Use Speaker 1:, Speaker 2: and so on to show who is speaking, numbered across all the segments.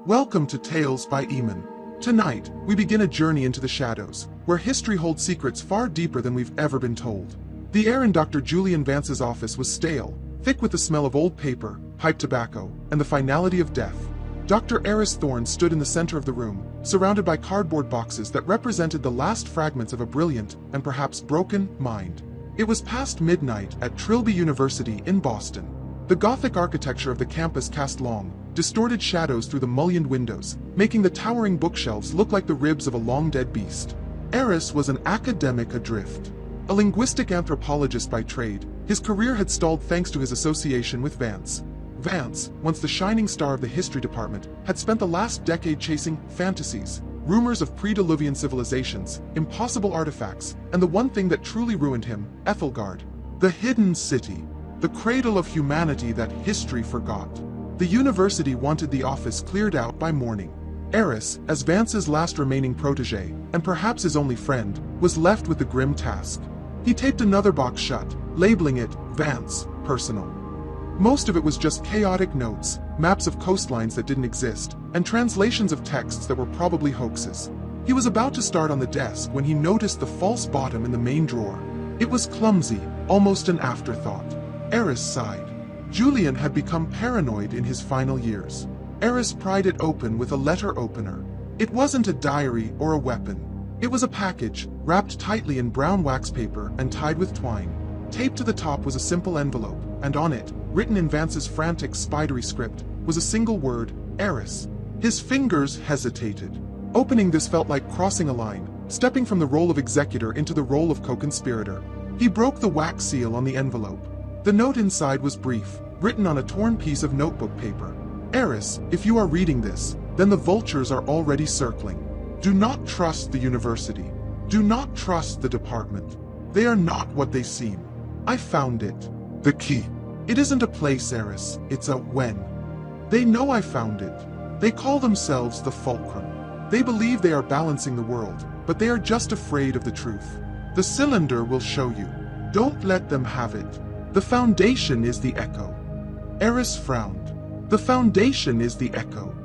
Speaker 1: Welcome to Tales by Imon. Tonight, we begin a journey into the shadows, where history holds secrets far deeper than we've ever been told. The air in Dr. Julian Vance's office was stale, thick with the smell of old paper, pipe tobacco, and the finality of death. Dr. Aris Thorne stood in the center of the room, surrounded by cardboard boxes that represented the last fragments of a brilliant, and perhaps broken, mind. It was past midnight at Trilby University in Boston. The Gothic architecture of the campus cast long, distorted shadows through the mullioned windows, making the towering bookshelves look like the ribs of a long-dead beast. Aris was an academic adrift. A linguistic anthropologist by trade, his career had stalled thanks to his association with Vance. Vance, once the shining star of the history department, had spent the last decade chasing fantasies, rumors of pre-Diluvian civilizations, impossible artifacts, and the one thing that truly ruined him, Aethelgard. The hidden city. The cradle of humanity that history forgot. The university wanted the office cleared out by morning. Aris, as Vance's last remaining protege, and perhaps his only friend, was left with the grim task. He taped another box shut, labeling it, Vance, Personal. Most of it was just chaotic notes, maps of coastlines that didn't exist, and translations of texts that were probably hoaxes. He was about to start on the desk when he noticed the false bottom in the main drawer. It was clumsy, almost an afterthought. Aris sighed. Julian had become paranoid in his final years. Aris pried it open with a letter opener. It wasn't a diary or a weapon. It was a package, wrapped tightly in brown wax paper and tied with twine. Taped to the top was a simple envelope, and on it, written in Vance's frantic, spidery script, was a single word, Aris. His fingers hesitated. Opening this felt like crossing a line, stepping from the role of executor into the role of co-conspirator. He broke the wax seal on the envelope. The note inside was brief, written on a torn piece of notebook paper. Aris, if you are reading this, then the vultures are already circling. Do not trust the university. Do not trust the department. They are not what they seem. I found it. The key. It isn't a place, Aris. It's a when. They know I found it. They call themselves the Fulcrum. They believe they are balancing the world, but they are just afraid of the truth. The cylinder will show you. Don't let them have it. The foundation is the echo. Aris frowned. The foundation is the echo.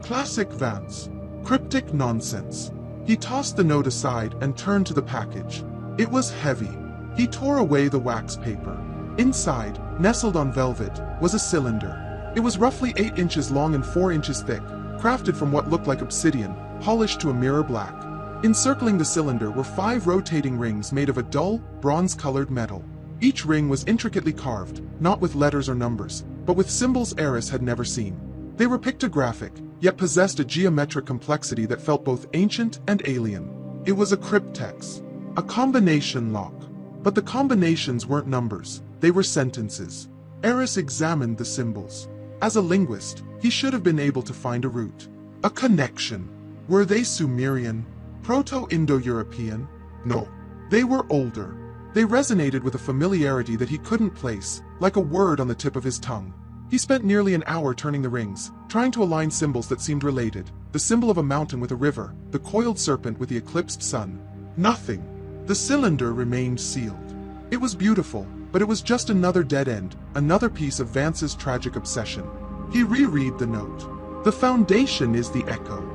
Speaker 1: Classic Vance. Cryptic nonsense. He tossed the note aside and turned to the package. It was heavy. He tore away the wax paper. Inside, nestled on velvet, was a cylinder. It was roughly 8 inches long and 4 inches thick, crafted from what looked like obsidian, polished to a mirror black. Encircling the cylinder were 5 rotating rings made of a dull, bronze-colored metal. Each ring was intricately carved, not with letters or numbers, but with symbols Aris had never seen. They were pictographic, yet possessed a geometric complexity that felt both ancient and alien. It was a cryptex, a combination lock. But the combinations weren't numbers, they were sentences. Aris examined the symbols. As a linguist, he should have been able to find a root. A connection. Were they Sumerian? Proto-Indo-European? No. They were older. They resonated with a familiarity that he couldn't place, like a word on the tip of his tongue. He spent nearly an hour turning the rings, trying to align symbols that seemed related. The symbol of a mountain with a river, the coiled serpent with the eclipsed sun. Nothing. The cylinder remained sealed. It was beautiful, but it was just another dead end, another piece of Vance's tragic obsession. He reread the note. The foundation is the echo.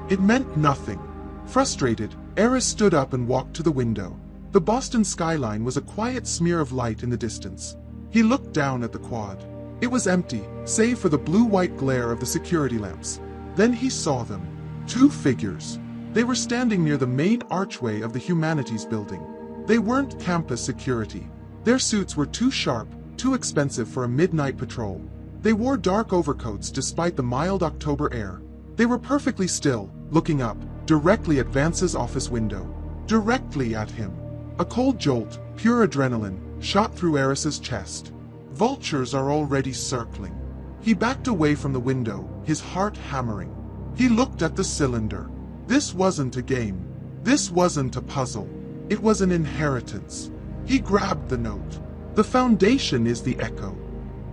Speaker 1: It meant nothing. Frustrated, Aris stood up and walked to the window. The Boston skyline was a quiet smear of light in the distance. He looked down at the quad. It was empty, save for the blue-white glare of the security lamps. Then he saw them. 2 figures. They were standing near the main archway of the Humanities building. They weren't campus security. Their suits were too sharp, too expensive for a midnight patrol. They wore dark overcoats despite the mild October air. They were perfectly still, looking up, directly at Vance's office window. Directly at him. A cold jolt, pure adrenaline, shot through Aris's chest. Vultures are already circling. He backed away from the window, his heart hammering. He looked at the cylinder. This wasn't a game. This wasn't a puzzle. It was an inheritance. He grabbed the note. The foundation is the echo.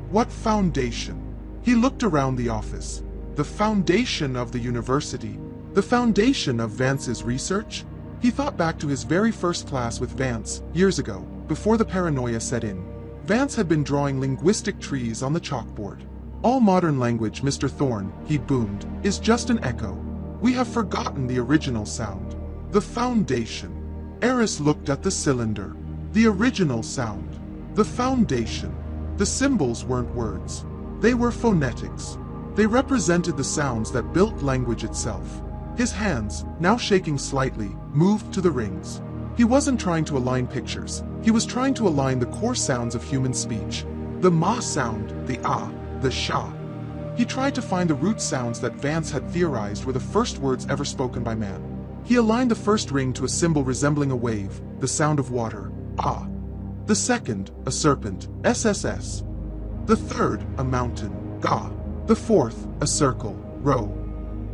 Speaker 1: What foundation? He looked around the office. The foundation of the university. The foundation of Vance's research? He thought back to his very first class with Vance, years ago, before the paranoia set in. Vance had been drawing linguistic trees on the chalkboard. All modern language, Mr. Thorne, he boomed, is just an echo. We have forgotten the original sound. The foundation. Aris looked at the cylinder. The original sound. The foundation. The symbols weren't words. They were phonetics. They represented the sounds that built language itself. His hands, now shaking slightly, moved to the rings. He wasn't trying to align pictures. He was trying to align the core sounds of human speech. The ma sound, the ah, the sha. He tried to find the root sounds that Vance had theorized were the first words ever spoken by man. He aligned the first ring to a symbol resembling a wave, the sound of water, ah. The second, a serpent, SSS. The third, a mountain, ga. The fourth, a circle, rho.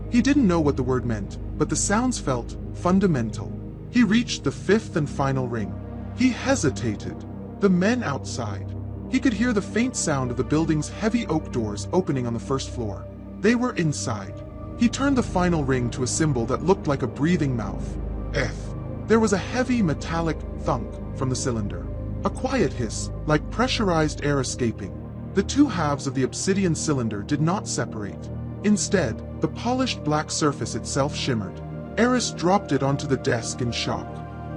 Speaker 1: He didn't know what the word meant, but the sounds felt fundamental. He reached the fifth and final ring. He hesitated. The men outside. He could hear the faint sound of the building's heavy oak doors opening on the first floor. They were inside. He turned the final ring to a symbol that looked like a breathing mouth. F. There was a heavy metallic thunk from the cylinder. A quiet hiss, like pressurized air escaping. The two halves of the obsidian cylinder did not separate. Instead, the polished black surface itself shimmered. Aris dropped it onto the desk in shock.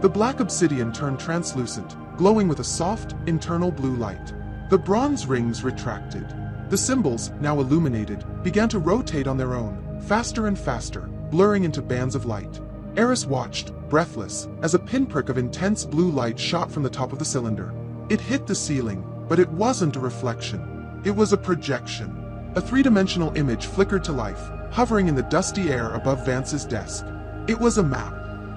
Speaker 1: The black obsidian turned translucent, glowing with a soft, internal blue light. The bronze rings retracted. The symbols, now illuminated, began to rotate on their own, faster and faster, blurring into bands of light. Aris watched, breathless, as a pinprick of intense blue light shot from the top of the cylinder. It hit the ceiling, but it wasn't a reflection. It was a projection. A three-dimensional image flickered to life, hovering in the dusty air above Vance's desk. It was a map,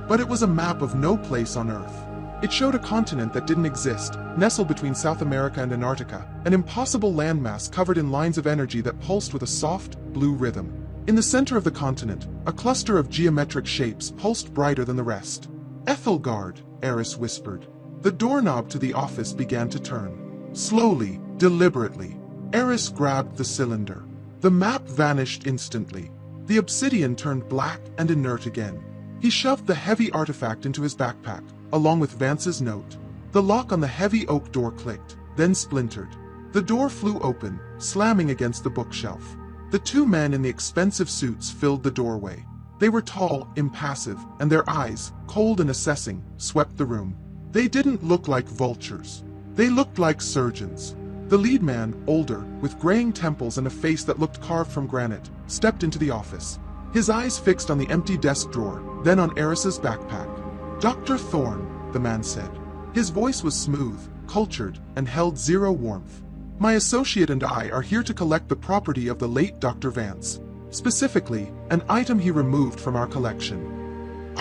Speaker 1: but it was a map of no place on Earth. It showed a continent that didn't exist, nestled between South America and Antarctica, an impossible landmass covered in lines of energy that pulsed with a soft, blue rhythm. In the center of the continent, a cluster of geometric shapes pulsed brighter than the rest. Aethelgard, Aris whispered. The doorknob to the office began to turn. Slowly, deliberately, Aris grabbed the cylinder. The map vanished instantly. The obsidian turned black and inert again. He shoved the heavy artifact into his backpack, along with Vance's note. The lock on the heavy oak door clicked, then splintered. The door flew open, slamming against the bookshelf. The two men in the expensive suits filled the doorway. They were tall, impassive, and their eyes, cold and assessing, swept the room. They didn't look like vultures. They looked like surgeons. The lead man, older, with graying temples and a face that looked carved from granite, stepped into the office. His eyes fixed on the empty desk drawer, then on Aris's backpack. Dr. Thorne, the man said. His voice was smooth, cultured, and held zero warmth. My associate and I are here to collect the property of the late Dr. Vance. Specifically, an item he removed from our collection.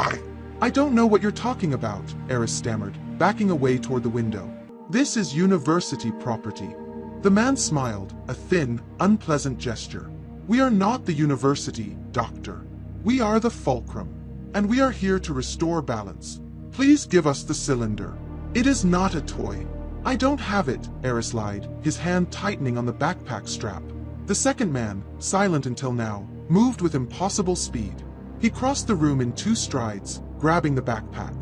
Speaker 1: I don't know what you're talking about, Aris stammered, backing away toward the window. This is university property. The man smiled, a thin, unpleasant gesture. We are not the university, Doctor. We are the Fulcrum, and we are here to restore balance. Please give us the cylinder. It is not a toy. I don't have it, Aris lied, his hand tightening on the backpack strap. The second man, silent until now, moved with impossible speed. He crossed the room in 2 strides, grabbing the backpack.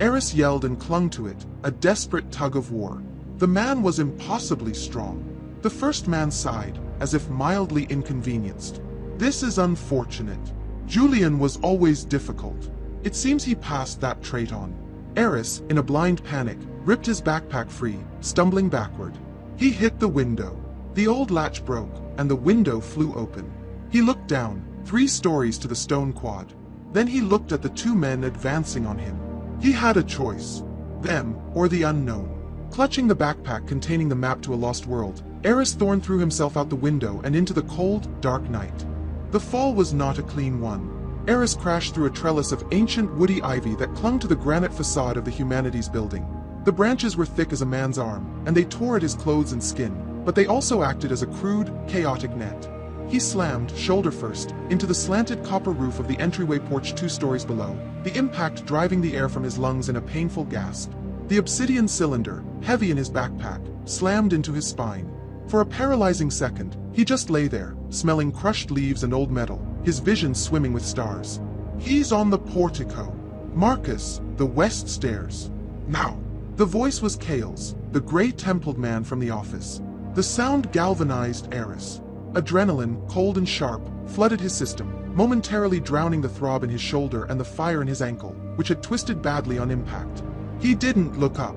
Speaker 1: Aris yelled and clung to it, a desperate tug of war. The man was impossibly strong. The first man sighed, as if mildly inconvenienced. This is unfortunate. Julian was always difficult. It seems he passed that trait on. Aris, in a blind panic, ripped his backpack free, stumbling backward. He hit the window. The old latch broke, and the window flew open. He looked down, 3 stories to the stone quad. Then he looked at the 2 men advancing on him. He had a choice. Them, or the unknown. Clutching the backpack containing the map to a lost world, Aris Thorne threw himself out the window and into the cold, dark night. The fall was not a clean one. Aris crashed through a trellis of ancient woody ivy that clung to the granite facade of the Humanities building. The branches were thick as a man's arm, and they tore at his clothes and skin, but they also acted as a crude, chaotic net. He slammed, shoulder first, into the slanted copper roof of the entryway porch 2 stories below, the impact driving the air from his lungs in a painful gasp. The obsidian cylinder, heavy in his backpack, slammed into his spine. For a paralyzing second, he just lay there, smelling crushed leaves and old metal, his vision swimming with stars. He's on the portico. Marcus, the west stairs. Now. The voice was Kael's, the gray-templed man from the office. The sound galvanized Aris. Adrenaline, cold and sharp, flooded his system, momentarily drowning the throb in his shoulder and the fire in his ankle, which had twisted badly on impact. He didn't look up.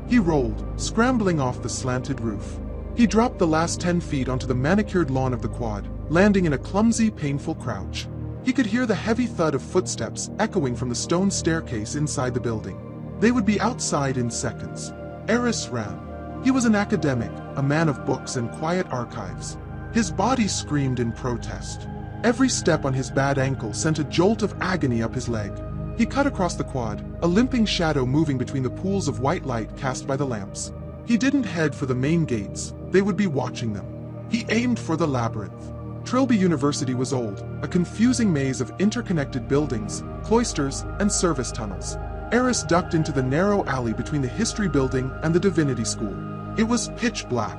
Speaker 1: He rolled, scrambling off the slanted roof. He dropped the last 10 feet onto the manicured lawn of the quad, landing in a clumsy, painful crouch. He could hear the heavy thud of footsteps echoing from the stone staircase inside the building. They would be outside in seconds. Aris ran. He was an academic, a man of books and quiet archives. His body screamed in protest. Every step on his bad ankle sent a jolt of agony up his leg. He cut across the quad, a limping shadow moving between the pools of white light cast by the lamps. He didn't head for the main gates. They would be watching them. He aimed for the labyrinth. Trilby University was old, a confusing maze of interconnected buildings, cloisters, and service tunnels. Aris ducked into the narrow alley between the history building and the divinity school. It was pitch black.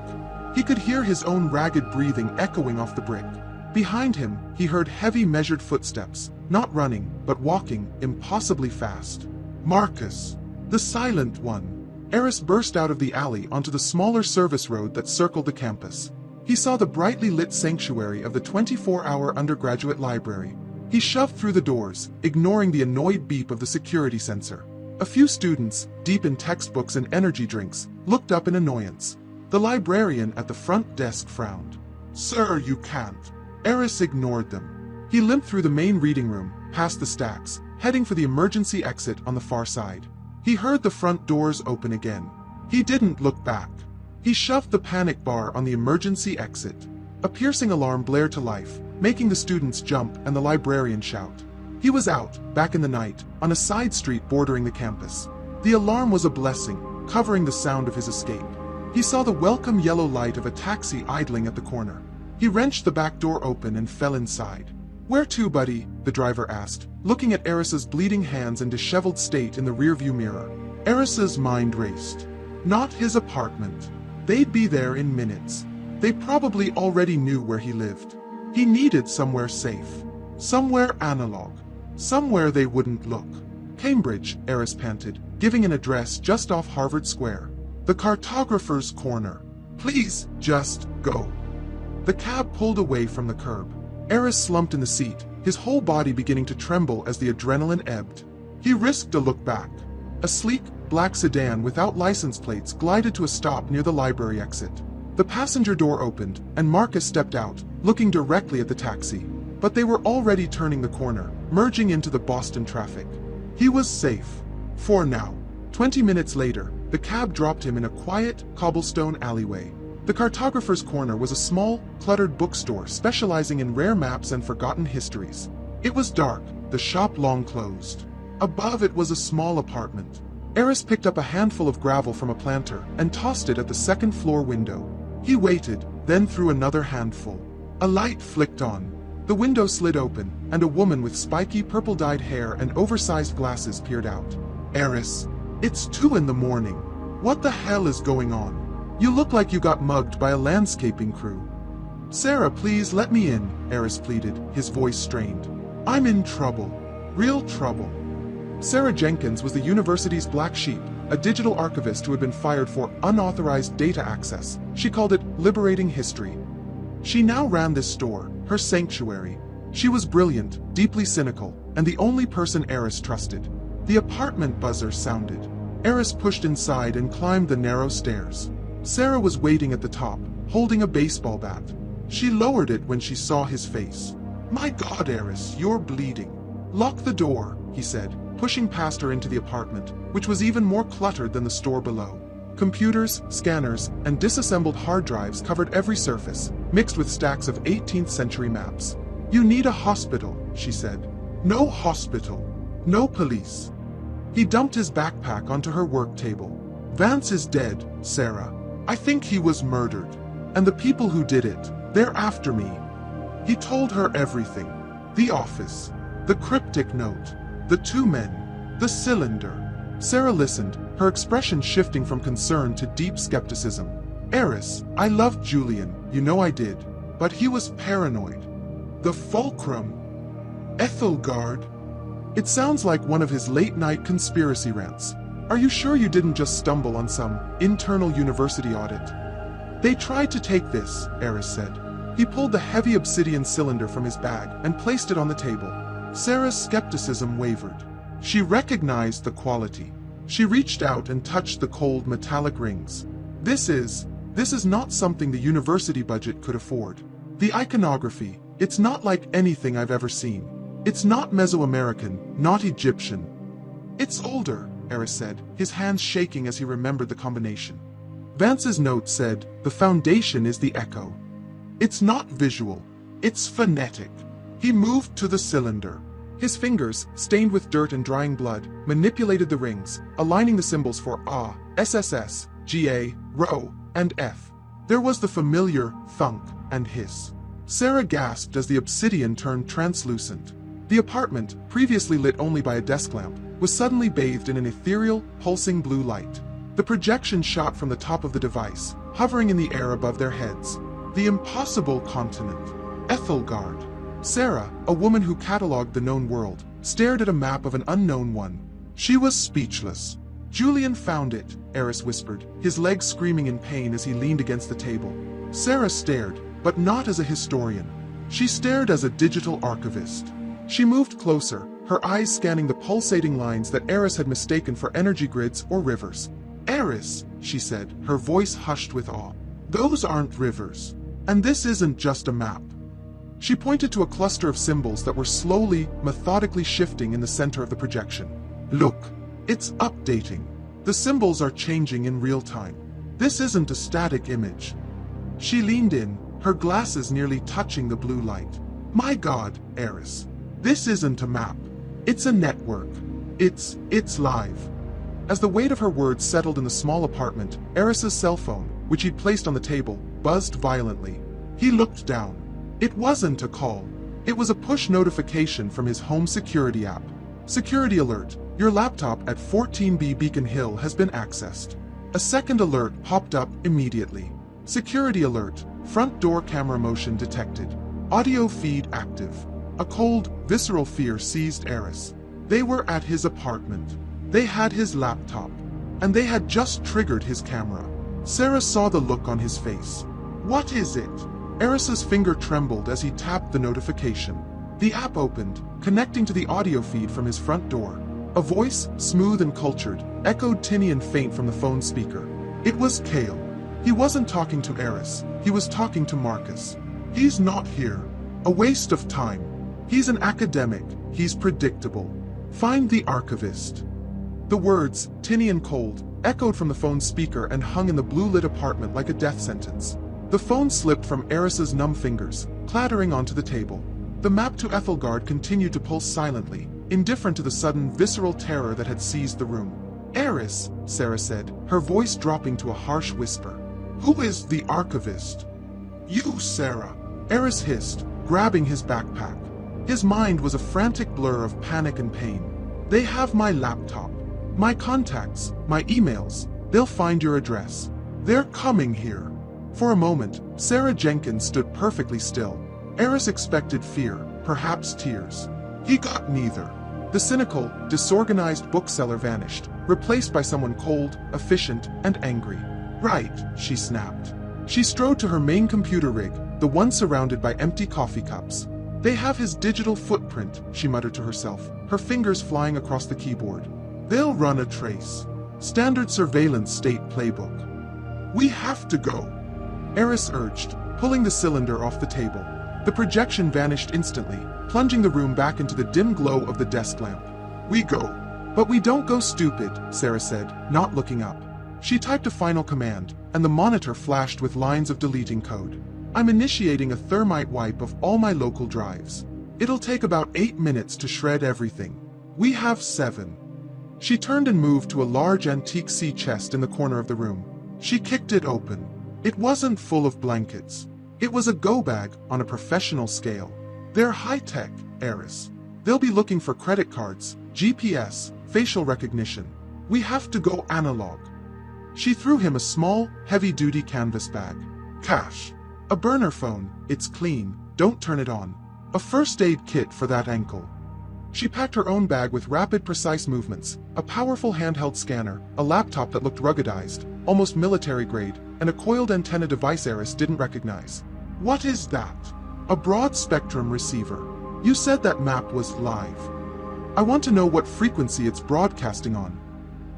Speaker 1: He could hear his own ragged breathing echoing off the brick. Behind him, he heard heavy measured footsteps, not running, but walking, impossibly fast. Marcus, the silent one. Aris burst out of the alley onto the smaller service road that circled the campus. He saw the brightly lit sanctuary of the 24-hour undergraduate library. He shoved through the doors, ignoring the annoyed beep of the security sensor. A few students, deep in textbooks and energy drinks, looked up in annoyance. The librarian at the front desk frowned. "Sir, you can't." Aris ignored them. He limped through the main reading room, past the stacks, heading for the emergency exit on the far side. He heard the front doors open again. He didn't look back. He shoved the panic bar on the emergency exit. A piercing alarm blared to life, making the students jump and the librarian shout. He was out, back in the night, on a side street bordering the campus. The alarm was a blessing, covering the sound of his escape. He saw the welcome yellow light of a taxi idling at the corner. He wrenched the back door open and fell inside. "Where to, buddy?" the driver asked, looking at Aris's bleeding hands and disheveled state in the rearview mirror. Aris's mind raced. Not his apartment. They'd be there in minutes. They probably already knew where he lived. He needed somewhere safe. Somewhere analog. Somewhere they wouldn't look. Cambridge, Aris panted, giving an address just off Harvard Square. The cartographer's corner. "Please, just go." The cab pulled away from the curb. Aris slumped in the seat, his whole body beginning to tremble as the adrenaline ebbed. He risked a look back. A sleek, black sedan without license plates glided to a stop near the library exit. The passenger door opened, and Marcus stepped out, looking directly at the taxi. But they were already turning the corner, merging into the Boston traffic. He was safe. For now. 20 minutes later, the cab dropped him in a quiet, cobblestone alleyway. The cartographer's corner was a small, cluttered bookstore specializing in rare maps and forgotten histories. It was dark, the shop long closed. Above it was a small apartment. Aris picked up a handful of gravel from a planter and tossed it at the second-floor window. He waited, then threw another handful. A light flicked on. The window slid open, and a woman with spiky purple-dyed hair and oversized glasses peered out. "Aris, it's 2 in the morning. What the hell is going on? You look like you got mugged by a landscaping crew." "Sarah, please let me in," Aris pleaded, his voice strained. "I'm in trouble. Real trouble." Sarah Jenkins was the university's black sheep, a digital archivist who had been fired for unauthorized data access. She called it liberating history. She now ran this store, her sanctuary. She was brilliant, deeply cynical, and the only person Aris trusted. The apartment buzzer sounded. Aris pushed inside and climbed the narrow stairs. Sarah was waiting at the top, holding a baseball bat. She lowered it when she saw his face. "My God, Aris, you're bleeding." "Lock the door," he said, pushing past her into the apartment, which was even more cluttered than the store below. Computers, scanners, and disassembled hard drives covered every surface, mixed with stacks of 18th century maps. "You need a hospital," she said. "No hospital. No police." He dumped his backpack onto her work table. "Vance is dead, Sarah. I think he was murdered. And the people who did it, they're after me." He told her everything. The office. The cryptic note. The 2 men. The cylinder. Sarah listened, her expression shifting from concern to deep skepticism. "Aris, I loved Julian, you know I did. But he was paranoid. The Fulcrum. Aethelgard." It sounds like one of his late-night conspiracy rants. "Are you sure you didn't just stumble on some internal university audit?" "They tried to take this," Aris said. He pulled the heavy obsidian cylinder from his bag and placed it on the table. Sarah's skepticism wavered. She recognized the quality. She reached out and touched the cold metallic rings. This is not something the university budget could afford. The iconography, it's not like anything I've ever seen. It's not Mesoamerican, not Egyptian. It's older, Aris said, his hands shaking as he remembered the combination. Vance's note said, the foundation is the echo. It's not visual, it's phonetic. He moved to the cylinder. His fingers, stained with dirt and drying blood, manipulated the rings, aligning the symbols for A, SSS, GA, Rho, and F. There was the familiar thunk and hiss. Sarah gasped as the obsidian turned translucent. The apartment, previously lit only by a desk lamp, was suddenly bathed in an ethereal, pulsing blue light. The projection shot from the top of the device, hovering in the air above their heads. The impossible continent. Aethelgard. Sarah, a woman who catalogued the known world, stared at a map of an unknown one. She was speechless. Julian found it, Aris whispered, his legs screaming in pain as he leaned against the table. Sarah stared, but not as a historian. She stared as a digital archivist. She moved closer, her eyes scanning the pulsating lines that Aris had mistaken for energy grids or rivers. Aris, she said, her voice hushed with awe. Those aren't rivers. And this isn't just a map. She pointed to a cluster of symbols that were slowly, methodically shifting in the center of the projection. Look, it's updating. The symbols are changing in real time. This isn't a static image. She leaned in, her glasses nearly touching the blue light. My God, Aris. This isn't a map. It's a network. It's live. As the weight of her words settled in the small apartment, Aris's cell phone, which he'd placed on the table, buzzed violently. He looked down. It wasn't a call. It was a push notification from his home security app. Security alert. Your laptop at 14B Beacon Hill has been accessed. A second alert popped up immediately. Security alert. Front door camera motion detected. Audio feed active. A cold, visceral fear seized Aris. They were at his apartment. They had his laptop. And they had just triggered his camera. Sarah saw the look on his face. What is it? Aris's finger trembled as he tapped the notification. The app opened, connecting to the audio feed from his front door. A voice, smooth and cultured, echoed tinny and faint from the phone speaker. It was Kael. He wasn't talking to Aris. He was talking to Marcus. He's not here. A waste of time. He's an academic. He's predictable. Find the archivist. The words, tinny and cold, echoed from the phone speaker and hung in the blue-lit apartment like a death sentence. The phone slipped from Aris's numb fingers, clattering onto the table. The map to Aethelgard continued to pulse silently, indifferent to the sudden, visceral terror that had seized the room. Aris, Sarah said, her voice dropping to a harsh whisper. Who is the archivist? You, Sarah, Aris hissed, grabbing his backpack. His mind was a frantic blur of panic and pain. They have my laptop, my contacts, my emails. They'll find your address. They're coming here. For a moment, Sarah Jenkins stood perfectly still. Aris expected fear, perhaps tears. He got neither. The cynical, disorganized bookseller vanished, replaced by someone cold, efficient, and angry. Right, she snapped. She strode to her main computer rig, the one surrounded by empty coffee cups. They have his digital footprint, she muttered to herself, her fingers flying across the keyboard. They'll run a trace. Standard surveillance state playbook. We have to go, Aris urged, pulling the cylinder off the table. The projection vanished instantly, plunging the room back into the dim glow of the desk lamp. We go. But we don't go stupid, Sarah said, not looking up. She typed a final command, and the monitor flashed with lines of deleting code. I'm initiating a thermite wipe of all my local drives. It'll take about 8 minutes to shred everything. We have 7. She turned and moved to a large antique sea chest in the corner of the room. She kicked it open. It wasn't full of blankets. It was a go bag on a professional scale. They're high-tech, Aris. They'll be looking for credit cards, GPS, facial recognition. We have to go analog. She threw him a small, heavy-duty canvas bag. Cash. A burner phone, it's clean, don't turn it on. A first aid kit for that ankle. She packed her own bag with rapid, precise movements, a powerful handheld scanner, a laptop that looked ruggedized, almost military grade, and a coiled antenna device Aris didn't recognize. What is that? A broad-spectrum receiver. You said that map was live. I want to know what frequency it's broadcasting on.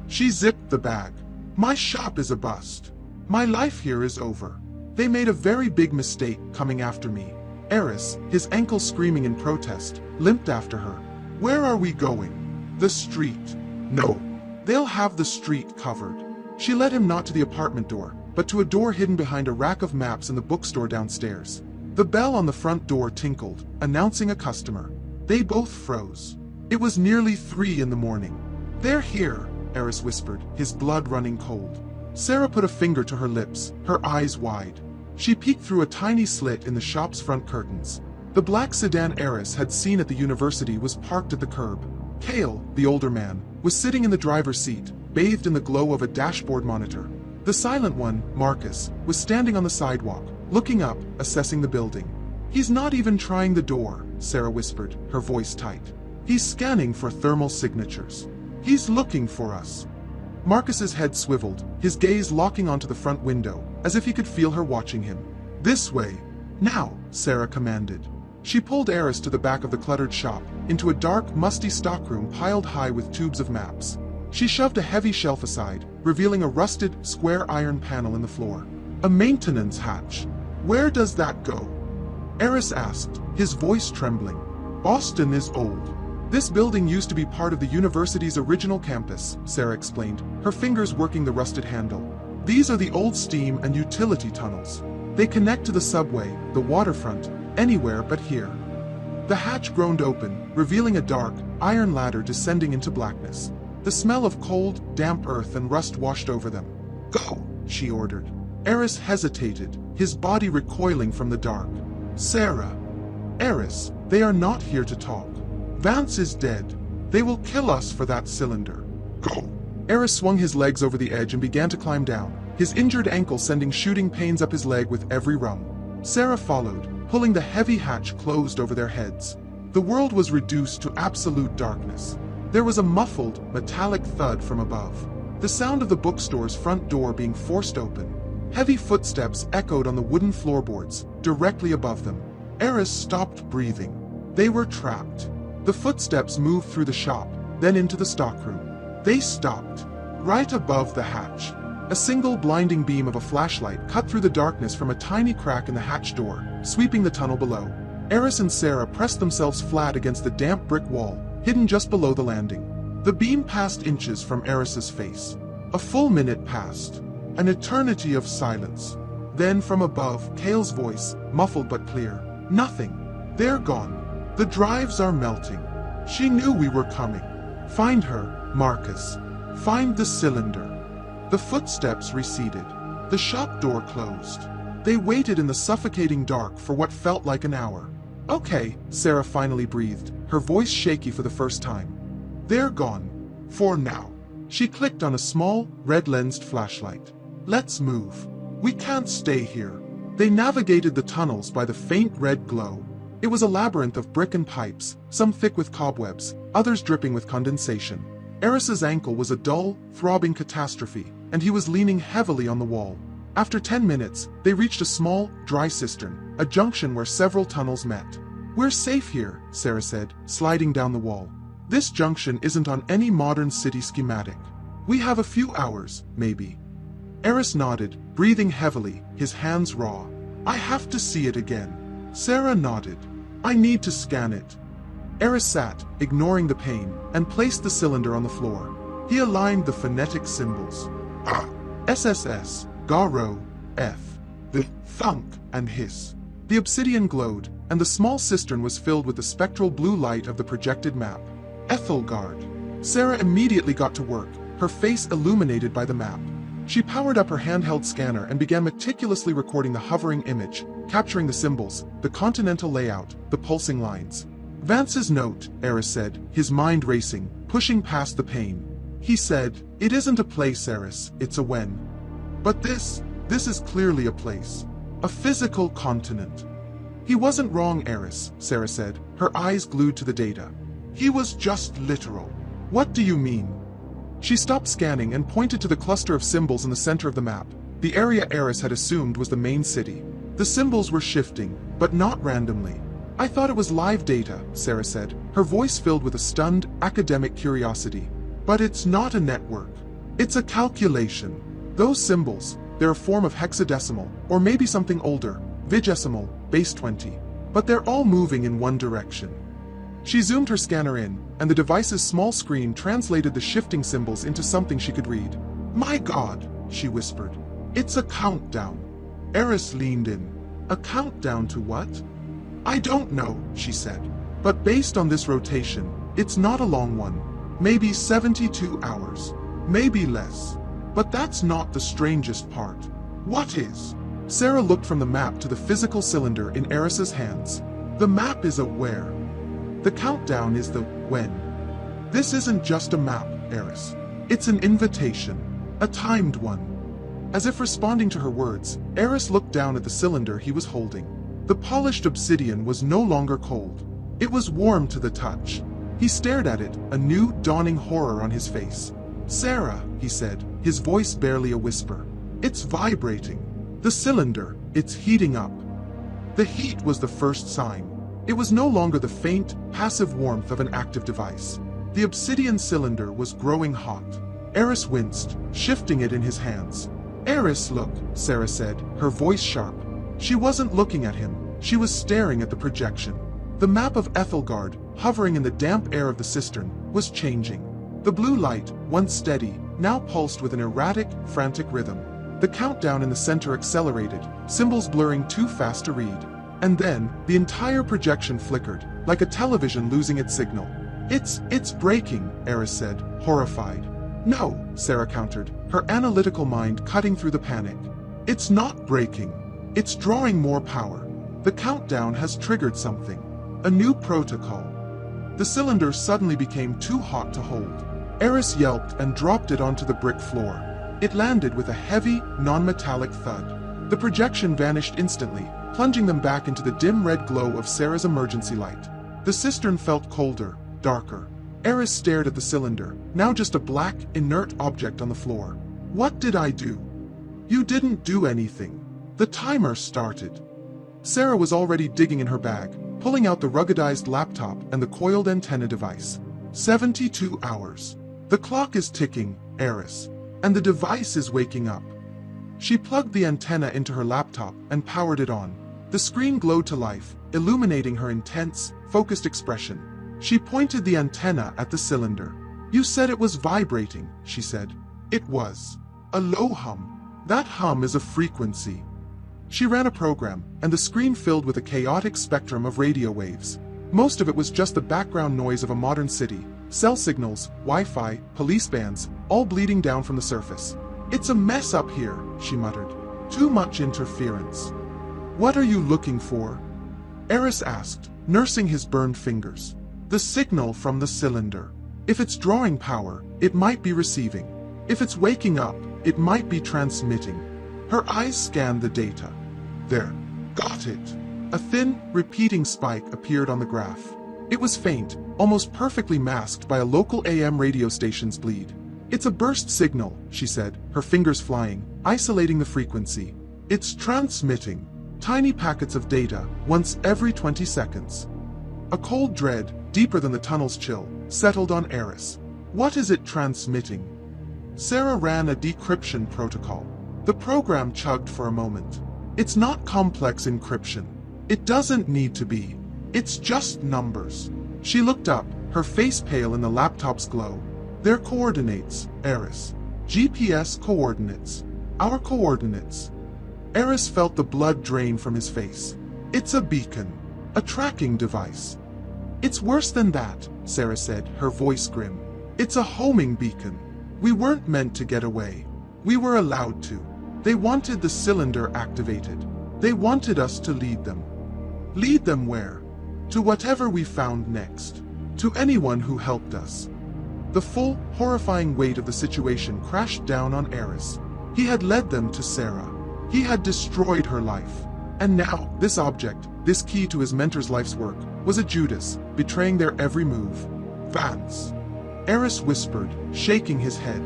Speaker 1: She zipped the bag. My shop is a bust. My life here is over. They made a very big mistake coming after me. Aris, his ankle screaming in protest, limped after her. Where are we going? The street. No. They'll have the street covered. She led him not to the apartment door, but to a door hidden behind a rack of maps in the bookstore downstairs. The bell on the front door tinkled, announcing a customer. They both froze. It was nearly 3 in the morning. They're here, Aris whispered, his blood running cold. Sarah put a finger to her lips, her eyes wide. She peeked through a tiny slit in the shop's front curtains. The black sedan Aris had seen at the university was parked at the curb. Kael, the older man, was sitting in the driver's seat, bathed in the glow of a dashboard monitor. The silent one, Marcus, was standing on the sidewalk, looking up, assessing the building. He's not even trying the door, Sarah whispered, her voice tight. He's scanning for thermal signatures. He's looking for us. Marcus's head swiveled, his gaze locking onto the front window, as if he could feel her watching him. This way. Now, Sarah commanded. She pulled Aris to the back of the cluttered shop, into a dark, musty stockroom piled high with tubes of maps. She shoved a heavy shelf aside, revealing a rusted, square iron panel in the floor. A maintenance hatch. Where does that go? Aris asked, his voice trembling. Boston is old. This building used to be part of the university's original campus, Sarah explained, her fingers working the rusted handle. These are the old steam and utility tunnels. They connect to the subway, the waterfront, anywhere but here. The hatch groaned open, revealing a dark, iron ladder descending into blackness. The smell of cold, damp earth and rust washed over them. Go, she ordered. Aris hesitated, his body recoiling from the dark. Sarah. Aris, they are not here to talk. Vance is dead. They will kill us for that cylinder. Go. Aris swung his legs over the edge and began to climb down, his injured ankle sending shooting pains up his leg with every rung. Sarah followed, pulling the heavy hatch closed over their heads. The world was reduced to absolute darkness. There was a muffled, metallic thud from above, the sound of the bookstore's front door being forced open. Heavy footsteps echoed on the wooden floorboards, directly above them. Aris stopped breathing. They were trapped. The footsteps moved through the shop, then into the stockroom. They stopped, right above the hatch. A single blinding beam of a flashlight cut through the darkness from a tiny crack in the hatch door, sweeping the tunnel below. Aris and Sarah pressed themselves flat against the damp brick wall, hidden just below the landing. The beam passed inches from Aris's face. A full minute passed. An eternity of silence. Then from above, Kael's voice, muffled but clear. Nothing. They're gone. The drives are melting. She knew we were coming. Find her, Marcus. Find the cylinder. The footsteps receded. The shop door closed. They waited in the suffocating dark for what felt like an hour. Okay, Sarah finally breathed, her voice shaky for the first time. They're gone. For now. She clicked on a small, red-lensed flashlight. Let's move. We can't stay here. They navigated the tunnels by the faint red glow. It was a labyrinth of brick and pipes, some thick with cobwebs, others dripping with condensation. Aris's ankle was a dull, throbbing catastrophe, and he was leaning heavily on the wall. After 10 minutes, they reached a small, dry cistern, a junction where several tunnels met. We're safe here, Sarah said, sliding down the wall. This junction isn't on any modern city schematic. We have a few hours, maybe. Aris nodded, breathing heavily, his hands raw. I have to see it again. Sarah nodded. I need to scan it. Aris sat, ignoring the pain, and placed the cylinder on the floor. He aligned the phonetic symbols. SSS, Garo, F. The thunk and hiss. The obsidian glowed, and the small cistern was filled with the spectral blue light of the projected map. Aethelgard. Sarah immediately got to work, her face illuminated by the map. She powered up her handheld scanner and began meticulously recording the hovering image, capturing the symbols, the continental layout, the pulsing lines. Vance's note, Aris said, his mind racing, pushing past the pain. He said, it isn't a place, Aris, it's a when. But this is clearly a place. A physical continent. He wasn't wrong, Aris, Sarah said, her eyes glued to the data. He was just literal. What do you mean? She stopped scanning and pointed to the cluster of symbols in the center of the map, the area Aris had assumed was the main city. The symbols were shifting, but not randomly. I thought it was live data, Sarah said, her voice filled with a stunned, academic curiosity. But it's not a network. It's a calculation. Those symbols, they're a form of hexadecimal, or maybe something older, vigesimal, base 20. But they're all moving in one direction. She zoomed her scanner in, and the device's small screen translated the shifting symbols into something she could read. My God, she whispered. It's a countdown. Aris leaned in. A countdown to what? I don't know, she said. But based on this rotation, it's not a long one. Maybe 72 hours. Maybe less. But that's not the strangest part. What is? Sarah looked from the map to the physical cylinder in Aris's hands. The map is a where. The countdown is the when. This isn't just a map, Aris. It's an invitation. A timed one. As if responding to her words, Aris looked down at the cylinder he was holding. The polished obsidian was no longer cold. It was warm to the touch. He stared at it, a new, dawning horror on his face. Sarah, he said, his voice barely a whisper. It's vibrating. The cylinder, it's heating up. The heat was the first sign. It was no longer the faint, passive warmth of an active device. The obsidian cylinder was growing hot. Aris winced, shifting it in his hands. Aris, look, Sarah said, her voice sharp. She wasn't looking at him, she was staring at the projection. The map of Aethelgard, hovering in the damp air of the cistern, was changing. The blue light, once steady, now pulsed with an erratic, frantic rhythm. The countdown in the center accelerated, symbols blurring too fast to read. And then, the entire projection flickered, like a television losing its signal. It's breaking, Aris said, horrified. No, Sarah countered, her analytical mind cutting through the panic. It's not breaking. It's drawing more power. The countdown has triggered something. A new protocol. The cylinder suddenly became too hot to hold. Aris yelped and dropped it onto the brick floor. It landed with a heavy, non-metallic thud. The projection vanished instantly, plunging them back into the dim red glow of Sarah's emergency light. The cistern felt colder, darker. Aris stared at the cylinder, now just a black, inert object on the floor. What did I do? You didn't do anything. The timer started. Sarah was already digging in her bag, pulling out the ruggedized laptop and the coiled antenna device. 72 hours. The clock is ticking, Aris, and the device is waking up. She plugged the antenna into her laptop and powered it on. The screen glowed to life, illuminating her intense, focused expression. She pointed the antenna at the cylinder. You said it was vibrating, she said. It was. A low hum. That hum is a frequency. She ran a program, and the screen filled with a chaotic spectrum of radio waves. Most of it was just the background noise of a modern city. Cell signals, Wi-Fi, police bands, all bleeding down from the surface. It's a mess up here, she muttered. Too much interference. What are you looking for? Aris asked, nursing his burned fingers. The signal from the cylinder. If it's drawing power, it might be receiving. If it's waking up, it might be transmitting. Her eyes scanned the data. There. Got it. A thin, repeating spike appeared on the graph. It was faint, almost perfectly masked by a local AM radio station's bleed. It's a burst signal, she said, her fingers flying, isolating the frequency. It's transmitting. Tiny packets of data, once every 20 seconds. A cold dread, deeper than the tunnel's chill, settled on Aris. What is it transmitting? Sarah ran a decryption protocol. The program chugged for a moment. It's not complex encryption. It doesn't need to be. It's just numbers. She looked up, her face pale in the laptop's glow. Their coordinates, Aris. GPS coordinates. Our coordinates. Aris felt the blood drain from his face. It's a beacon. A tracking device. It's worse than that, Sarah said, her voice grim. It's a homing beacon. We weren't meant to get away. We were allowed to. They wanted the cylinder activated. They wanted us to lead them. Lead them where? To whatever we found next. To anyone who helped us. The full, horrifying weight of the situation crashed down on Aris. He had led them to Sarah. He had destroyed her life. And now, this object, this key to his mentor's life's work, was a Judas, betraying their every move. Vance. Aris whispered, shaking his head.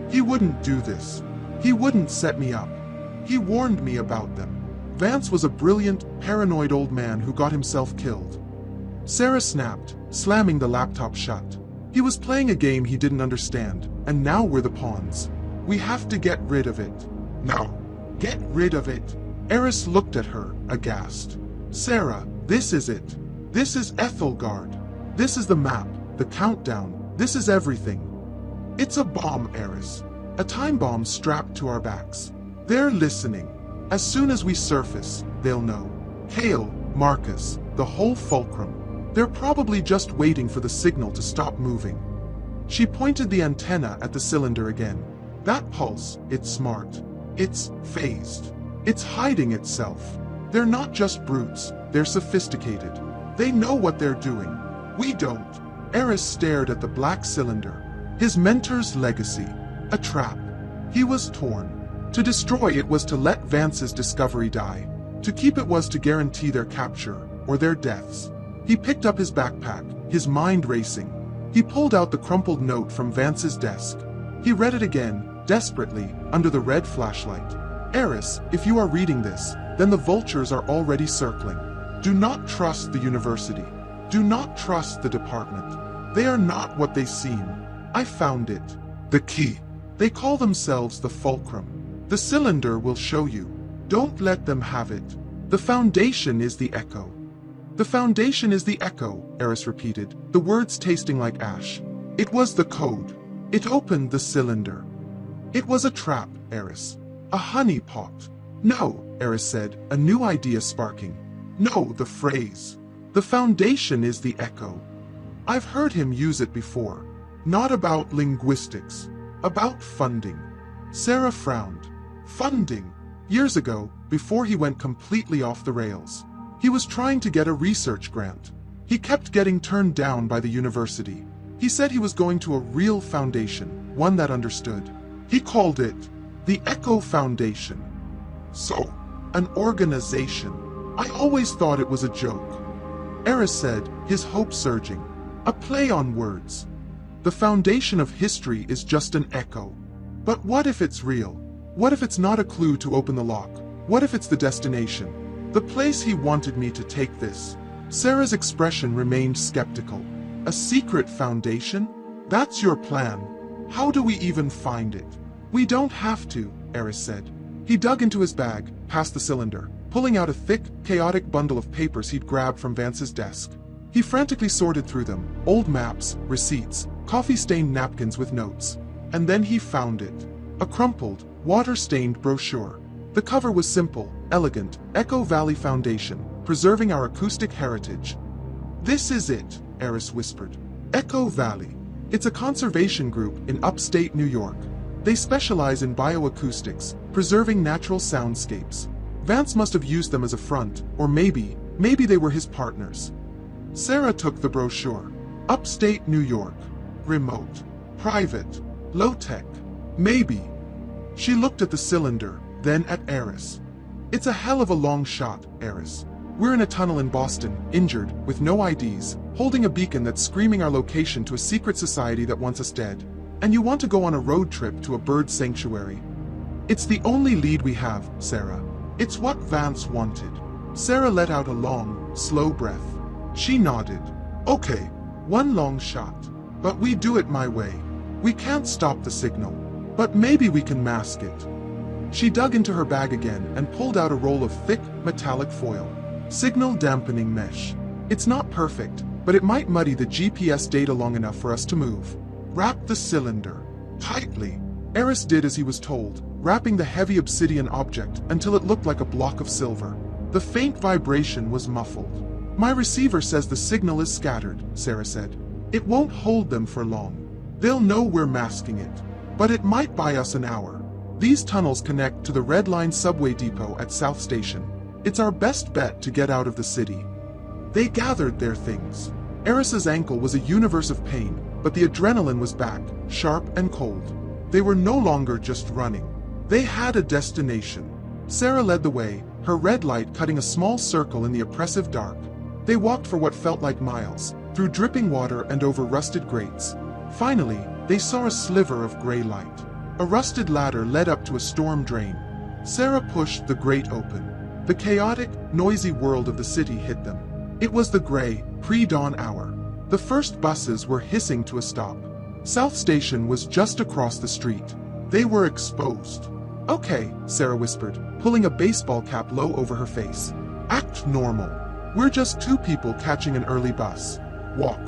Speaker 1: He wouldn't do this. He wouldn't set me up. He warned me about them. Vance was a brilliant, paranoid old man who got himself killed. Sarah snapped, slamming the laptop shut. He was playing a game he didn't understand, and now we're the pawns. We have to get rid of it. No. Get rid of it. Aris looked at her, aghast. Sarah, this is it. This is Aethelgard. This is the map, the countdown, this is everything. It's a bomb, Aris. A time bomb strapped to our backs. They're listening. As soon as we surface, they'll know. Kael, Marcus, the whole Fulcrum. They're probably just waiting for the signal to stop moving. She pointed the antenna at the cylinder again. That pulse, it's smart. It's phased. It's hiding itself. They're not just brutes, they're sophisticated. They know what they're doing. We don't. Aris stared at the black cylinder. His mentor's legacy. A trap. He was torn. To destroy it was to let Vance's discovery die. To keep it was to guarantee their capture, or their deaths. He picked up his backpack, his mind racing. He pulled out the crumpled note from Vance's desk. He read it again, desperately, under the red flashlight. Aris, if you are reading this, then the vultures are already circling. Do not trust the university. Do not trust the department. They are not what they seem. I found it. The key. They call themselves the Fulcrum. The cylinder will show you. Don't let them have it. The foundation is the echo. The foundation is the echo, Aris repeated, the words tasting like ash. It was the code. It opened the cylinder. It was a trap, Aris. A honey pot. No, Aris said, a new idea sparking. No, the phrase. The foundation is the echo. I've heard him use it before. Not about linguistics. About funding. Sarah frowned. Funding. Years ago, before he went completely off the rails. He was trying to get a research grant. He kept getting turned down by the university. He said he was going to a real foundation, one that understood. He called it the Echo Foundation. So, an organization. I always thought it was a joke. Aris said, his hope surging. A play on words. The foundation of history is just an echo. But what if it's real? What if it's not a clue to open the lock? What if it's the destination? The place he wanted me to take this. Sarah's expression remained skeptical. A secret foundation? That's your plan. How do we even find it? We don't have to, Aris said. He dug into his bag, past the cylinder, pulling out a thick, chaotic bundle of papers he'd grabbed from Vance's desk. He frantically sorted through them, old maps, receipts, coffee-stained napkins with notes. And then he found it. A crumpled, water-stained brochure. The cover was simple, elegant, Echo Valley Foundation, preserving our acoustic heritage. This is it, Aris whispered. Echo Valley. It's a conservation group in upstate New York. They specialize in bioacoustics, preserving natural soundscapes. Vance must have used them as a front, or maybe they were his partners. Sarah took the brochure. Upstate New York. Remote. Private. Low-tech. Maybe. She looked at the cylinder, then at Aris. It's a hell of a long shot, Aris. We're in a tunnel in Boston, injured, with no IDs, holding a beacon that's screaming our location to a secret society that wants us dead. And you want to go on a road trip to a bird sanctuary. It's the only lead we have, Sarah. It's what Vance wanted. Sarah let out a long, slow breath. She nodded. Okay, one long shot. But we do it my way. We can't stop the signal. But maybe we can mask it. She dug into her bag again and pulled out a roll of thick, metallic foil. Signal dampening mesh. It's not perfect, but it might muddy the GPS data long enough for us to move. Wrap the cylinder. Tightly. Aris did as he was told, wrapping the heavy obsidian object until it looked like a block of silver. The faint vibration was muffled. My receiver says the signal is scattered, Sarah said. It won't hold them for long. They'll know we're masking it. But it might buy us an hour. These tunnels connect to the Red Line subway depot at South Station. It's our best bet to get out of the city. They gathered their things. Aris's ankle was a universe of pain, but the adrenaline was back, sharp and cold. They were no longer just running. They had a destination. Sarah led the way, her red light cutting a small circle in the oppressive dark. They walked for what felt like miles, through dripping water and over rusted grates. Finally, they saw a sliver of gray light. A rusted ladder led up to a storm drain. Sarah pushed the grate open. The chaotic, noisy world of the city hit them. It was the gray, pre-dawn hour. The first buses were hissing to a stop. South Station was just across the street. They were exposed. "Okay," Sarah whispered, pulling a baseball cap low over her face. "Act normal. We're just two people catching an early bus. Walk.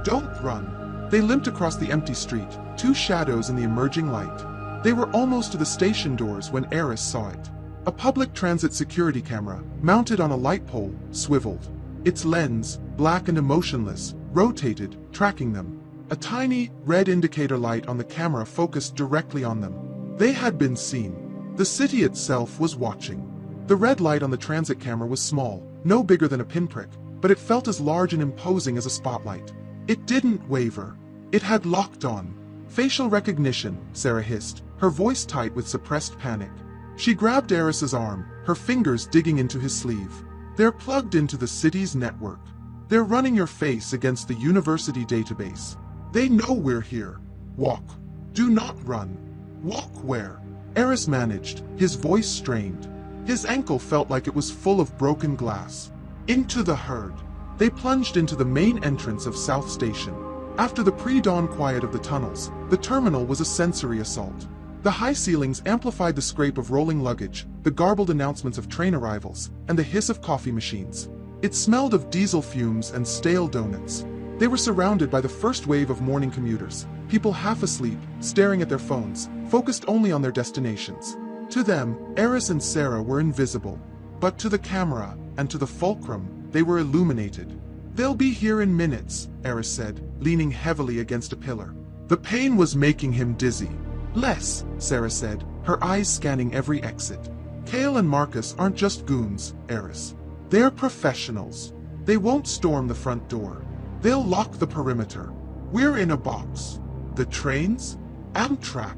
Speaker 1: Don't run." They limped across the empty street, two shadows in the emerging light. They were almost to the station doors when Aris saw it. A public transit security camera, mounted on a light pole, swiveled. Its lens, black and emotionless, rotated, tracking them. A tiny, red indicator light on the camera focused directly on them. They had been seen. The city itself was watching. The red light on the transit camera was small, no bigger than a pinprick, but it felt as large and imposing as a spotlight. It didn't waver. It had locked on. "Facial recognition," Sarah hissed, her voice tight with suppressed panic. She grabbed Aris's arm, her fingers digging into his sleeve. "They're plugged into the city's network. They're running your face against the university database. They know we're here. Walk. Do not run. Walk where?" Aris managed, his voice strained. His ankle felt like it was full of broken glass. Into the herd. They plunged into the main entrance of South Station. After the pre-dawn quiet of the tunnels, the terminal was a sensory assault. The high ceilings amplified the scrape of rolling luggage, the garbled announcements of train arrivals, and the hiss of coffee machines. It smelled of diesel fumes and stale donuts. They were surrounded by the first wave of morning commuters, people half asleep, staring at their phones, focused only on their destinations. To them, Aris and Sarah were invisible. But to the camera, and to the Fulcrum, they were illuminated. "They'll be here in minutes," Aris said, leaning heavily against a pillar. The pain was making him dizzy. "Less," Sarah said, her eyes scanning every exit. "Kael and Marcus aren't just goons, Aris. They're professionals. They won't storm the front door. They'll lock the perimeter. We're in a box. The trains? Amtrak?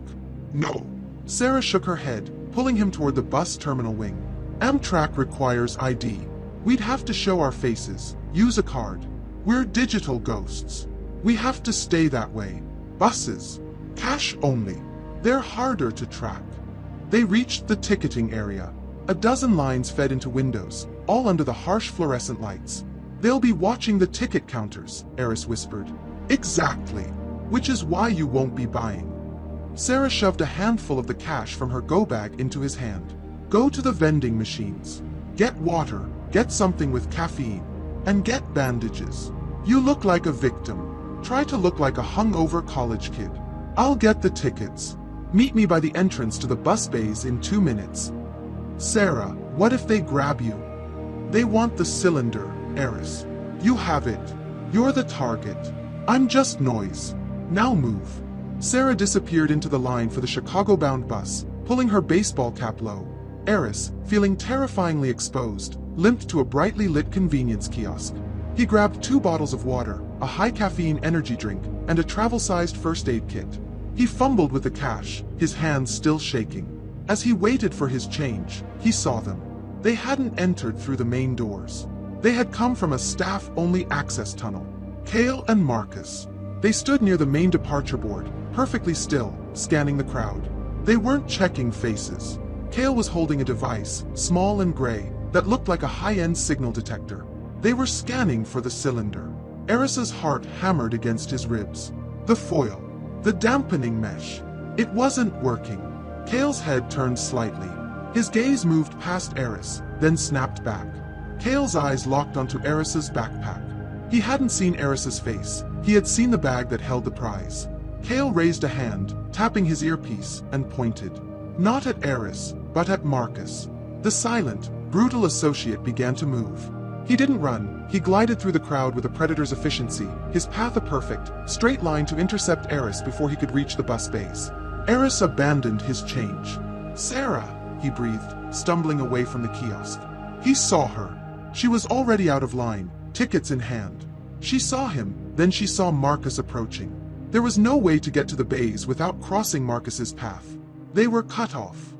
Speaker 1: No." Sarah shook her head, pulling him toward the bus terminal wing. "Amtrak requires ID. We'd have to show our faces, use a card. We're digital ghosts. We have to stay that way. Buses. Cash only. They're harder to track." They reached the ticketing area. A dozen lines fed into windows, all under the harsh fluorescent lights. "They'll be watching the ticket counters," Aris whispered. "Exactly. Which is why you won't be buying." Sarah shoved a handful of the cash from her go-bag into his hand. "Go to the vending machines. Get water, get something with caffeine, and get bandages. You look like a victim. Try to look like a hungover college kid. I'll get the tickets. Meet me by the entrance to the bus bays in 2 minutes." "Sarah, what if they grab you?" "They want the cylinder, Aris. You have it. You're the target. I'm just noise. Now move." Sarah disappeared into the line for the Chicago-bound bus, pulling her baseball cap low. Aris, feeling terrifyingly exposed, limped to a brightly lit convenience kiosk. He grabbed 2 bottles of water, a high-caffeine energy drink, and a travel-sized first aid kit. He fumbled with the cash, his hands still shaking. As he waited for his change, he saw them. They hadn't entered through the main doors. They had come from a staff-only access tunnel. Kael and Marcus. They stood near the main departure board, perfectly still, scanning the crowd. They weren't checking faces. Kael was holding a device, small and gray, that looked like a high-end signal detector. They were scanning for the cylinder. Aris's heart hammered against his ribs. The foil. The dampening mesh. It wasn't working. Kael's head turned slightly. His gaze moved past Aris, then snapped back. Kael's eyes locked onto Aris's backpack. He hadn't seen Aris's face. He had seen the bag that held the prize. Kael raised a hand, tapping his earpiece, and pointed. Not at Aris, but at Marcus. The silent, brutal associate began to move. He didn't run. He glided through the crowd with a predator's efficiency, his path a perfect, straight line to intercept Aris before he could reach the bus bays. Aris abandoned his change. "Sarah," he breathed, stumbling away from the kiosk. He saw her. She was already out of line, tickets in hand. She saw him, then she saw Marcus approaching. There was no way to get to the bays without crossing Marcus's path. They were cut off.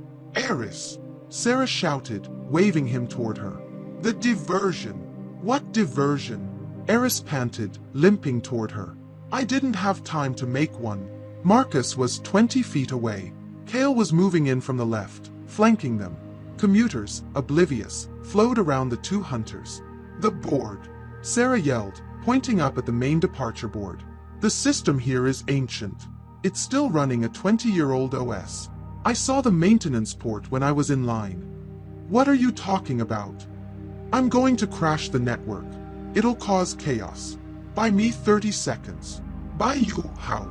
Speaker 1: "Aris!" Sarah shouted, waving him toward her. "The diversion!" "What diversion?" Aris panted, limping toward her. "I didn't have time to make one." Marcus was 20 feet away. Kael was moving in from the left, flanking them. Commuters, oblivious, flowed around the two hunters. "The board!" Sarah yelled, pointing up at the main departure board. "The system here is ancient. It's still running a 20-year-old OS. I saw the maintenance port when I was in line." "What are you talking about?" "I'm going to crash the network. It'll cause chaos. Buy me 30 seconds. Buy you how?"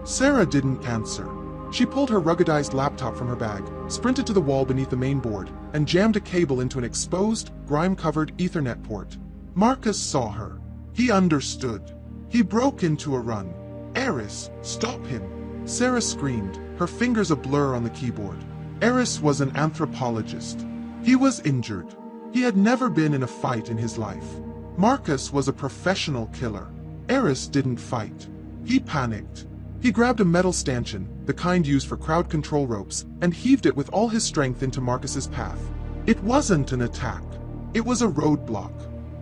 Speaker 1: Sarah didn't answer. She pulled her ruggedized laptop from her bag, sprinted to the wall beneath the main board, and jammed a cable into an exposed, grime-covered Ethernet port. Marcus saw her. He understood. He broke into a run. "Aris, stop him!" Sarah screamed, her fingers a blur on the keyboard. Aris was an anthropologist. He was injured. He had never been in a fight in his life. Marcus was a professional killer. Aris didn't fight. He panicked. He grabbed a metal stanchion, the kind used for crowd control ropes, and heaved it with all his strength into Marcus's path. It wasn't an attack. It was a roadblock.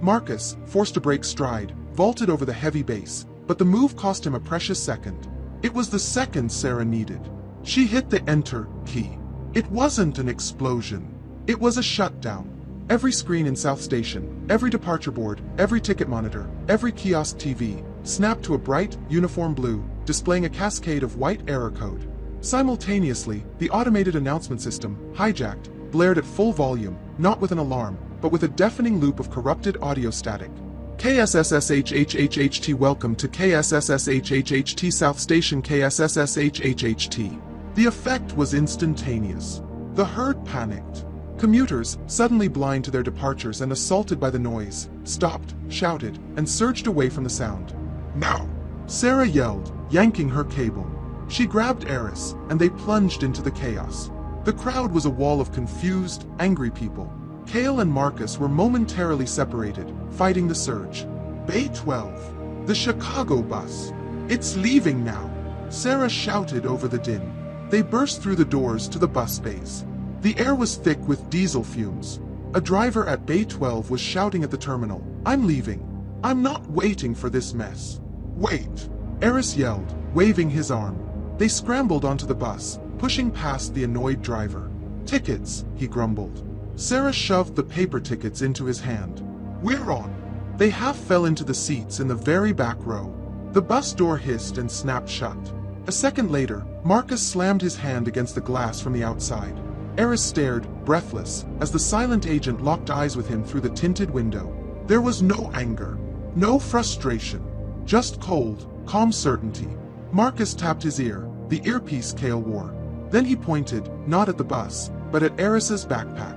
Speaker 1: Marcus, forced to break stride, vaulted over the heavy base, but the move cost him a precious second. It was the second Sarah needed. She hit the enter key. It wasn't an explosion. It was a shutdown. Every screen in South Station, every departure board, every ticket monitor, every kiosk TV, snapped to a bright, uniform blue, displaying a cascade of white error code. Simultaneously, the automated announcement system, hijacked, blared at full volume, not with an alarm, but with a deafening loop of corrupted audio static. "KSSSHHHHT Welcome to KSSSHHHT South Station KSSSHHHT." The effect was instantaneous. The herd panicked. Commuters, suddenly blind to their departures and assaulted by the noise, stopped, shouted, and surged away from the sound. "Now!" Sarah yelled, yanking her cable. She grabbed Aris, and they plunged into the chaos. The crowd was a wall of confused, angry people. Kael and Marcus were momentarily separated, fighting the surge. "Bay 12. The Chicago bus. It's leaving now!" Sarah shouted over the din. They burst through the doors to the bus bays. The air was thick with diesel fumes. A driver at Bay 12 was shouting at the terminal, "I'm leaving. I'm not waiting for this mess." "Wait!" Aris yelled, waving his arm. They scrambled onto the bus, pushing past the annoyed driver. "Tickets," he grumbled. Sarah shoved the paper tickets into his hand. "We're on." They half fell into the seats in the very back row. The bus door hissed and snapped shut. A second later, Marcus slammed his hand against the glass from the outside. Aris stared, breathless, as the silent agent locked eyes with him through the tinted window. There was no anger, no frustration, just cold, calm certainty. Marcus tapped his ear, the earpiece Kael wore. Then he pointed, not at the bus, but at Aris's backpack.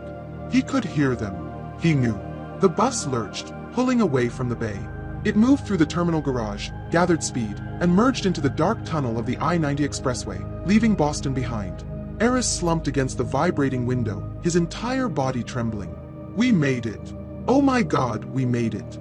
Speaker 1: He could hear them. He knew. The bus lurched, pulling away from the bay. It moved through the terminal garage, gathered speed, and merged into the dark tunnel of the I-90 expressway, leaving Boston behind. Aris slumped against the vibrating window, his entire body trembling. "We made it. Oh my God, we made it."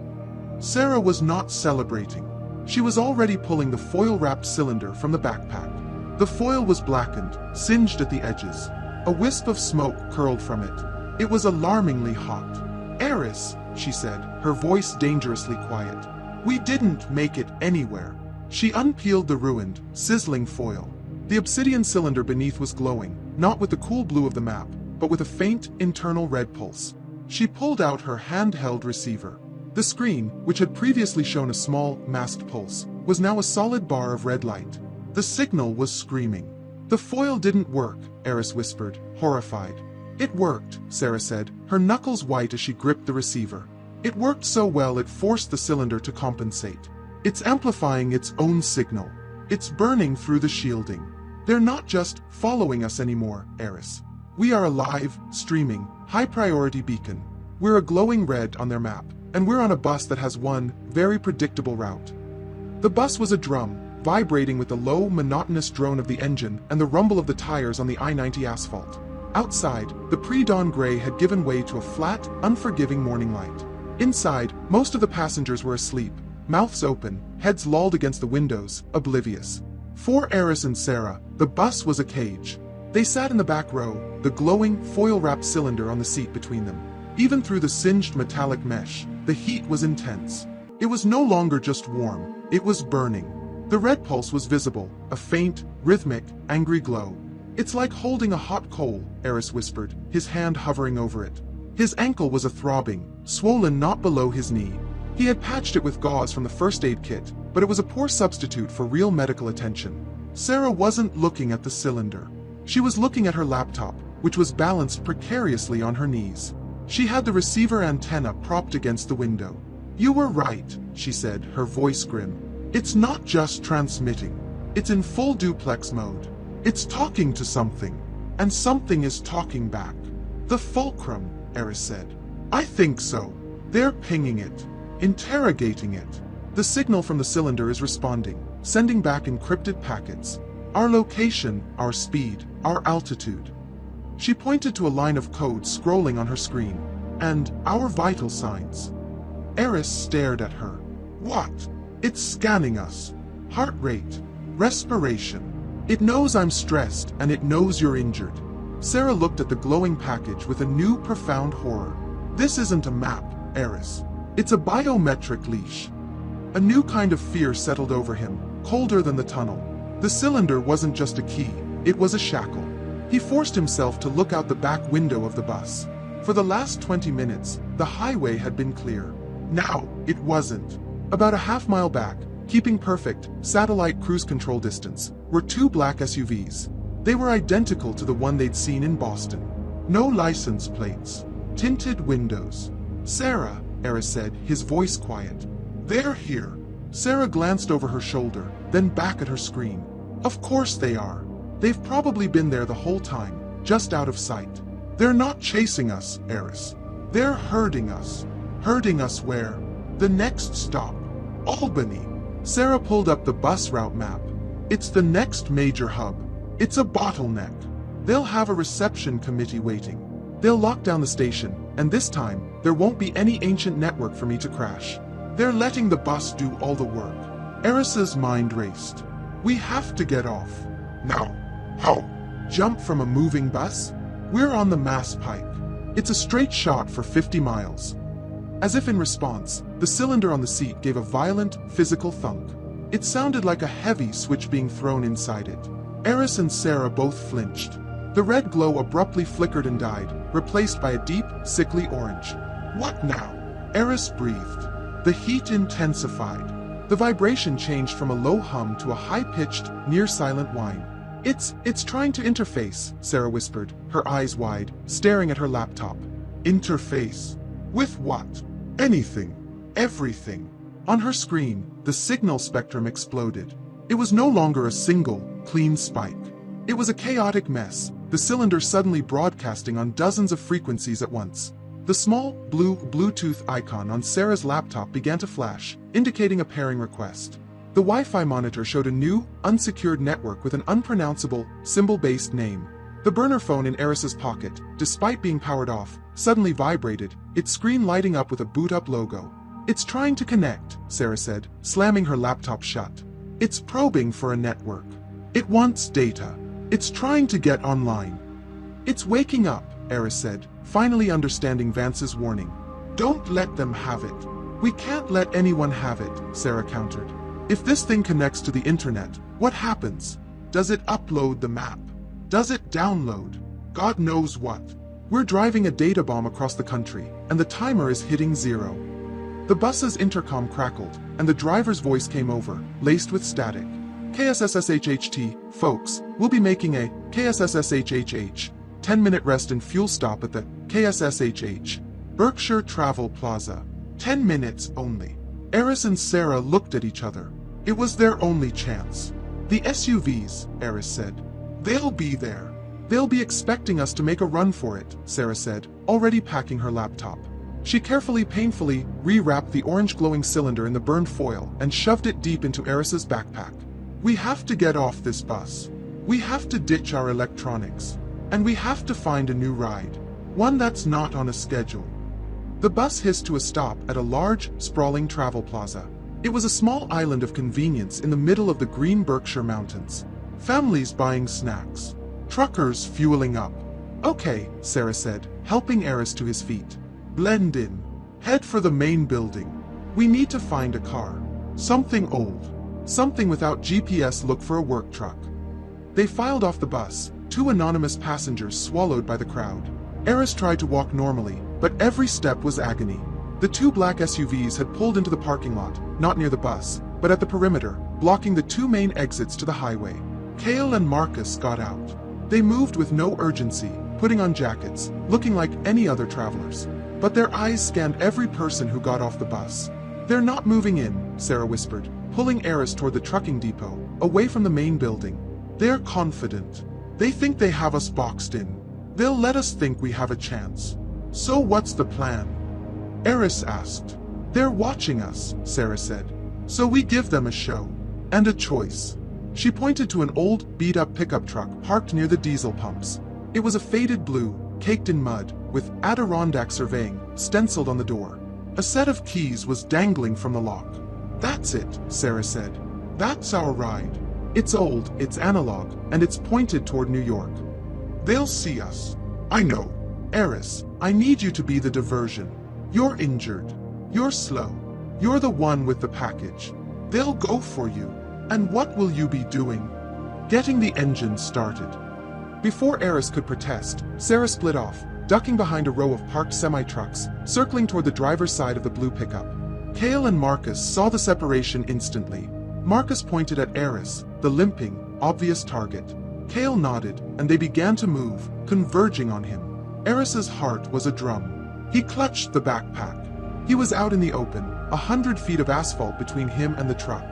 Speaker 1: Sarah was not celebrating. She was already pulling the foil-wrapped cylinder from the backpack. The foil was blackened, singed at the edges. A wisp of smoke curled from it. It was alarmingly hot. "Aris," she said, her voice dangerously quiet. "We didn't make it anywhere." She unpeeled the ruined, sizzling foil. The obsidian cylinder beneath was glowing, not with the cool blue of the map, but with a faint, internal red pulse. She pulled out her handheld receiver. The screen, which had previously shown a small, masked pulse, was now a solid bar of red light. The signal was screaming. "The foil didn't work," Aris whispered, horrified. "It worked," Sarah said, her knuckles white as she gripped the receiver. "It worked so well it forced the cylinder to compensate. It's amplifying its own signal. It's burning through the shielding. They're not just following us anymore, Aris. We are a live, streaming, high-priority beacon. We're a glowing red on their map, and we're on a bus that has one very predictable route." The bus was a drum, vibrating with the low, monotonous drone of the engine and the rumble of the tires on the I-90 asphalt. Outside, the pre-dawn gray had given way to a flat, unforgiving morning light. Inside, most of the passengers were asleep, mouths open, heads lolled against the windows, oblivious. For Aris and Sarah, the bus was a cage. They sat in the back row, the glowing, foil-wrapped cylinder on the seat between them. Even through the singed metallic mesh, the heat was intense. It was no longer just warm, it was burning. The red pulse was visible, a faint, rhythmic, angry glow. It's like holding a hot coal, Aris whispered, his hand hovering over it. His ankle was a throbbing, swollen knot below his knee. He had patched it with gauze from the first aid kit, but it was a poor substitute for real medical attention. Sarah wasn't looking at the cylinder. She was looking at her laptop, which was balanced precariously on her knees. She had the receiver antenna propped against the window. "You were right," she said, her voice grim. "It's not just transmitting. It's in full duplex mode. It's talking to something, and something is talking back." "The Fulcrum," Aris said. "I think so. They're pinging it, interrogating it. The signal from the cylinder is responding, sending back encrypted packets. Our location, our speed, our altitude." She pointed to a line of code scrolling on her screen. "And our vital signs." Aris stared at her. "What?" "It's scanning us. Heart rate, respiration. It knows I'm stressed and it knows you're injured." Sarah looked at the glowing package with a new profound horror. "This isn't a map, Aris. It's a biometric leash." A new kind of fear settled over him, colder than the tunnel. The cylinder wasn't just a key, it was a shackle. He forced himself to look out the back window of the bus. For the last 20 minutes, the highway had been clear. Now, it wasn't. About a half-mile back, keeping perfect, satellite cruise control distance, were two black SUVs. They were identical to the one they'd seen in Boston. No license plates. Tinted windows. "Sarah," Aris said, his voice quiet. "They're here." Sarah glanced over her shoulder, then back at her screen. "Of course they are. They've probably been there the whole time, just out of sight. They're not chasing us, Aris. They're herding us. Herding us where? The next stop. Albany." Sarah pulled up the bus route map. "It's the next major hub. It's a bottleneck. They'll have a reception committee waiting. They'll lock down the station, and this time, there won't be any ancient network for me to crash. They're letting the bus do all the work." Aris's mind raced. "We have to get off. Now." "How?" "Jump from a moving bus? We're on the Mass Pike. It's a straight shot for 50 miles. As if in response, the cylinder on the seat gave a violent, physical thunk. It sounded like a heavy switch being thrown inside it. Aris and Sarah both flinched. The red glow abruptly flickered and died, replaced by a deep, sickly orange. "What now?" Aris breathed. The heat intensified. The vibration changed from a low hum to a high-pitched, near-silent whine. It's trying to interface," Sarah whispered, her eyes wide, staring at her laptop. "Interface? With what?" "Anything. Everything." On her screen, the signal spectrum exploded. It was no longer a single, clean spike. It was a chaotic mess, the cylinder suddenly broadcasting on dozens of frequencies at once. The small, blue Bluetooth icon on Sarah's laptop began to flash, indicating a pairing request. The Wi-Fi monitor showed a new, unsecured network with an unpronounceable, symbol-based name. The burner phone in Aris's pocket, despite being powered off, suddenly vibrated, its screen lighting up with a boot-up logo. "It's trying to connect," Sarah said, slamming her laptop shut. "It's probing for a network. It wants data. It's trying to get online." "It's waking up," Aris said, finally understanding Vance's warning. "Don't let them have it." "We can't let anyone have it," Sarah countered. "If this thing connects to the internet, what happens? Does it upload the map? Does it download? God knows what. We're driving a data bomb across the country, and the timer is hitting 0. The bus's intercom crackled, and the driver's voice came over, laced with static. "KSSSHHT, folks, we'll be making a KSSSHHH 10-minute rest and fuel stop at the KSSHH Berkshire Travel Plaza. 10 minutes only." Aris and Sarah looked at each other. It was their only chance. "The SUVs," Aris said. "They'll be there. They'll be expecting us to make a run for it," Sarah said, already packing her laptop. She carefully, painfully, rewrapped the orange glowing cylinder in the burned foil and shoved it deep into Aris's backpack. "We have to get off this bus. We have to ditch our electronics. And we have to find a new ride. One that's not on a schedule." The bus hissed to a stop at a large, sprawling travel plaza. It was a small island of convenience in the middle of the green Berkshire mountains. Families buying snacks. Truckers fueling up. "Okay," Sarah said, helping Aris to his feet. "Blend in. Head for the main building. We need to find a car. Something old. Something without GPS. Look for a work truck." They filed off the bus, two anonymous passengers swallowed by the crowd. Aris tried to walk normally, but every step was agony. The two black SUVs had pulled into the parking lot, not near the bus, but at the perimeter, blocking the two main exits to the highway. Kael and Marcus got out. They moved with no urgency, putting on jackets, looking like any other travelers. But their eyes scanned every person who got off the bus. "They're not moving in," Sarah whispered, pulling Aris toward the trucking depot, away from the main building. "They're confident. They think they have us boxed in. They'll let us think we have a chance. So what's the plan?" Aris asked. "They're watching us," Sarah said. "So we give them a show. And a choice." She pointed to an old, beat-up pickup truck parked near the diesel pumps. It was a faded blue, caked in mud, with Adirondack Surveying stenciled on the door. A set of keys was dangling from the lock. "That's it," Sarah said. "That's our ride. It's old, it's analog, and it's pointed toward New York. They'll see us." "I know. Aris, I need you to be the diversion. You're injured. You're slow. You're the one with the package. They'll go for you. And what will you be doing?" "Getting the engine started." Before Aris could protest, Sarah split off, ducking behind a row of parked semi-trucks, circling toward the driver's side of the blue pickup. Kael and Marcus saw the separation instantly. Marcus pointed at Aris, the limping, obvious target. Kael nodded, and they began to move, converging on him. Aris's heart was a drum. He clutched the backpack. He was out in the open, 100 feet of asphalt between him and the truck.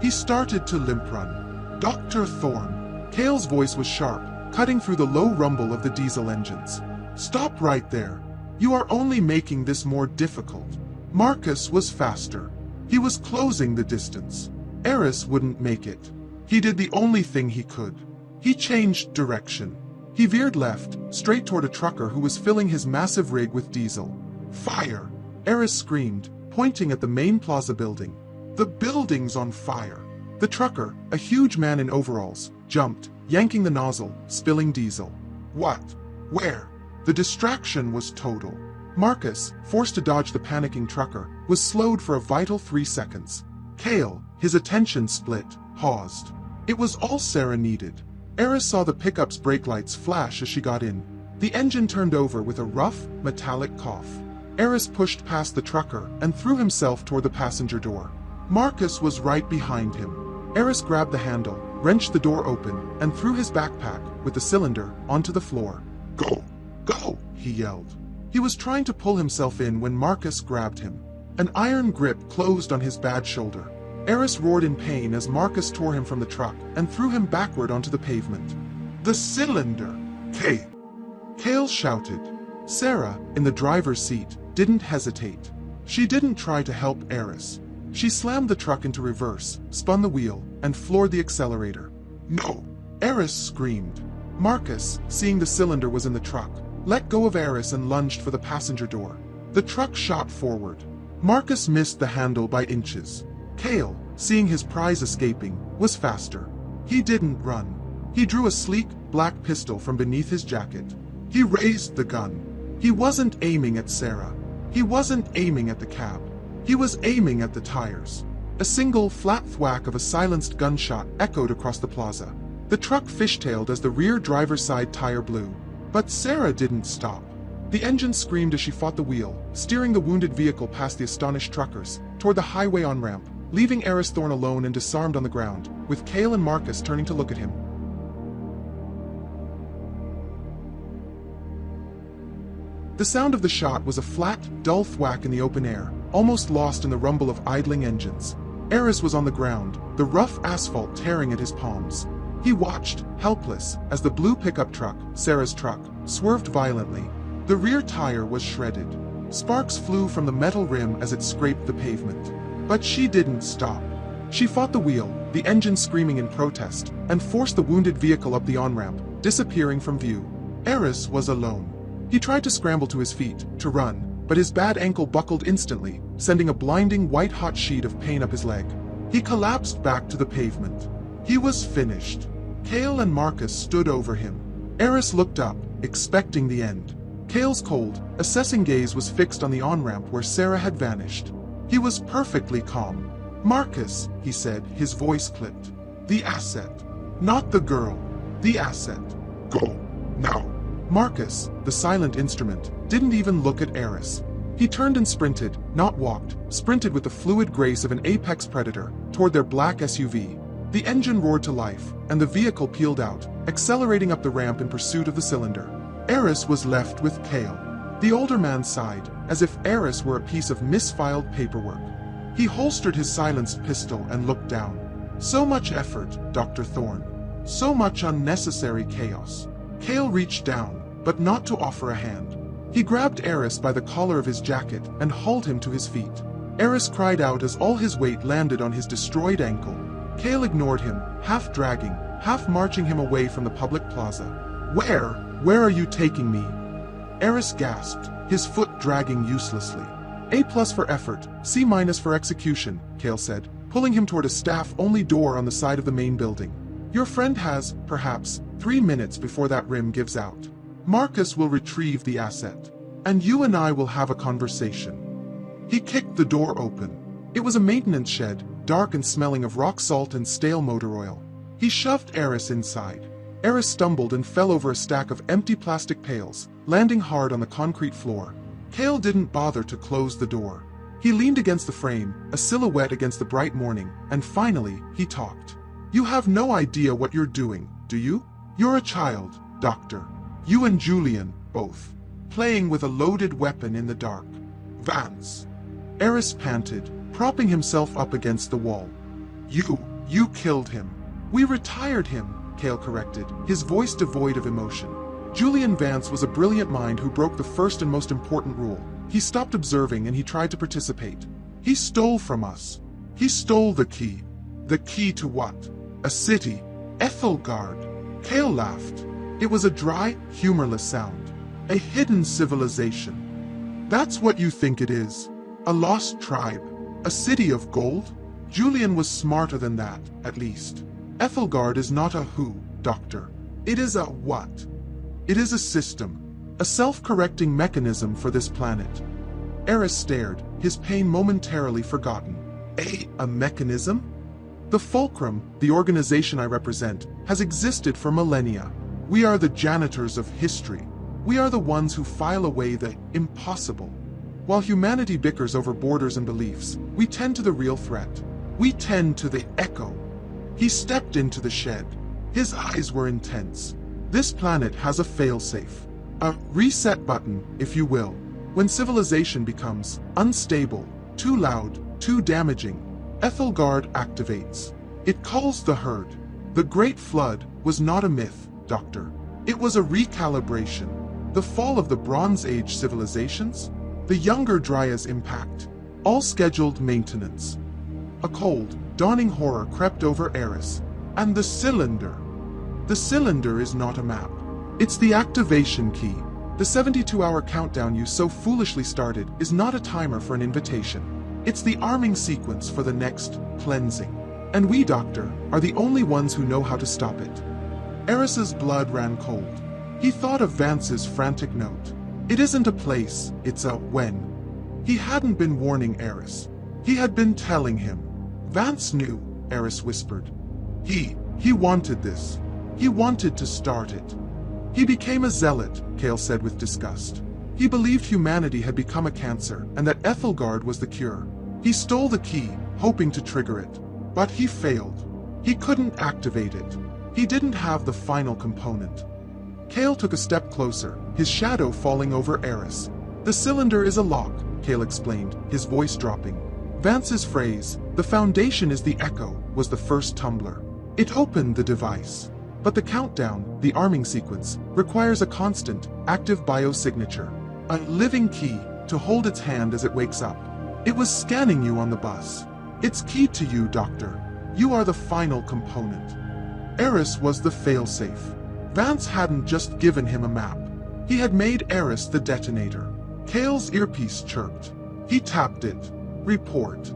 Speaker 1: He started to limp run. "Dr. Thorne." Kael's voice was sharp, cutting through the low rumble of the diesel engines. "Stop right there. You are only making this more difficult." Marcus was faster. He was closing the distance. Aris wouldn't make it. He did the only thing he could. He changed direction. He veered left, straight toward a trucker who was filling his massive rig with diesel. "Fire!" Aris screamed, pointing at the main plaza building. "The building's on fire!" The trucker, a huge man in overalls, jumped, yanking the nozzle, spilling diesel. "What? Where?" The distraction was total. Marcus, forced to dodge the panicking trucker, was slowed for a vital 3 seconds. Kael, his attention split, paused. It was all Sarah needed. Aris saw the pickup's brake lights flash as she got in. The engine turned over with a rough, metallic cough. Aris pushed past the trucker and threw himself toward the passenger door. Marcus was right behind him. Aris grabbed the handle, wrenched the door open, and threw his backpack, with the cylinder, onto the floor. "Go! Go!" he yelled. He was trying to pull himself in when Marcus grabbed him. An iron grip closed on his bad shoulder. Aris roared in pain as Marcus tore him from the truck and threw him backward onto the pavement. "The cylinder! Kael shouted. Sarah, in the driver's seat, didn't hesitate. She didn't try to help Aris. She slammed the truck into reverse, spun the wheel, and floored the accelerator. "No!" Aris screamed. Marcus, seeing the cylinder was in the truck, let go of Aris and lunged for the passenger door. The truck shot forward. Marcus missed the handle by inches. Kael, seeing his prize escaping, was faster. He didn't run. He drew a sleek, black pistol from beneath his jacket. He raised the gun. He wasn't aiming at Sarah. He wasn't aiming at the cab. He was aiming at the tires. A single, flat thwack of a silenced gunshot echoed across the plaza. The truck fishtailed as the rear driver's side tire blew. But Sarah didn't stop. The engine screamed as she fought the wheel, steering the wounded vehicle past the astonished truckers, toward the highway on-ramp, leaving Aris Thorne alone and disarmed on the ground, with Kael and Marcus turning to look at him. The sound of the shot was a flat, dull thwack in the open air, almost lost in the rumble of idling engines. Aris was on the ground, the rough asphalt tearing at his palms. He watched, helpless, as the blue pickup truck, Sarah's truck, swerved violently. The rear tire was shredded. Sparks flew from the metal rim as it scraped the pavement. But she didn't stop. She fought the wheel, the engine screaming in protest, and forced the wounded vehicle up the on-ramp, disappearing from view. Aris was alone. He tried to scramble to his feet, to run, but his bad ankle buckled instantly, sending a blinding white-hot sheet of pain up his leg. He collapsed back to the pavement. He was finished. Kael and Marcus stood over him. Aris looked up, expecting the end. Kael's cold, assessing gaze was fixed on the on-ramp where Sarah had vanished. He was perfectly calm. "Marcus," he said, his voice clipped. "The asset. Not the girl. The asset. Go. Now. Marcus, the silent instrument, didn't even look at Aris. He turned and sprinted, not walked, sprinted with the fluid grace of an apex predator, toward their black SUV. The engine roared to life, and the vehicle peeled out, accelerating up the ramp in pursuit of the cylinder. Aris was left with Kael. The older man sighed, as if Aris were a piece of misfiled paperwork. He holstered his silenced pistol and looked down. So much effort, Dr. Thorne. So much unnecessary chaos. Kael reached down, but not to offer a hand. He grabbed Aris by the collar of his jacket and hauled him to his feet. Aris cried out as all his weight landed on his destroyed ankle. Kael ignored him, half dragging, half marching him away from the public plaza. Where are you taking me? Aris gasped, his foot dragging uselessly. A+ for effort, C- for execution, Kael said, pulling him toward a staff-only door on the side of the main building. Your friend has, perhaps, 3 minutes before that rim gives out. Marcus will retrieve the asset, and you and I will have a conversation. He kicked the door open. It was a maintenance shed, dark and smelling of rock salt and stale motor oil. He shoved Aris inside. Aris stumbled and fell over a stack of empty plastic pails, landing hard on the concrete floor. Kael didn't bother to close the door. He leaned against the frame, a silhouette against the bright morning, and finally, he talked. You have no idea what you're doing, do you? You're a child, Doctor. You and Julian, both. Playing with a loaded weapon in the dark. Vance. Aris panted, propping himself up against the wall. You killed him. We retired him, Kael corrected, his voice devoid of emotion. Julian Vance was a brilliant mind who broke the first and most important rule. He stopped observing and he tried to participate. He stole from us. He stole the key. The key to what? A city. Aethelgard. Kael laughed. It was a dry, humorless sound. A hidden civilization. That's what you think it is. A lost tribe. A city of gold? Julian was smarter than that, at least. Aethelgard is not a who, Doctor. It is a what. It is a system. A self-correcting mechanism for this planet. Aris stared, his pain momentarily forgotten. A mechanism? The Fulcrum, the organization I represent, has existed for millennia. We are the janitors of history. We are the ones who file away the impossible. While humanity bickers over borders and beliefs, we tend to the real threat. We tend to the echo. He stepped into the shed. His eyes were intense. This planet has a failsafe. A reset button, if you will. When civilization becomes unstable, too loud, too damaging, Aethelgard activates. It calls the herd. The Great Flood was not a myth, Doctor. It was a recalibration. The fall of the Bronze Age civilizations, the Younger Dryas impact, all scheduled maintenance. A cold, dawning horror crept over Aris. And the cylinder. The cylinder is not a map. It's the activation key. The 72-hour countdown you so foolishly started is not a timer for an invitation. It's the arming sequence for the next cleansing. And we, Doctor, are the only ones who know how to stop it. Aris's blood ran cold. He thought of Vance's frantic note. It isn't a place, it's a when. He hadn't been warning Aris. He had been telling him. Vance knew, Aris whispered. He wanted this. He wanted to start it. He became a zealot, Kael said with disgust. He believed humanity had become a cancer and that Aethelgard was the cure. He stole the key, hoping to trigger it. But he failed. He couldn't activate it. He didn't have the final component. Kael took a step closer, his shadow falling over Aris. The cylinder is a lock, Kael explained, his voice dropping. Vance's phrase, the foundation is the echo, was the first tumbler. It opened the device. But the countdown, the arming sequence, requires a constant, active biosignature. A living key to hold its hand as it wakes up. It was scanning you on the bus. It's key to you, Doctor. You are the final component. Aris was the failsafe. Vance hadn't just given him a map. He had made Aris the detonator. Kael's earpiece chirped. He tapped it. Report.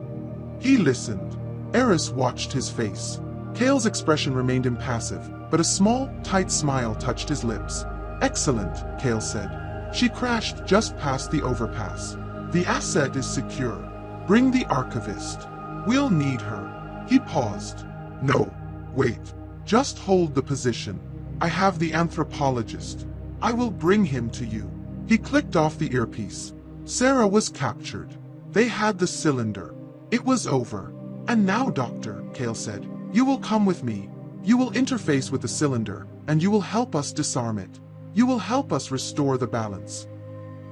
Speaker 1: He listened. Aris watched his face. Kael's expression remained impassive, but a small, tight smile touched his lips. Excellent, Kael said. She crashed just past the overpass. The asset is secure. Bring the archivist. We'll need her. He paused. No, wait. Just hold the position. I have the anthropologist. I will bring him to you. He clicked off the earpiece. Sarah was captured. They had the cylinder. It was over. And now, Doctor, Kael said, you will come with me. You will interface with the cylinder, and you will help us disarm it. You will help us restore the balance.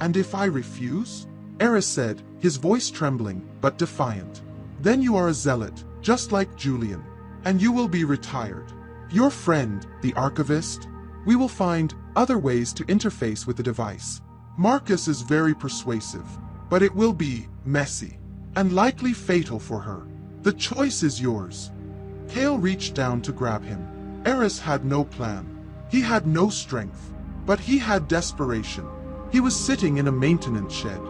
Speaker 1: And if I refuse? Aris said, his voice trembling, but defiant. Then you are a zealot, just like Julian. And you will be retired. Your friend, the archivist? We will find other ways to interface with the device. Marcus is very persuasive, but it will be messy, and likely fatal for her. The choice is yours. Kael reached down to grab him. Aris had no plan. He had no strength, but he had desperation. He was sitting in a maintenance shed.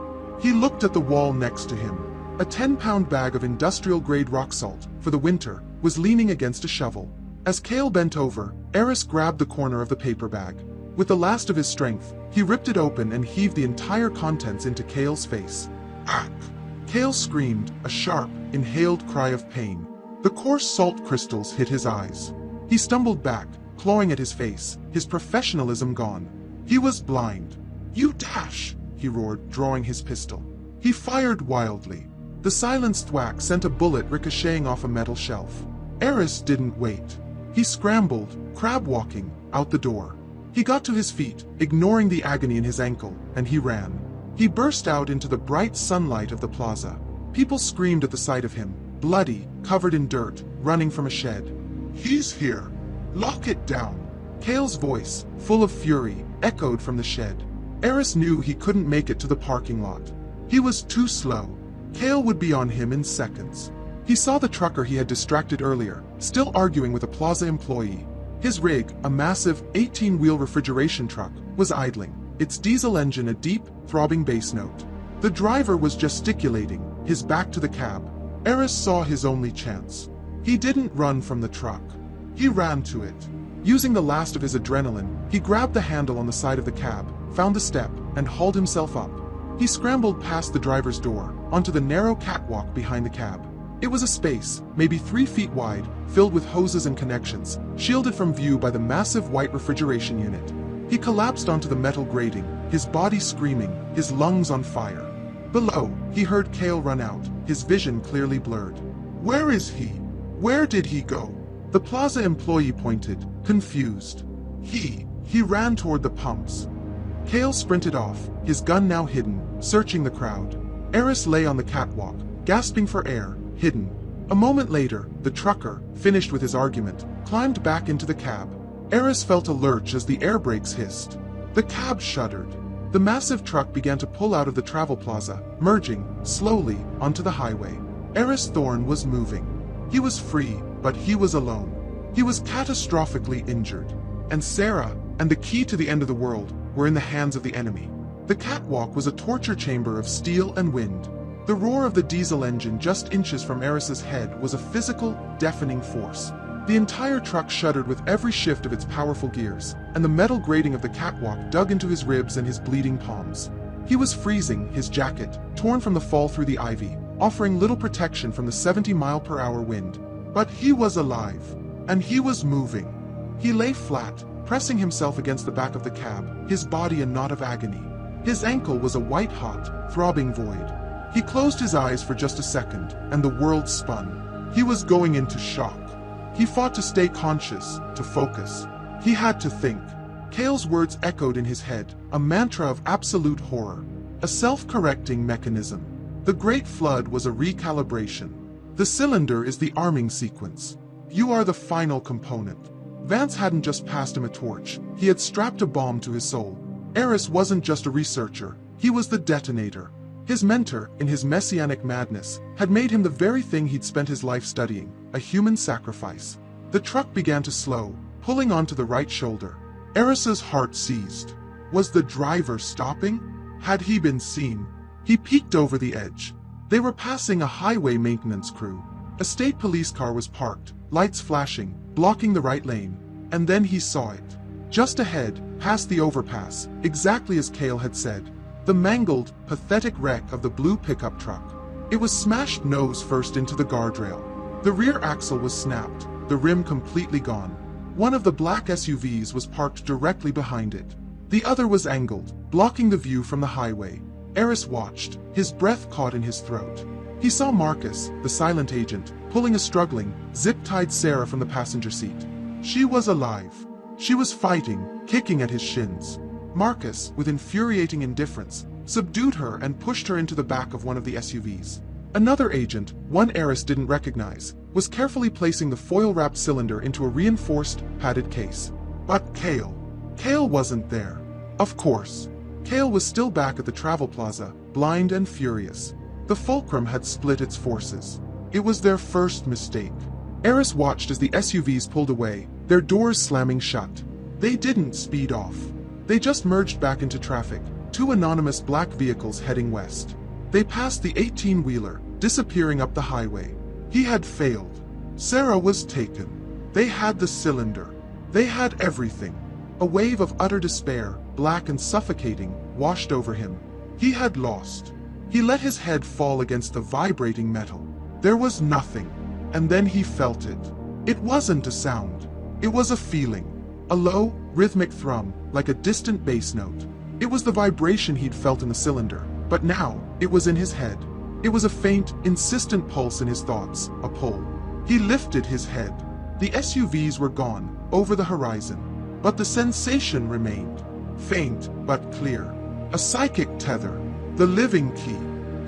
Speaker 1: He looked at the wall next to him. A 10-pound bag of industrial-grade rock salt for the winter was leaning against a shovel. As Kael bent over, Aris grabbed the corner of the paper bag. With the last of his strength, he ripped it open and heaved the entire contents into Kael's face. Ah! Kael screamed, a sharp, inhaled cry of pain. The coarse salt crystals hit his eyes. He stumbled back, clawing at his face, his professionalism gone. He was blind. You dash! He roared, drawing his pistol. He fired wildly. The silenced thwack sent a bullet ricocheting off a metal shelf. Aris didn't wait. He scrambled, crab-walking, out the door. He got to his feet, ignoring the agony in his ankle, and he ran. He burst out into the bright sunlight of the plaza. People screamed at the sight of him, bloody, covered in dirt, running from a shed. He's here. Lock it down. Kael's voice, full of fury, echoed from the shed. Aris knew he couldn't make it to the parking lot. He was too slow. Kael would be on him in seconds. He saw the trucker he had distracted earlier, still arguing with a plaza employee. His rig, a massive 18-wheel refrigeration truck, was idling, its diesel engine a deep, throbbing bass note. The driver was gesticulating, his back to the cab. Aris saw his only chance. He didn't run from the truck. He ran to it. Using the last of his adrenaline, he grabbed the handle on the side of the cab, found the step, and hauled himself up. He scrambled past the driver's door, onto the narrow catwalk behind the cab. It was a space, maybe 3 feet wide, filled with hoses and connections, shielded from view by the massive white refrigeration unit. He collapsed onto the metal grating, his body screaming, his lungs on fire. Below, he heard Kael run out, his vision clearly blurred. Where is he? Where did he go? The plaza employee pointed, confused. He ran toward the pumps. Kael sprinted off, his gun now hidden, searching the crowd. Aris lay on the catwalk, gasping for air, hidden. A moment later, the trucker, finished with his argument, climbed back into the cab. Aris felt a lurch as the air brakes hissed. The cab shuddered. The massive truck began to pull out of the travel plaza, merging, slowly, onto the highway. Aris Thorne was moving. He was free, but he was alone. He was catastrophically injured. And Sarah, and the key to the end of the world, were in the hands of the enemy. The catwalk was a torture chamber of steel and wind. The roar of the diesel engine just inches from Aris's head was a physical, deafening force. The entire truck shuddered with every shift of its powerful gears, and the metal grating of the catwalk dug into his ribs and his bleeding palms. He was freezing, his jacket, torn from the fall through the ivy, offering little protection from the 70-mile-per-hour wind. But he was alive, and he was moving. He lay flat, pressing himself against the back of the cab, his body a knot of agony. His ankle was a white-hot, throbbing void. He closed his eyes for just a second, and the world spun. He was going into shock. He fought to stay conscious, to focus. He had to think. Kael's words echoed in his head, a mantra of absolute horror. A self-correcting mechanism. The Great Flood was a recalibration. The cylinder is the arming sequence. You are the final component. Vance hadn't just passed him a torch. He had strapped a bomb to his soul. Aris wasn't just a researcher. He was the detonator. His mentor, in his messianic madness, had made him the very thing he'd spent his life studying, a human sacrifice. The truck began to slow, pulling onto the right shoulder. Aris's heart seized. Was the driver stopping? Had he been seen? He peeked over the edge. They were passing a highway maintenance crew. A state police car was parked, lights flashing, blocking the right lane. And then he saw it. Just ahead, past the overpass, exactly as Kael had said. The mangled, pathetic wreck of the blue pickup truck. It was smashed nose first into the guardrail. The rear axle was snapped, the rim completely gone. One of the black SUVs was parked directly behind it. The other was angled, blocking the view from the highway. Aris watched, his breath caught in his throat. He saw Marcus, the silent agent, pulling a struggling, zip-tied Sarah from the passenger seat. She was alive. She was fighting, kicking at his shins. Marcus, with infuriating indifference, subdued her and pushed her into the back of one of the SUVs. Another agent, one Aris didn't recognize, was carefully placing the foil-wrapped cylinder into a reinforced, padded case. But Kael wasn't there. Of course. Kael was still back at the travel plaza, blind and furious. The Fulcrum had split its forces. It was their first mistake. Aris watched as the SUVs pulled away, their doors slamming shut. They didn't speed off. They just merged back into traffic, two anonymous black vehicles heading west. They passed the 18-wheeler, disappearing up the highway. He had failed. Sarah was taken. They had the cylinder. They had everything. A wave of utter despair, black and suffocating, washed over him. He had lost. He let his head fall against the vibrating metal. There was nothing. And then he felt it. It wasn't a sound. It was a feeling. A low, rhythmic thrum, like a distant bass note. It was the vibration he'd felt in the cylinder, but now it was in his head. It was a faint, insistent pulse in his thoughts, a pull. He lifted his head. The SUVs were gone, over the horizon. But the sensation remained. Faint, but clear. A psychic tether. The living key.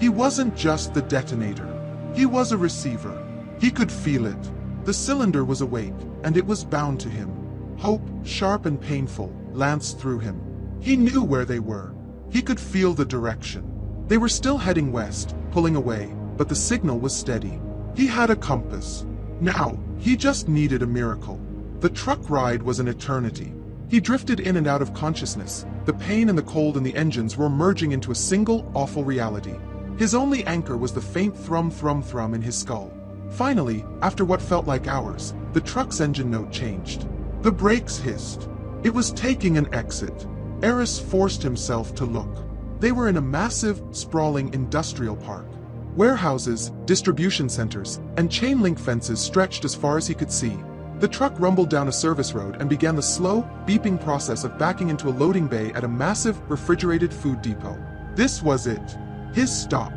Speaker 1: He wasn't just the detonator. He was a receiver. He could feel it. The cylinder was awake, and it was bound to him. Hope, sharp and painful, lanced through him. He knew where they were. He could feel the direction. They were still heading west, pulling away, but the signal was steady. He had a compass. Now, he just needed a miracle. The truck ride was an eternity. He drifted in and out of consciousness. The pain and the cold in the engines were merging into a single, awful reality. His only anchor was the faint thrum in his skull. Finally, after what felt like hours, the truck's engine note changed. The brakes hissed. It was taking an exit. Aris forced himself to look. They were in a massive, sprawling industrial park. Warehouses, distribution centers, and chain-link fences stretched as far as he could see. The truck rumbled down a service road and began the slow, beeping process of backing into a loading bay at a massive, refrigerated food depot. This was it. His stop.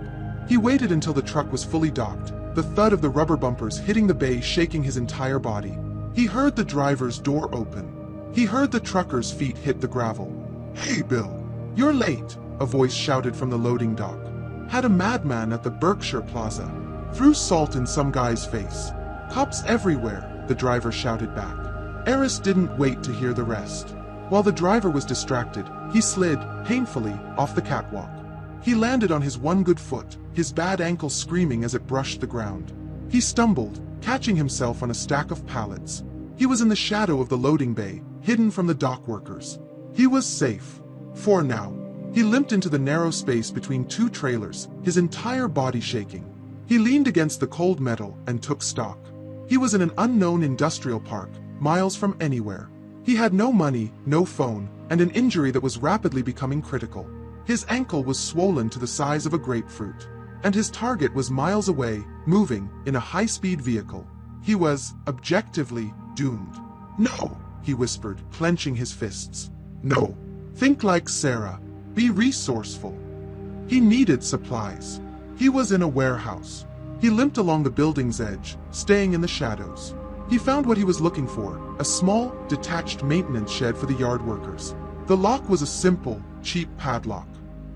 Speaker 1: He waited until the truck was fully docked, the thud of the rubber bumpers hitting the bay shaking his entire body. He heard the driver's door open. He heard the trucker's feet hit the gravel. "Hey, Bill, you're late," a voice shouted from the loading dock. Had a madman at the Berkshire Plaza. Threw salt in some guy's face. "Cops everywhere," the driver shouted back. Aris didn't wait to hear the rest. While the driver was distracted, he slid, painfully, off the catwalk. He landed on his one good foot, his bad ankle screaming as it brushed the ground. He stumbled, catching himself on a stack of pallets. He was in the shadow of the loading bay, hidden from the dock workers. He was safe. For now. He limped into the narrow space between two trailers, his entire body shaking. He leaned against the cold metal and took stock. He was in an unknown industrial park, miles from anywhere. He had no money, no phone, and an injury that was rapidly becoming critical. His ankle was swollen to the size of a grapefruit, and his target was miles away, moving in a high-speed vehicle. He was, objectively, doomed. "No," he whispered, clenching his fists. "No. Think like Sarah. Be resourceful." He needed supplies. He was in a warehouse. He limped along the building's edge, staying in the shadows. He found what he was looking for, a small, detached maintenance shed for the yard workers. The lock was a simple, cheap padlock.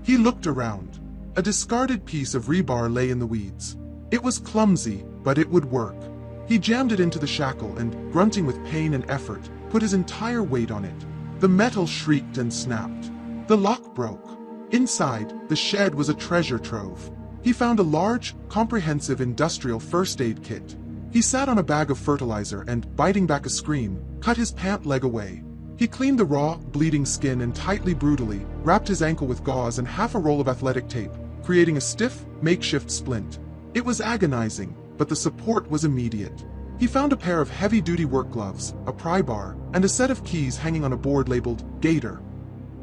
Speaker 1: He looked around. A discarded piece of rebar lay in the weeds. It was clumsy, but it would work. He jammed it into the shackle and, grunting with pain and effort, put his entire weight on it. The metal shrieked and snapped. The lock broke. Inside, the shed was a treasure trove. He found a large, comprehensive industrial first aid kit. He sat on a bag of fertilizer and, biting back a scream, cut his pant leg away. He cleaned the raw, bleeding skin and tightly, brutally, wrapped his ankle with gauze and half a roll of athletic tape, creating a stiff, makeshift splint. It was agonizing, but the support was immediate. He found a pair of heavy-duty work gloves, a pry bar, and a set of keys hanging on a board labeled Gator.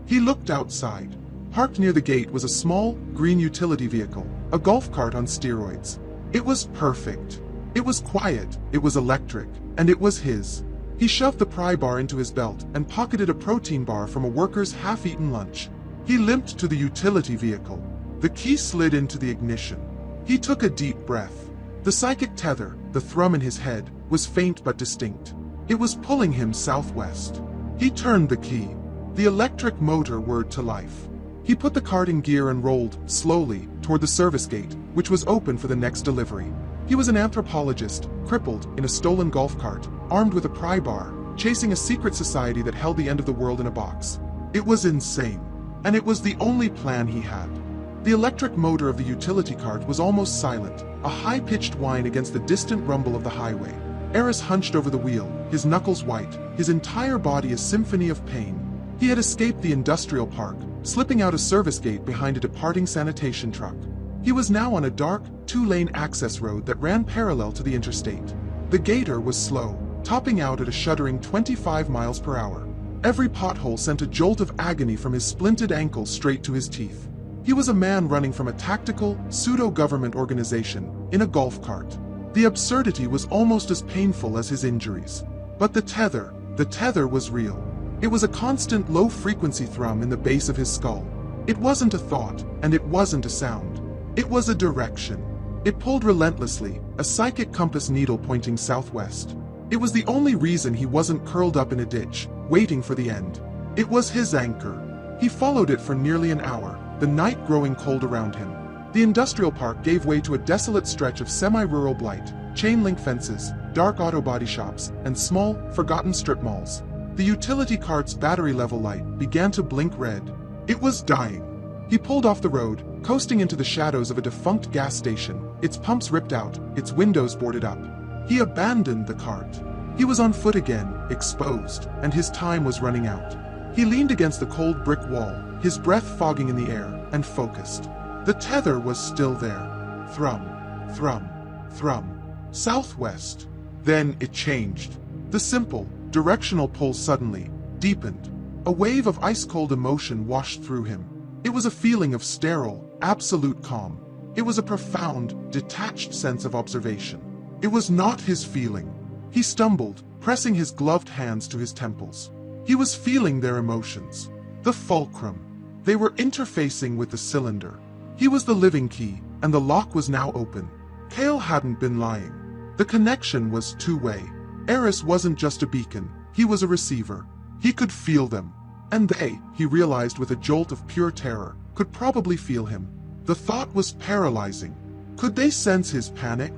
Speaker 1: He looked outside. Parked near the gate was a small, green utility vehicle, a golf cart on steroids. It was perfect. It was quiet, it was electric, and it was his. He shoved the pry bar into his belt and pocketed a protein bar from a worker's half-eaten lunch. He limped to the utility vehicle. The key slid into the ignition. He took a deep breath. The psychic tether, the thrum in his head, was faint but distinct. It was pulling him southwest. He turned the key. The electric motor whirred to life. He put the cart in gear and rolled, slowly, toward the service gate, which was open for the next delivery. He was an anthropologist, crippled, in a stolen golf cart, armed with a pry bar, chasing a secret society that held the end of the world in a box. It was insane. And it was the only plan he had. The electric motor of the utility cart was almost silent, a high-pitched whine against the distant rumble of the highway. Aris hunched over the wheel, his knuckles white, his entire body a symphony of pain. He had escaped the industrial park, slipping out a service gate behind a departing sanitation truck. He was now on a dark, two-lane access road that ran parallel to the interstate. The gator was slow, topping out at a shuddering 25 miles per hour. Every pothole sent a jolt of agony from his splinted ankles straight to his teeth. He was a man running from a tactical, pseudo-government organization in a golf cart. The absurdity was almost as painful as his injuries. But the tether was real. It was a constant low-frequency thrum in the base of his skull. It wasn't a thought, and it wasn't a sound. It was a direction. It pulled relentlessly, a psychic compass needle pointing southwest. It was the only reason he wasn't curled up in a ditch, waiting for the end. It was his anchor. He followed it for nearly an hour, the night growing cold around him. The industrial park gave way to a desolate stretch of semi-rural blight, chain-link fences, dark auto body shops, and small, forgotten strip malls. The utility cart's battery-level light began to blink red. It was dying. He pulled off the road, coasting into the shadows of a defunct gas station, its pumps ripped out, its windows boarded up. He abandoned the cart. He was on foot again, exposed, and his time was running out. He leaned against the cold brick wall, his breath fogging in the air, and focused. The tether was still there. Thrum, thrum, thrum. Southwest. Then it changed. The simple, directional pull suddenly deepened. A wave of ice-cold emotion washed through him. It was a feeling of sterile, absolute calm. It was a profound, detached sense of observation. It was not his feeling. He stumbled, pressing his gloved hands to his temples. He was feeling their emotions. The Fulcrum. They were interfacing with the cylinder. He was the living key, and the lock was now open. Kael hadn't been lying. The connection was two-way. Aris wasn't just a beacon, he was a receiver. He could feel them. And they, he realized with a jolt of pure terror, could probably feel him. The thought was paralyzing. Could they sense his panic?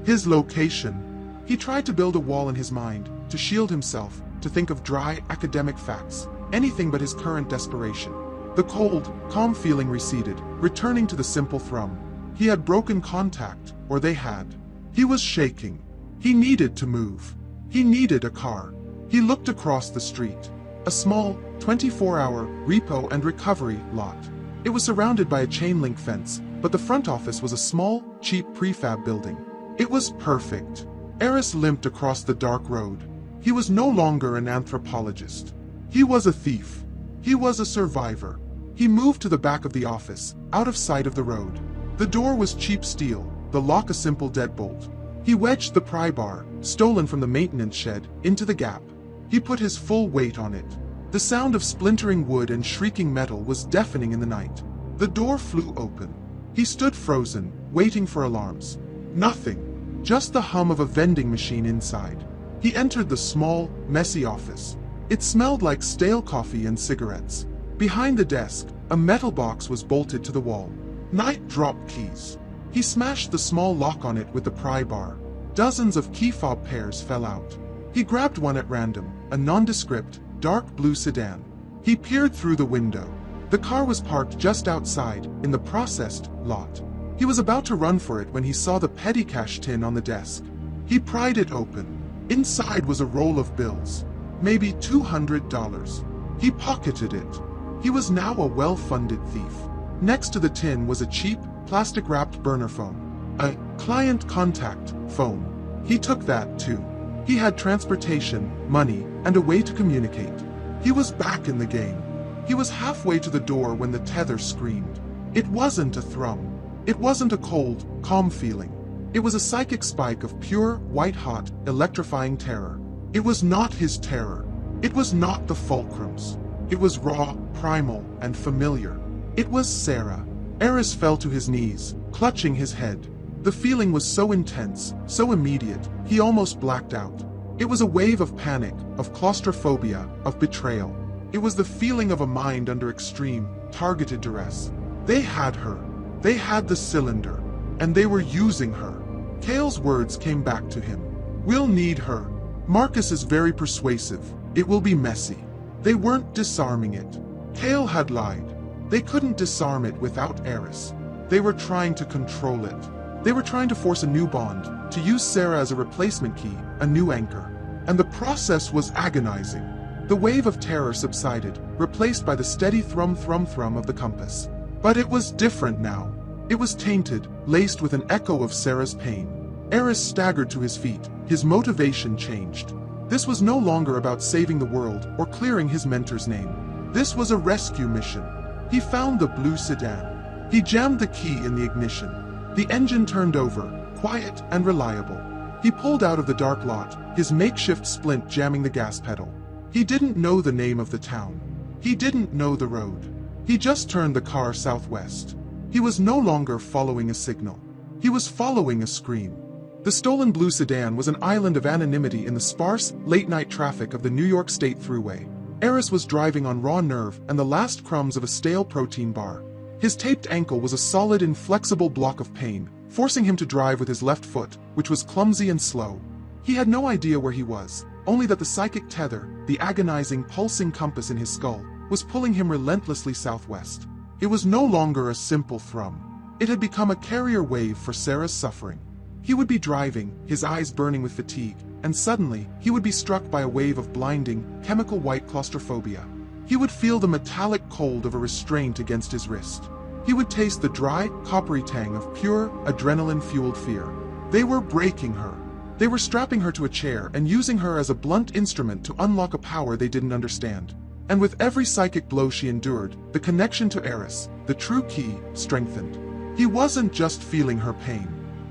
Speaker 1: His location? He tried to build a wall in his mind, to shield himself, to think of dry, academic facts, anything but his current desperation. The cold, calm feeling receded, returning to the simple thrum. He had broken contact, or they had. He was shaking. He needed to move. He needed a car. He looked across the street. A small, 24-hour repo and recovery lot. It was surrounded by a chain-link fence, but the front office was a small, cheap prefab building. It was perfect. Aris limped across the dark road. He was no longer an anthropologist. He was a thief. He was a survivor. He moved to the back of the office, out of sight of the road. The door was cheap steel, the lock a simple deadbolt. He wedged the pry bar, stolen from the maintenance shed, into the gap. He put his full weight on it. The sound of splintering wood and shrieking metal was deafening in the night. The door flew open. He stood frozen, waiting for alarms. Nothing. Just the hum of a vending machine inside. He entered the small, messy office. It smelled like stale coffee and cigarettes. Behind the desk, a metal box was bolted to the wall. Night drop keys. He smashed the small lock on it with the pry bar. Dozens of key fob pairs fell out. He grabbed one at random, a nondescript, dark blue sedan. He peered through the window. The car was parked just outside, in the processed lot. He was about to run for it when he saw the petty cash tin on the desk. He pried it open. Inside was a roll of bills. Maybe $200. He pocketed it. He was now a well-funded thief. Next to the tin was a cheap, plastic-wrapped burner phone. A client contact phone. He took that too. He had transportation, money, and a way to communicate. He was back in the game. He was halfway to the door when the tether screamed. It wasn't a thrum. It wasn't a cold, calm feeling. It was a psychic spike of pure, white-hot, electrifying terror. It was not his terror. It was not the Fulcrums. It was raw, primal, and familiar. It was Sarah. Aris fell to his knees, clutching his head. The feeling was so intense, so immediate, he almost blacked out. It was a wave of panic, of claustrophobia, of betrayal. It was the feeling of a mind under extreme, targeted duress. They had her. They had the cylinder. And they were using her. Kael's words came back to him. We'll need her. Marcus is very persuasive. It will be messy. They weren't disarming it. Kael had lied. They couldn't disarm it without Aris. They were trying to control it. They were trying to force a new bond, to use Sarah as a replacement key, a new anchor. And the process was agonizing. The wave of terror subsided, replaced by the steady thrum of the compass. But it was different now. It was tainted, laced with an echo of Sarah's pain. Aris staggered to his feet. His motivation changed. This was no longer about saving the world or clearing his mentor's name. This was a rescue mission. He found the blue sedan. He jammed the key in the ignition. The engine turned over, quiet and reliable. He pulled out of the dark lot, his makeshift splint jamming the gas pedal. He didn't know the name of the town. He didn't know the road. He just turned the car southwest. He was no longer following a signal. He was following a scream. The stolen blue sedan was an island of anonymity in the sparse, late-night traffic of the New York State Thruway. Aris was driving on raw nerve and the last crumbs of a stale protein bar. His taped ankle was a solid, inflexible block of pain, forcing him to drive with his left foot, which was clumsy and slow. He had no idea where he was, only that the psychic tether, the agonizing, pulsing compass in his skull, was pulling him relentlessly southwest. It was no longer a simple thrum. It had become a carrier wave for Sarah's suffering. He would be driving, his eyes burning with fatigue, and suddenly, he would be struck by a wave of blinding, chemical white claustrophobia. He would feel the metallic cold of a restraint against his wrist. He would taste the dry, coppery tang of pure, adrenaline-fueled fear. They were breaking her. They were strapping her to a chair and using her as a blunt instrument to unlock a power they didn't understand. And with every psychic blow she endured, the connection to Aris, the true key, strengthened. He wasn't just feeling her pain.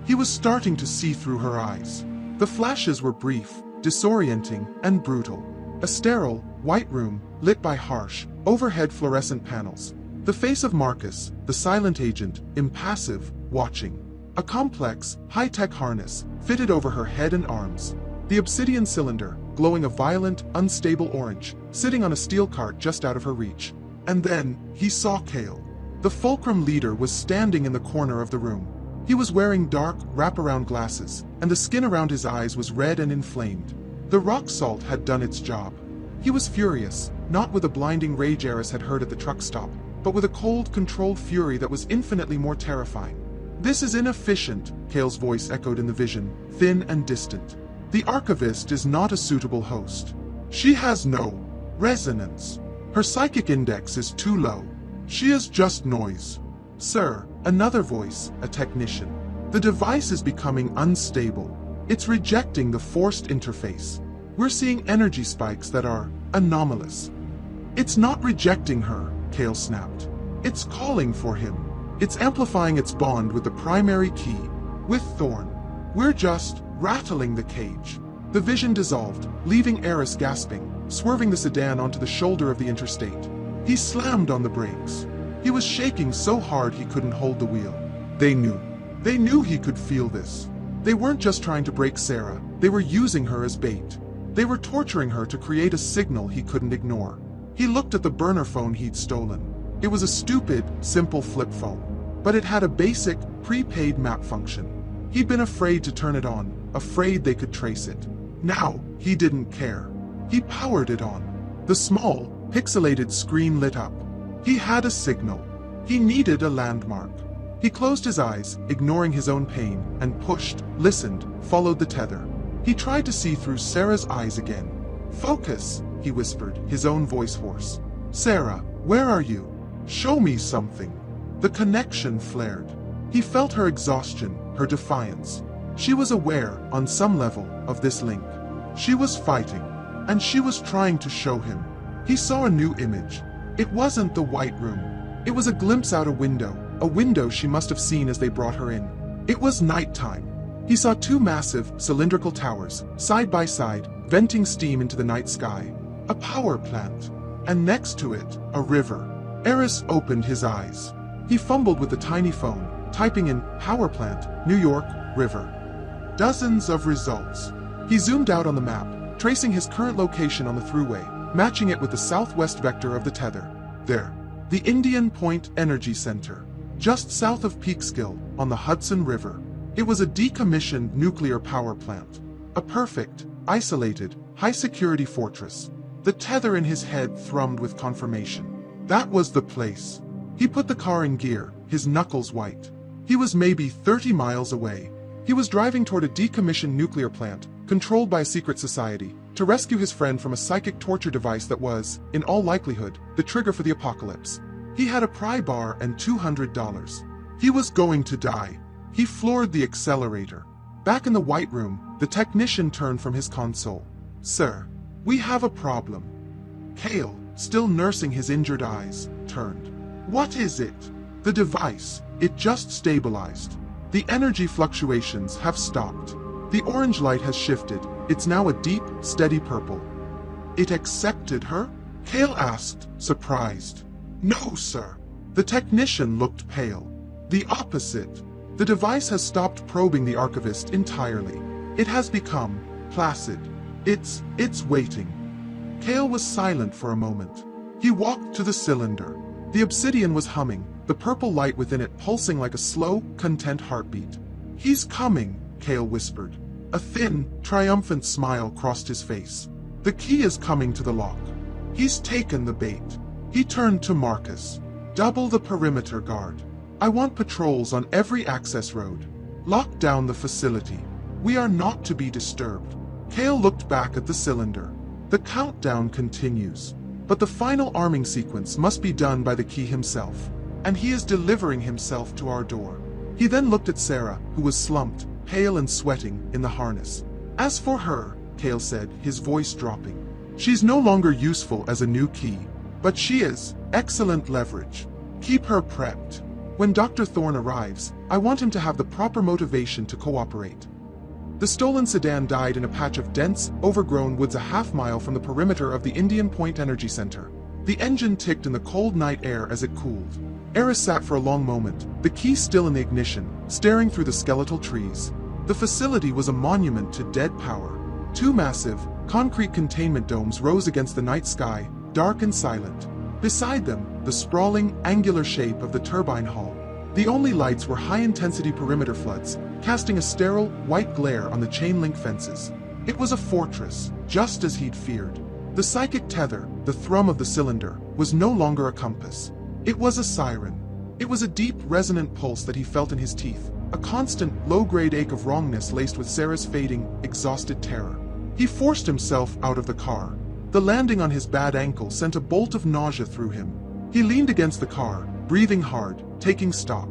Speaker 1: He was starting to see through her eyes. The flashes were brief, disorienting, and brutal. A sterile, white room, lit by harsh, overhead fluorescent panels. The face of Marcus, the silent agent, impassive, watching. A complex, high-tech harness, fitted over her head and arms. The obsidian cylinder, glowing a violent, unstable orange, sitting on a steel cart just out of her reach. And then, he saw Kael. The Fulcrum leader was standing in the corner of the room. He was wearing dark, wraparound glasses, and the skin around his eyes was red and inflamed. The rock salt had done its job. He was furious, not with the blinding rage Aris had heard at the truck stop, but with a cold, controlled fury that was infinitely more terrifying. This is inefficient, Kael's voice echoed in the vision, thin and distant. The archivist is not a suitable host. She has no resonance. Her psychic index is too low. She is just noise. Sir, another voice, a technician. The device is becoming unstable. It's rejecting the forced interface. We're seeing energy spikes that are anomalous. It's not rejecting her, Kael snapped. It's calling for him. It's amplifying its bond with the primary key, with Thorne. We're just rattling the cage. The vision dissolved, leaving Aris gasping, swerving the sedan onto the shoulder of the interstate. He slammed on the brakes. He was shaking so hard he couldn't hold the wheel. They knew. They knew he could feel this. They weren't just trying to break Sarah, they were using her as bait. They were torturing her to create a signal he couldn't ignore. He looked at the burner phone he'd stolen. It was a stupid, simple flip phone. But it had a basic, prepaid map function. He'd been afraid to turn it on, afraid they could trace it. Now, he didn't care. He powered it on. The small, pixelated screen lit up. He had a signal. He needed a landmark. He closed his eyes, ignoring his own pain, and pushed, listened, followed the tether. He tried to see through Sarah's eyes again. Focus, he whispered, his own voice hoarse. Sarah, where are you? Show me something. The connection flared. He felt her exhaustion, her defiance. She was aware, on some level, of this link. She was fighting, and she was trying to show him. He saw a new image. It wasn't the white room. It was a glimpse out a window she must have seen as they brought her in. It was nighttime. He saw two massive, cylindrical towers, side by side, venting steam into the night sky. A power plant. And next to it, a river. Aris opened his eyes. He fumbled with the tiny phone, typing in power plant, New York, river. Dozens of results. He zoomed out on the map, tracing his current location on the thruway, matching it with the southwest vector of the tether. There. The Indian Point Energy Center. Just south of Peekskill, on the Hudson River. It was a decommissioned nuclear power plant. A perfect, isolated, high-security fortress. The tether in his head thrummed with confirmation. That was the place. He put the car in gear, his knuckles white. He was maybe 30 miles away. He was driving toward a decommissioned nuclear plant, controlled by a secret society, to rescue his friend from a psychic torture device that was, in all likelihood, the trigger for the apocalypse. He had a pry bar and $200. He was going to die. He floored the accelerator. Back in the White Room, the technician turned from his console. "Sir, we have a problem." Kael, still nursing his injured eyes, turned. "What is it?" "The device. It just stabilized. The energy fluctuations have stopped. The orange light has shifted. It's now a deep, steady purple." "It accepted her?" Kael asked, surprised. "No, sir." The technician looked pale. "The opposite. The device has stopped probing the archivist entirely. It has become placid. It's waiting." Kael was silent for a moment. He walked to the cylinder. The obsidian was humming, the purple light within it pulsing like a slow, content heartbeat. "He's coming," Kael whispered. A thin, triumphant smile crossed his face. "The key is coming to the lock. He's taken the bait." He turned to Marcus. "Double the perimeter guard. I want patrols on every access road. Lock down the facility. We are not to be disturbed." Kael looked back at the cylinder. The countdown continues. But the final arming sequence must be done by the key himself. And he is delivering himself to our door. He then looked at Sarah, who was slumped, pale and sweating, in the harness. "As for her," Kael said, his voice dropping, "she's no longer useful as a new key. But she is excellent leverage. Keep her prepped. When Dr. Thorne arrives, I want him to have the proper motivation to cooperate." The stolen sedan died in a patch of dense, overgrown woods a half-mile from the perimeter of the Indian Point Energy Center. The engine ticked in the cold night air as it cooled. Aris sat for a long moment, the key still in the ignition, staring through the skeletal trees. The facility was a monument to dead power. Two massive, concrete containment domes rose against the night sky, dark and silent. Beside them, the sprawling, angular shape of the turbine hall. The only lights were high-intensity perimeter floods, casting a sterile, white glare on the chain-link fences. It was a fortress, just as he'd feared. The psychic tether, the thrum of the cylinder, was no longer a compass. It was a siren. It was a deep, resonant pulse that he felt in his teeth, a constant, low-grade ache of wrongness laced with Sarah's fading, exhausted terror. He forced himself out of the car. The landing on his bad ankle sent a bolt of nausea through him. He leaned against the car, breathing hard, taking stock.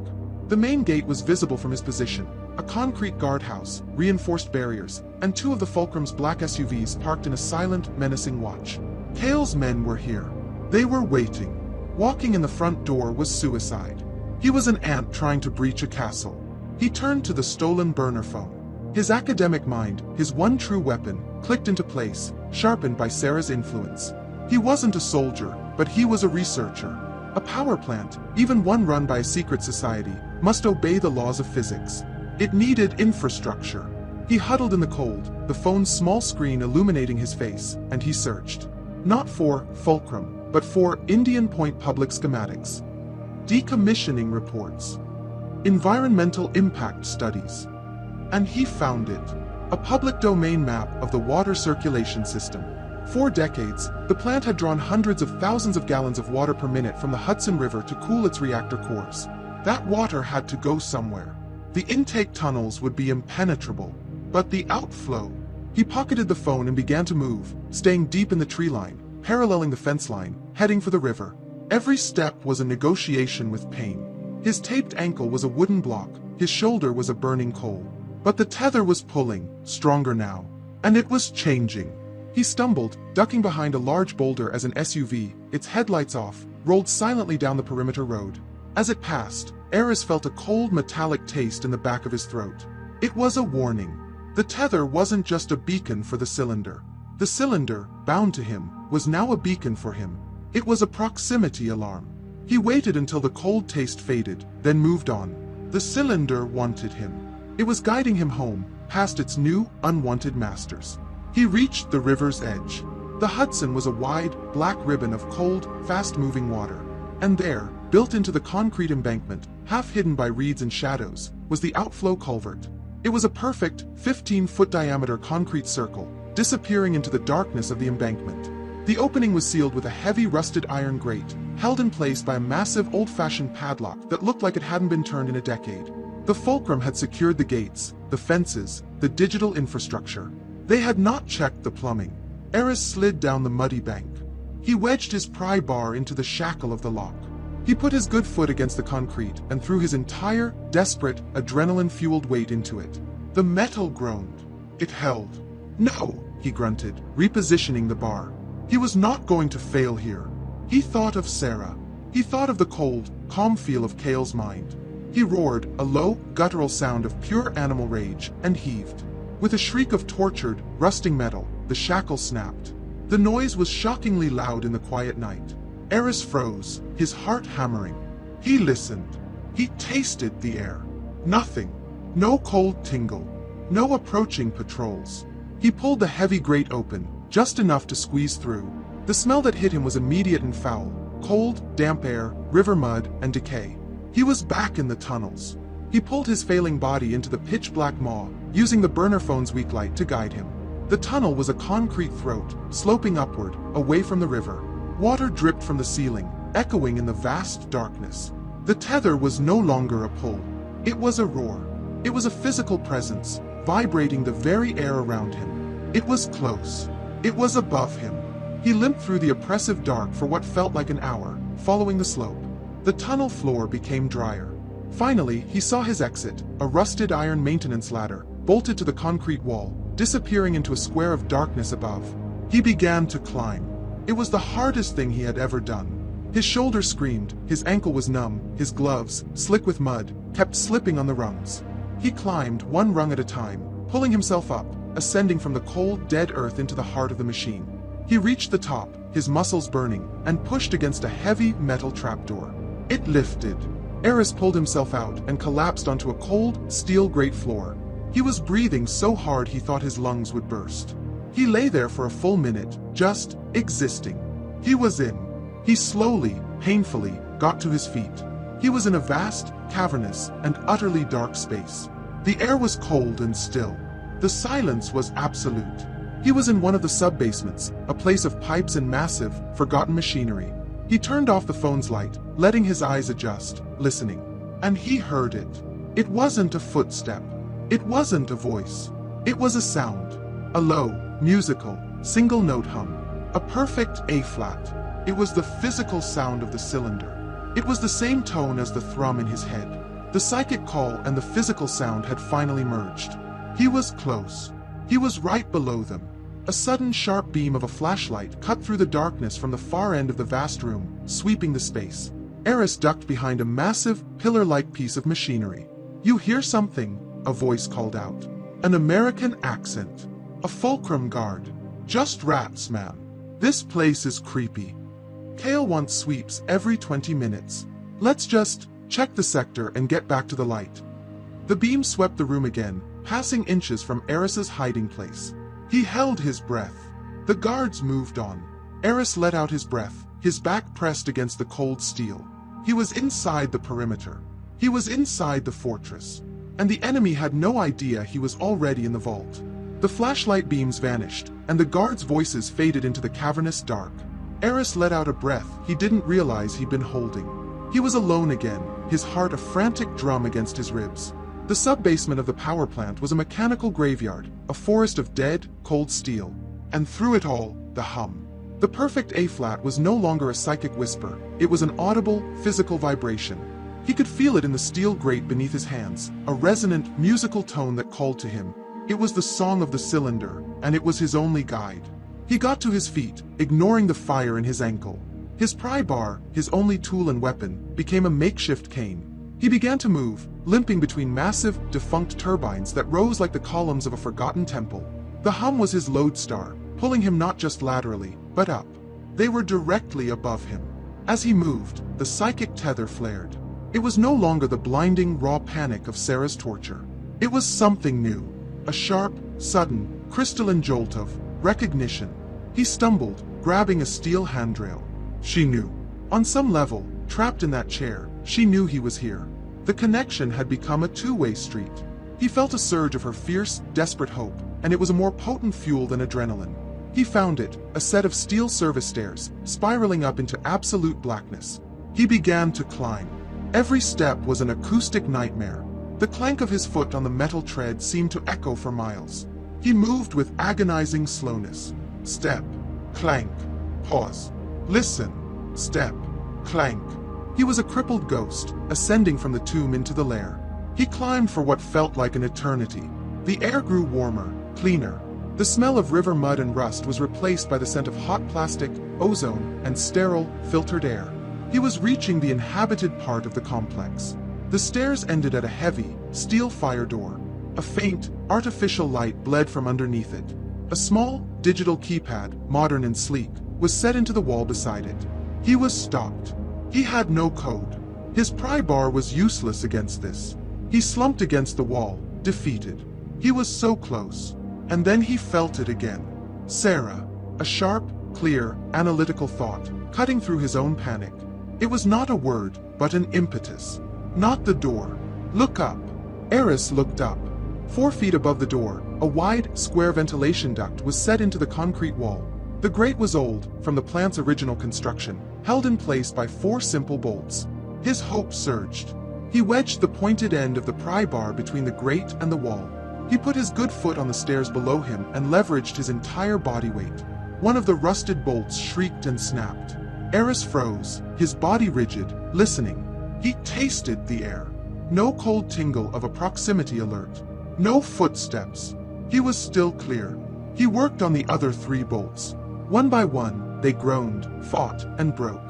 Speaker 1: The main gate was visible from his position, a concrete guardhouse, reinforced barriers, and two of the Fulcrum's black SUVs parked in a silent, menacing watch. Kael's men were here. They were waiting. Walking in the front door was suicide. He was an ant trying to breach a castle. He turned to the stolen burner phone. His academic mind, his one true weapon, clicked into place, sharpened by Sarah's influence. He wasn't a soldier, but he was a researcher. A power plant, even one run by a secret society, must obey the laws of physics. It needed infrastructure. He huddled in the cold, the phone's small screen illuminating his face, and he searched. Not for Fulcrum, but for Indian Point public schematics. Decommissioning reports. Environmental impact studies. And he found it. A public domain map of the water circulation system. For decades, the plant had drawn hundreds of thousands of gallons of water per minute from the Hudson River to cool its reactor cores. That water had to go somewhere. The intake tunnels would be impenetrable. But the outflow... He pocketed the phone and began to move, staying deep in the tree line, paralleling the fence line, heading for the river. Every step was a negotiation with pain. His taped ankle was a wooden block, his shoulder was a burning coal. But the tether was pulling, stronger now. And it was changing. He stumbled, ducking behind a large boulder as an SUV, its headlights off, rolled silently down the perimeter road. As it passed, Aris felt a cold metallic taste in the back of his throat. It was a warning. The tether wasn't just a beacon for the cylinder. The cylinder, bound to him, was now a beacon for him. It was a proximity alarm. He waited until the cold taste faded, then moved on. The cylinder wanted him. It was guiding him home, past its new, unwanted masters. He reached the river's edge. The Hudson was a wide, black ribbon of cold, fast-moving water. And there, built into the concrete embankment, half hidden by reeds and shadows, was the outflow culvert. It was a perfect, 15-foot diameter concrete circle, disappearing into the darkness of the embankment. The opening was sealed with a heavy rusted iron grate, held in place by a massive old-fashioned padlock that looked like it hadn't been turned in a decade. The Fulcrum had secured the gates, the fences, the digital infrastructure. They had not checked the plumbing. Aris slid down the muddy bank. He wedged his pry bar into the shackle of the lock. He put his good foot against the concrete and threw his entire, desperate, adrenaline-fueled weight into it. The metal groaned. It held. No, he grunted, repositioning the bar. He was not going to fail here. He thought of Sarah. He thought of the cold, calm feel of Kael's mind. He roared, a low, guttural sound of pure animal rage, and heaved. With a shriek of tortured, rusting metal, the shackle snapped. The noise was shockingly loud in the quiet night. Aris froze, his heart hammering. He listened. He tasted the air. Nothing. No cold tingle. No approaching patrols. He pulled the heavy grate open, just enough to squeeze through. The smell that hit him was immediate and foul. Cold, damp air, river mud, and decay. He was back in the tunnels. He pulled his failing body into the pitch-black maw, using the burner phone's weak light to guide him. The tunnel was a concrete throat, sloping upward, away from the river. Water dripped from the ceiling, echoing in the vast darkness. The tether was no longer a pull. It was a roar. It was a physical presence, vibrating the very air around him. It was close. It was above him. He limped through the oppressive dark for what felt like an hour, following the slope. The tunnel floor became drier. Finally, he saw his exit, a rusted iron maintenance ladder, bolted to the concrete wall, disappearing into a square of darkness above. He began to climb. It was the hardest thing he had ever done. His shoulder screamed, his ankle was numb, his gloves, slick with mud, kept slipping on the rungs. He climbed one rung at a time, pulling himself up, ascending from the cold, dead earth into the heart of the machine. He reached the top, his muscles burning, and pushed against a heavy metal trapdoor. It lifted. Aris pulled himself out and collapsed onto a cold, steel grate floor. He was breathing so hard he thought his lungs would burst. He lay there for a full minute, just existing. He was in. He slowly, painfully, got to his feet. He was in a vast, cavernous, and utterly dark space. The air was cold and still. The silence was absolute. He was in one of the sub-basements, a place of pipes and massive, forgotten machinery. He turned off the phone's light, letting his eyes adjust, listening. And he heard it. It wasn't a footstep. It wasn't a voice. It was a sound. A low, musical, single-note hum. A perfect A-flat. It was the physical sound of the cylinder. It was the same tone as the thrum in his head. The psychic call and the physical sound had finally merged. He was close. He was right below them. A sudden sharp beam of a flashlight cut through the darkness from the far end of the vast room, sweeping the space. Aris ducked behind a massive, pillar-like piece of machinery. "You hear something?" a voice called out. An American accent. A Fulcrum guard. "Just rats, man. This place is creepy. Kael wants sweeps every 20 minutes. Let's just check the sector and get back to the light." The beam swept the room again, passing inches from Aris's hiding place. He held his breath. The guards moved on. Aris let out his breath, his back pressed against the cold steel. He was inside the perimeter. He was inside the fortress. And the enemy had no idea he was already in the vault. The flashlight beams vanished, and the guards' voices faded into the cavernous dark. Aris let out a breath he didn't realize he'd been holding. He was alone again, his heart a frantic drum against his ribs. The sub-basement of the power plant was a mechanical graveyard, a forest of dead, cold steel. And through it all, the hum. The perfect A-flat was no longer a psychic whisper, it was an audible, physical vibration. He could feel it in the steel grate beneath his hands, a resonant, musical tone that called to him. It was the song of the cylinder, and it was his only guide. He got to his feet, ignoring the fire in his ankle. His pry bar, his only tool and weapon, became a makeshift cane. He began to move, limping between massive, defunct turbines that rose like the columns of a forgotten temple. The hum was his lodestar, pulling him not just laterally, but up. They were directly above him. As he moved, the psychic tether flared. It was no longer the blinding, raw panic of Sarah's torture. It was something new. A sharp, sudden, crystalline jolt of recognition. He stumbled, grabbing a steel handrail. She knew. On some level, trapped in that chair, she knew he was here. The connection had become a two-way street. He felt a surge of her fierce, desperate hope, and it was a more potent fuel than adrenaline. He found it, a set of steel service stairs, spiraling up into absolute blackness. He began to climb. Every step was an acoustic nightmare. The clank of his foot on the metal tread seemed to echo for miles. He moved with agonizing slowness. Step, clank, pause. Listen, step, clank. He was a crippled ghost, ascending from the tomb into the lair. He climbed for what felt like an eternity. The air grew warmer, cleaner. The smell of river mud and rust was replaced by the scent of hot plastic, ozone, and sterile, filtered air. He was reaching the inhabited part of the complex. The stairs ended at a heavy, steel fire door. A faint, artificial light bled from underneath it. A small, digital keypad, modern and sleek, was set into the wall beside it. He was stopped. He had no code. His pry bar was useless against this. He slumped against the wall, defeated. He was so close. And then he felt it again. Sarah. A sharp, clear, analytical thought, cutting through his own panic. It was not a word, but an impetus. Not the door. Look up. Aris looked up. 4 feet above the door, a wide, square ventilation duct was set into the concrete wall. The grate was old, from the plant's original construction, held in place by 4 simple bolts. His hope surged. He wedged the pointed end of the pry bar between the grate and the wall. He put his good foot on the stairs below him and leveraged his entire body weight. One of the rusted bolts shrieked and snapped. Aris froze, his body rigid, listening. He tasted the air. No cold tingle of a proximity alert. No footsteps. He was still clear. He worked on the other 3 bolts. One by one, they groaned, fought, and broke.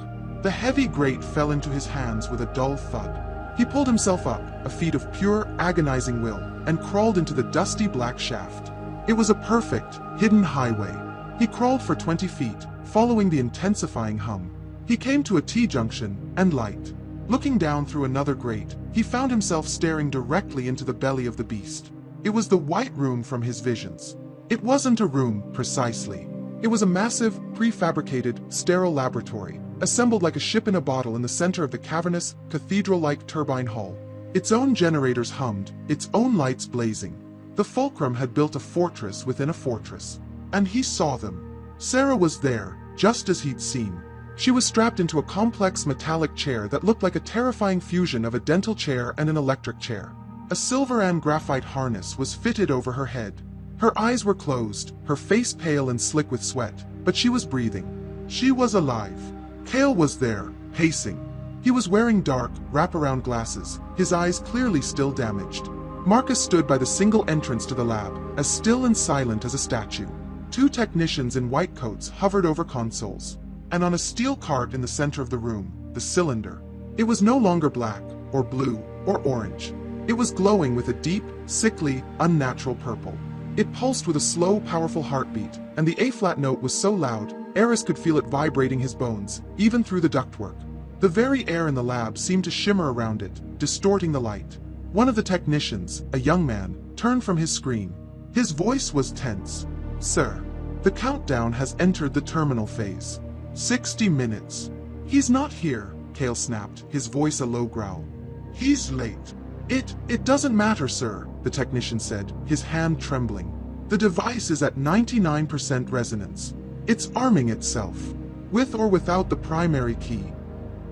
Speaker 1: The heavy grate fell into his hands with a dull thud. He pulled himself up, a feat of pure, agonizing will, and crawled into the dusty black shaft. It was a perfect, hidden highway. He crawled for 20 feet, following the intensifying hum. He came to a T-junction, and light. Looking down through another grate, he found himself staring directly into the belly of the beast. It was the white room from his visions. It wasn't a room, precisely. It was a massive, prefabricated, sterile laboratory, assembled like a ship in a bottle in the center of the cavernous, cathedral-like turbine hall. Its own generators hummed, its own lights blazing. The Fulcrum had built a fortress within a fortress. And he saw them. Sarah was there, just as he'd seen. She was strapped into a complex metallic chair that looked like a terrifying fusion of a dental chair and an electric chair. A silver and graphite harness was fitted over her head. Her eyes were closed, her face pale and slick with sweat, but she was breathing. She was alive. Kael was there, pacing. He was wearing dark, wraparound glasses, his eyes clearly still damaged. Marcus stood by the single entrance to the lab, as still and silent as a statue. 2 technicians in white coats hovered over consoles. And on a steel cart in the center of the room, the cylinder. It was no longer black, or blue, or orange. It was glowing with a deep, sickly, unnatural purple. It pulsed with a slow, powerful heartbeat, and the A-flat note was so loud, Aris could feel it vibrating his bones, even through the ductwork. The very air in the lab seemed to shimmer around it, distorting the light. One of the technicians, a young man, turned from his screen. His voice was tense. "Sir, the countdown has entered the terminal phase. 60 minutes. He's not here," Kael snapped, his voice a low growl. "He's late." It doesn't matter, sir," the technician said, his hand trembling. "The device is at 99% resonance. It's arming itself, with or without the primary key."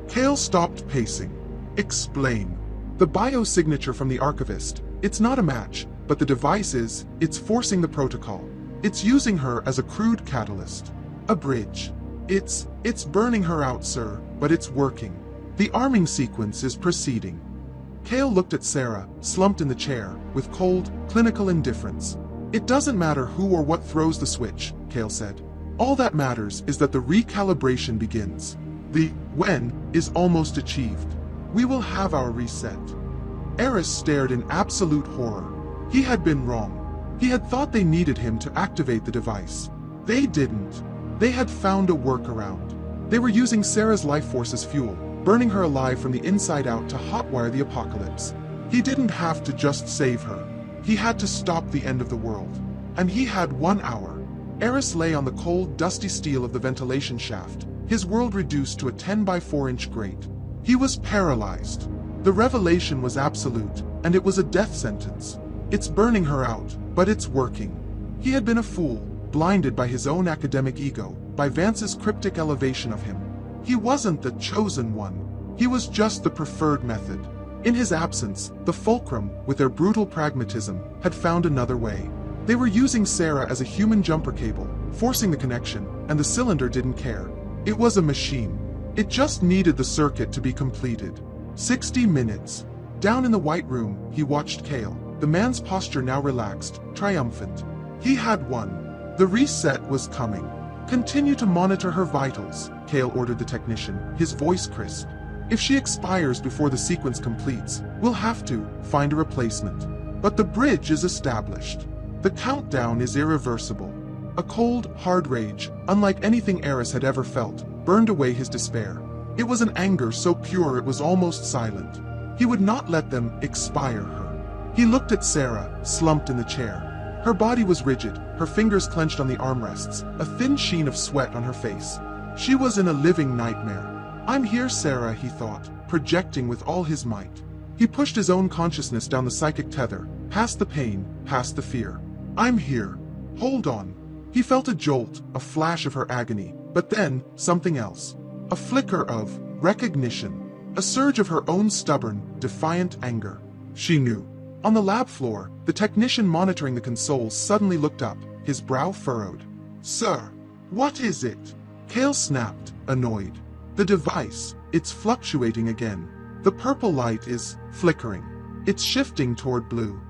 Speaker 1: Kael stopped pacing. "Explain." "The biosignature from the archivist. It's not a match, but the device is, it's forcing the protocol. It's using her as a crude catalyst. A bridge. It's burning her out, sir, but it's working. The arming sequence is proceeding." Kael looked at Sarah, slumped in the chair, with cold, clinical indifference. "It doesn't matter who or what throws the switch," Kael said. "All that matters is that the recalibration begins. The when is almost achieved. We will have our reset." Aris stared in absolute horror. He had been wrong. He had thought they needed him to activate the device. They didn't. They had found a workaround. They were using Sarah's life force as fuel, burning her alive from the inside out to hotwire the apocalypse. He didn't have to just save her. He had to stop the end of the world. And he had 1 hour. Aris lay on the cold, dusty steel of the ventilation shaft, his world reduced to a 10 by 4-inch grate. He was paralyzed. The revelation was absolute, and it was a death sentence. It's burning her out, but it's working. He had been a fool, blinded by his own academic ego, by Vance's cryptic elevation of him. He wasn't the chosen one. He was just the preferred method. In his absence, the Fulcrum, with their brutal pragmatism, had found another way. They were using Sarah as a human jumper cable, forcing the connection, and the cylinder didn't care. It was a machine. It just needed the circuit to be completed. 60 minutes. Down in the White Room, he watched Kael, the man's posture now relaxed, triumphant. He had won. The reset was coming. Continue to monitor her vitals, Kael ordered the technician, his voice crisp. If she expires before the sequence completes, we'll have to find a replacement. But the bridge is established. The countdown is irreversible. A cold, hard rage, unlike anything Aris had ever felt, burned away his despair. It was an anger so pure it was almost silent. He would not let them expire her. He looked at Sarah, slumped in the chair. Her body was rigid, her fingers clenched on the armrests, a thin sheen of sweat on her face. She was in a living nightmare. I'm here, Sarah, he thought, projecting with all his might. He pushed his own consciousness down the psychic tether, past the pain, past the fear. I'm here. Hold on. He felt a jolt, a flash of her agony, but then something else. A flicker of recognition. A surge of her own stubborn, defiant anger. She knew. On the lab floor, the technician monitoring the consoles suddenly looked up, his brow furrowed. Sir, what is it? Kael snapped, annoyed. The device, it's fluctuating again. The purple light is flickering. It's shifting toward blue.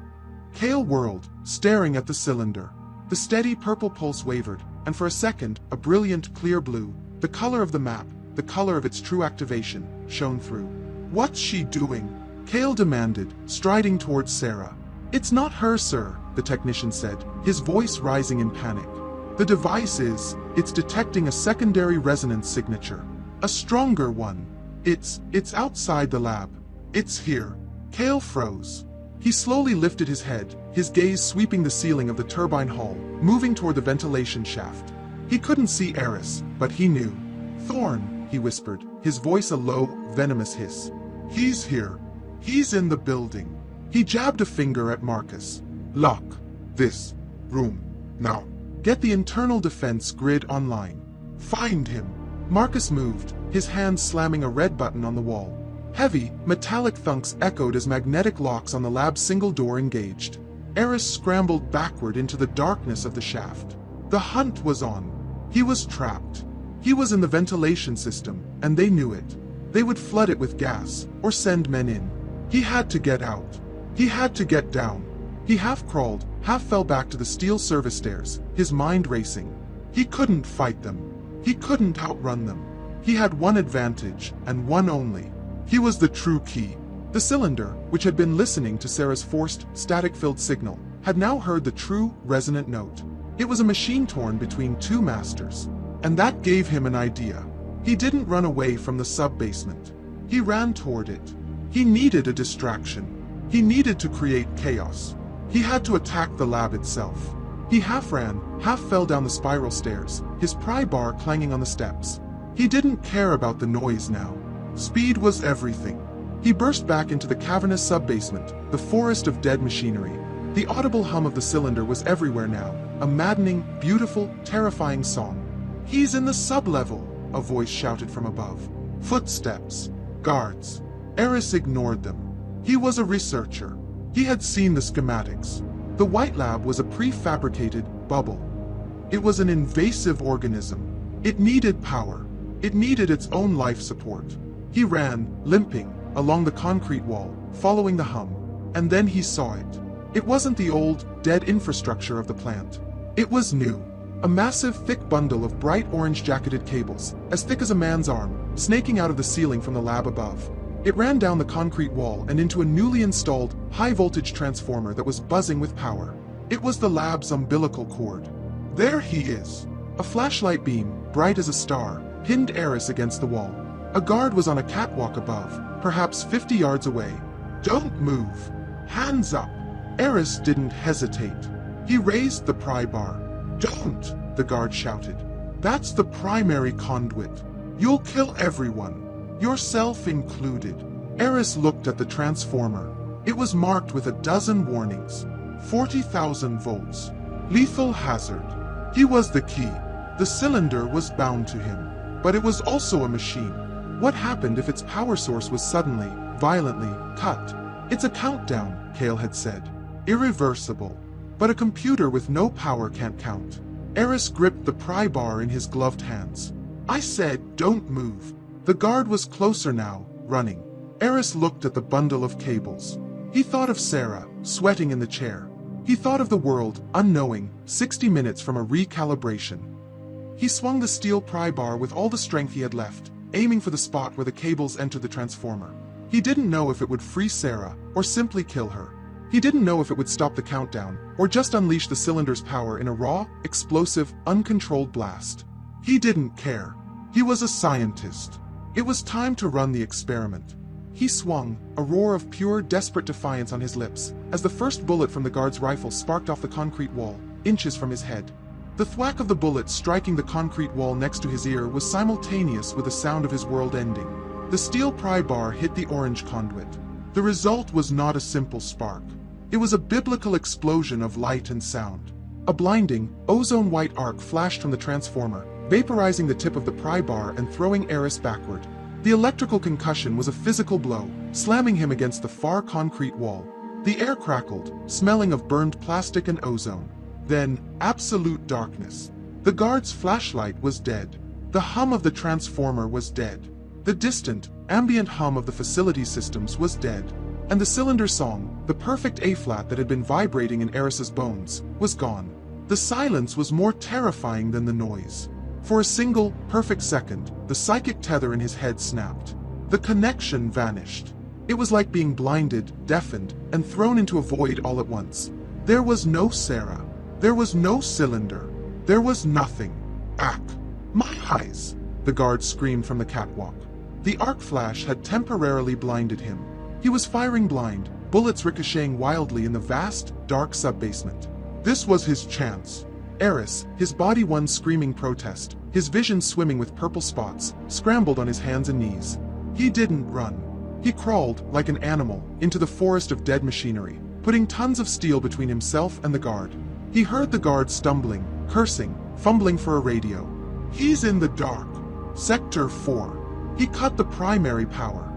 Speaker 1: Kael whirled, staring at the cylinder. The steady purple pulse wavered, and for a second, a brilliant clear blue, the color of the map, the color of its true activation, shone through. What's she doing? Kael demanded, striding towards Sarah. It's not her, sir, the technician said, his voice rising in panic. The device it's detecting a secondary resonance signature. A stronger one. It's outside the lab. It's here. Kael froze. He slowly lifted his head, his gaze sweeping the ceiling of the turbine hall, moving toward the ventilation shaft. He couldn't see Aris, but he knew. Thorne, he whispered, his voice a low, venomous hiss. He's here. He's in the building. He jabbed a finger at Marcus. Lock this room now. Get the internal defense grid online. Find him. Marcus moved, his hand slamming a red button on the wall. Heavy, metallic thunks echoed as magnetic locks on the lab's single door engaged. Aris scrambled backward into the darkness of the shaft. The hunt was on. He was trapped. He was in the ventilation system, and they knew it. They would flood it with gas, or send men in. He had to get out. He had to get down. He half crawled, half fell back to the steel service stairs, his mind racing. He couldn't fight them. He couldn't outrun them. He had one advantage, and one only. He was the true key. The cylinder, which had been listening to Sarah's forced, static-filled signal, had now heard the true, resonant note. It was a machine torn between two masters. And that gave him an idea. He didn't run away from the sub-basement. He ran toward it. He needed a distraction. He needed to create chaos. He had to attack the lab itself. He half ran, half fell down the spiral stairs, his pry bar clanging on the steps. He didn't care about the noise now. Speed was everything. He burst back into the cavernous sub-basement, the forest of dead machinery. The audible hum of the cylinder was everywhere now, a maddening, beautiful, terrifying song. He's in the sub-level, a voice shouted from above. Footsteps. Guards. Aris ignored them. He was a researcher. He had seen the schematics. The White Lab was a prefabricated bubble. It was an invasive organism. It needed power. It needed its own life support. He ran, limping, along the concrete wall, following the hum. And then he saw it. It wasn't the old, dead infrastructure of the plant. It was new. A massive, thick bundle of bright orange-jacketed cables, as thick as a man's arm, snaking out of the ceiling from the lab above. It ran down the concrete wall and into a newly installed, high-voltage transformer that was buzzing with power. It was the lab's umbilical cord. There he is. A flashlight beam, bright as a star, pinned Aris against the wall. A guard was on a catwalk above, perhaps 50 yards away. "Don't move! Hands up!" Aris didn't hesitate. He raised the pry bar. "Don't!" the guard shouted. "That's the primary conduit. You'll kill everyone, yourself included." Aris looked at the transformer. It was marked with a dozen warnings. 40,000 volts. Lethal hazard. He was the key. The cylinder was bound to him. But it was also a machine. What happened if its power source was suddenly, violently, cut? "It's a countdown," Kael had said. "Irreversible. But a computer with no power can't count." Aris gripped the pry bar in his gloved hands. "I said, don't move." The guard was closer now, running. Aris looked at the bundle of cables. He thought of Sarah, sweating in the chair. He thought of the world, unknowing, 60 minutes from a recalibration. He swung the steel pry bar with all the strength he had left, aiming for the spot where the cables entered the transformer. He didn't know if it would free Sarah, or simply kill her. He didn't know if it would stop the countdown, or just unleash the cylinder's power in a raw, explosive, uncontrolled blast. He didn't care. He was a scientist. It was time to run the experiment. He swung, a roar of pure, desperate defiance on his lips, as the first bullet from the guard's rifle sparked off the concrete wall, inches from his head. The thwack of the bullet striking the concrete wall next to his ear was simultaneous with the sound of his world ending. The steel pry bar hit the orange conduit. The result was not a simple spark. It was a biblical explosion of light and sound. A blinding, ozone-white arc flashed from the transformer, vaporizing the tip of the pry bar and throwing Aris backward. The electrical concussion was a physical blow, slamming him against the far concrete wall. The air crackled, smelling of burned plastic and ozone. Then, absolute darkness. The guard's flashlight was dead. The hum of the transformer was dead. The distant, ambient hum of the facility systems was dead. And the cylinder song, the perfect A-flat that had been vibrating in Aris's bones, was gone. The silence was more terrifying than the noise. For a single, perfect second, the psychic tether in his head snapped. The connection vanished. It was like being blinded, deafened, and thrown into a void all at once. There was no Sarah. There was no cylinder. There was nothing. "Ack! My eyes!" the guard screamed from the catwalk. The arc flash had temporarily blinded him. He was firing blind, bullets ricocheting wildly in the vast, dark sub-basement. This was his chance. Aris, his body one screaming protest, his vision swimming with purple spots, scrambled on his hands and knees. He didn't run. He crawled, like an animal, into the forest of dead machinery, putting tons of steel between himself and the guard. He heard the guard stumbling, cursing, fumbling for a radio. "He's in the dark. Sector 4. He cut the primary power."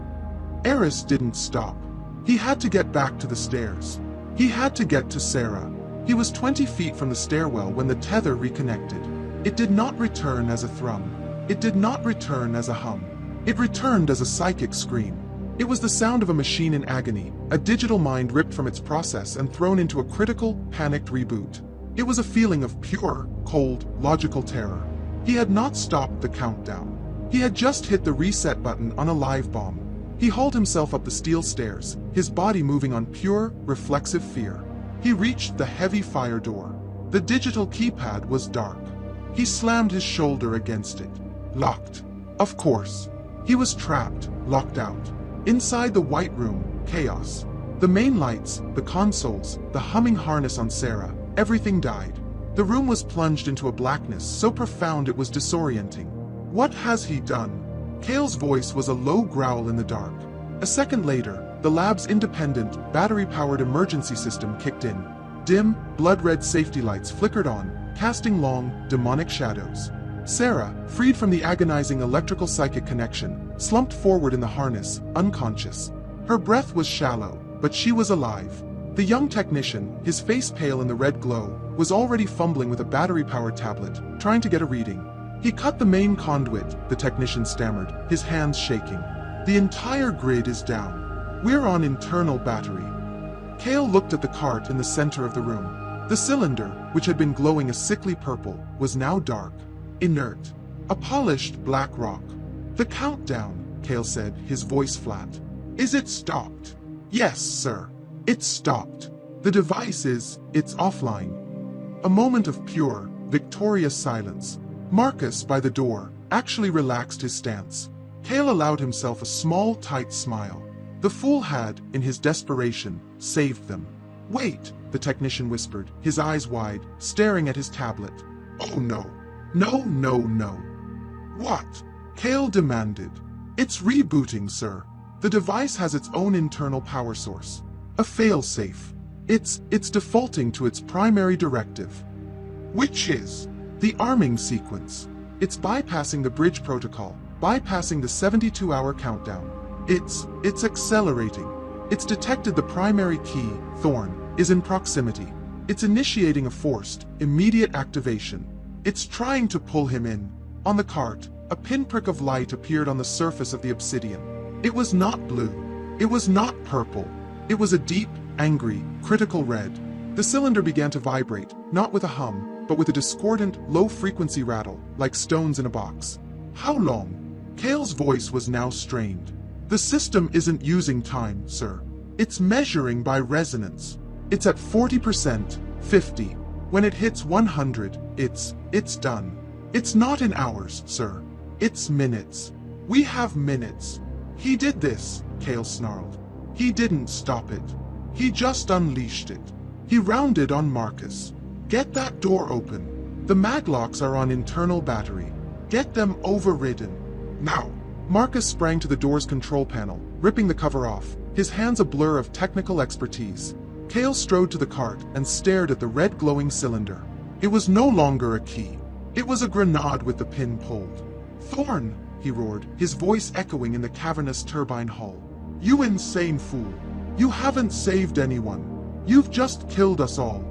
Speaker 1: Aris didn't stop. He had to get back to the stairs. He had to get to Sarah. He was 20 feet from the stairwell when the tether reconnected. It did not return as a thrum. It did not return as a hum. It returned as a psychic scream. It was the sound of a machine in agony, a digital mind ripped from its process and thrown into a critical, panicked reboot. It was a feeling of pure, cold, logical terror. He had not stopped the countdown. He had just hit the reset button on a live bomb. He hauled himself up the steel stairs, his body moving on pure, reflexive fear. He reached the heavy fire door. The digital keypad was dark. He slammed his shoulder against it. Locked. Of course. He was trapped, locked out. Inside the white room, chaos. The main lights, the consoles, the humming harness on Sarah, everything died. The room was plunged into a blackness so profound it was disorienting. What has he done? Kael's voice was a low growl in the dark. A second later, the lab's independent, battery-powered emergency system kicked in. Dim, blood-red safety lights flickered on, casting long, demonic shadows. Sarah, freed from the agonizing electrical psychic connection, slumped forward in the harness, unconscious. Her breath was shallow, but she was alive. The young technician, his face pale in the red glow, was already fumbling with a battery-powered tablet, trying to get a reading. "He cut the main conduit," the technician stammered, his hands shaking. "The entire grid is down. We're on internal battery." Kael looked at the cart in the center of the room. The cylinder, which had been glowing a sickly purple, was now dark, inert, a polished black rock. "The countdown," Kael said, his voice flat. "Is it stopped?" "Yes, sir. It's stopped. The device it's offline." A moment of pure, victorious silence. Marcus, by the door, actually relaxed his stance. Kael allowed himself a small, tight smile. The fool had, in his desperation, saved them. "Wait," the technician whispered, his eyes wide, staring at his tablet. "Oh no. No, no, no." "What?" Kael demanded. "It's rebooting, sir. The device has its own internal power source. A failsafe. It's defaulting to its primary directive." "Which is?" "The arming sequence. It's bypassing the bridge protocol, bypassing the 72-hour countdown. It's accelerating. It's detected the primary key, Thorne, is in proximity. It's initiating a forced, immediate activation. It's trying to pull him in." On the cart, a pinprick of light appeared on the surface of the obsidian. It was not blue. It was not purple. It was a deep, angry, critical red. The cylinder began to vibrate, not with a hum, but with a discordant, low-frequency rattle, like stones in a box. "How long?" Kael's voice was now strained. "The system isn't using time, sir. It's measuring by resonance. It's at 40%, 50. When it hits 100, it's done. It's not in hours, sir. It's minutes. We have minutes." "He did this," Kael snarled. "He didn't stop it. He just unleashed it." He rounded on Marcus. "Get that door open. The maglocks are on internal battery. Get them overridden. Now." Marcus sprang to the door's control panel, ripping the cover off, his hands a blur of technical expertise. Kael strode to the cart and stared at the red glowing cylinder. It was no longer a key. It was a grenade with the pin pulled. "Thorne," he roared, his voice echoing in the cavernous turbine hull. "You insane fool. You haven't saved anyone. You've just killed us all."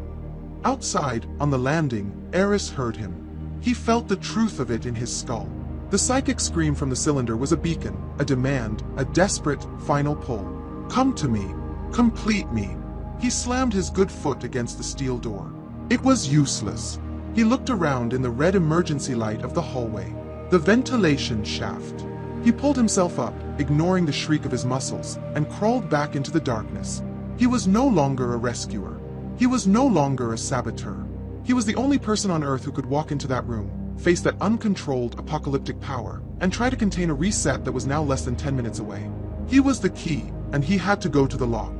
Speaker 1: Outside, on the landing, Aris heard him. He felt the truth of it in his skull. The psychic scream from the cylinder was a beacon, a demand, a desperate, final pull. "Come to me. Complete me." He slammed his good foot against the steel door. It was useless. He looked around in the red emergency light of the hallway. The ventilation shaft. He pulled himself up, ignoring the shriek of his muscles, and crawled back into the darkness. He was no longer a rescuer. He was no longer a saboteur. He was the only person on Earth who could walk into that room, face that uncontrolled apocalyptic power, and try to contain a reset that was now less than 10 minutes away. He was the key, and he had to go to the lock.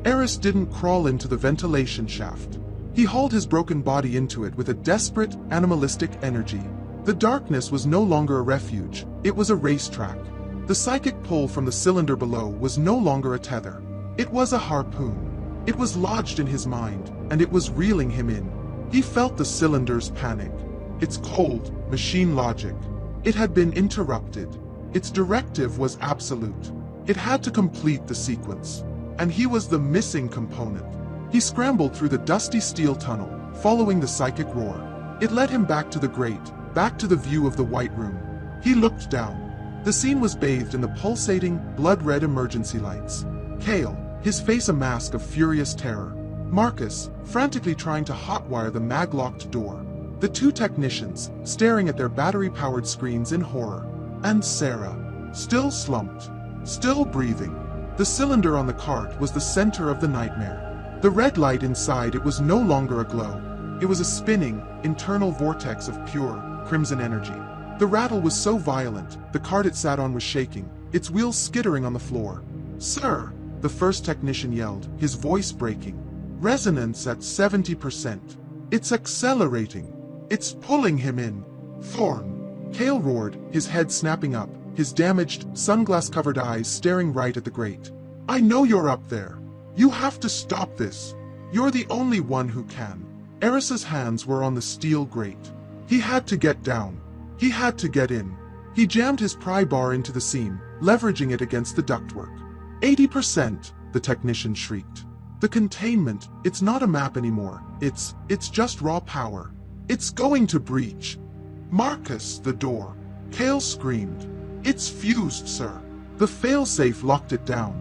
Speaker 1: Aris didn't crawl into the ventilation shaft. He hauled his broken body into it with a desperate, animalistic energy. The darkness was no longer a refuge, it was a racetrack. The psychic pull from the cylinder below was no longer a tether. It was a harpoon. It was lodged in his mind, and it was reeling him in. He felt the cylinder's panic. Its cold, machine logic. It had been interrupted. Its directive was absolute. It had to complete the sequence. And he was the missing component. He scrambled through the dusty steel tunnel, following the psychic roar. It led him back to the grate, back to the view of the White Room. He looked down. The scene was bathed in the pulsating, blood-red emergency lights. Kael, his face a mask of furious terror. Marcus, frantically trying to hotwire the mag-locked door. The two technicians, staring at their battery-powered screens in horror. And Sarah, still slumped, still breathing. The cylinder on the cart was the center of the nightmare. The red light inside it was no longer a glow. It was a spinning, internal vortex of pure, crimson energy. The rattle was so violent, the cart it sat on was shaking, its wheels skittering on the floor. "Sir," the first technician yelled, his voice breaking. "Resonance at 70%. It's accelerating. It's pulling him in." "Thorne!" Kael roared, his head snapping up, his damaged, sunglass-covered eyes staring right at the grate. "I know you're up there. You have to stop this. You're the only one who can." Aris's hands were on the steel grate. He had to get down. He had to get in. He jammed his pry bar into the seam, leveraging it against the ductwork. 80%, the technician shrieked. "The containment, it's not a map anymore. It's just raw power. It's going to breach." "Marcus, the door!" Kael screamed. "It's fused, sir." The failsafe locked it down.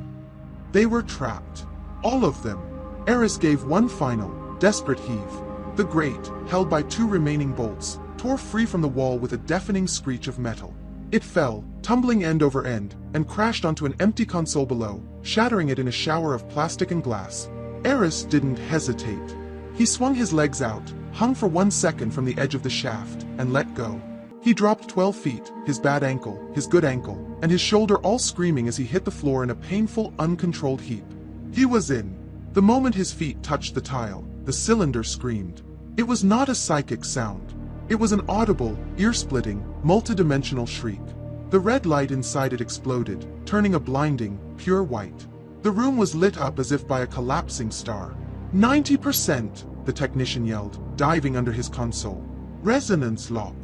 Speaker 1: They were trapped. All of them. Aris gave one final, desperate heave. The grate, held by two remaining bolts, tore free from the wall with a deafening screech of metal. It fell, tumbling end over end, and crashed onto an empty console below, shattering it in a shower of plastic and glass. Aris didn't hesitate. He swung his legs out, hung for 1 second from the edge of the shaft, and let go. He dropped 12 feet, his bad ankle, his good ankle, and his shoulder all screaming as he hit the floor in a painful, uncontrolled heap. He was in. The moment his feet touched the tile, the cylinder screamed. It was not a psychic sound. It was an audible, ear-splitting, multidimensional shriek. The red light inside it exploded, turning a blinding, pure white. The room was lit up as if by a collapsing star. 90%, the technician yelled, diving under his console. Resonance lock.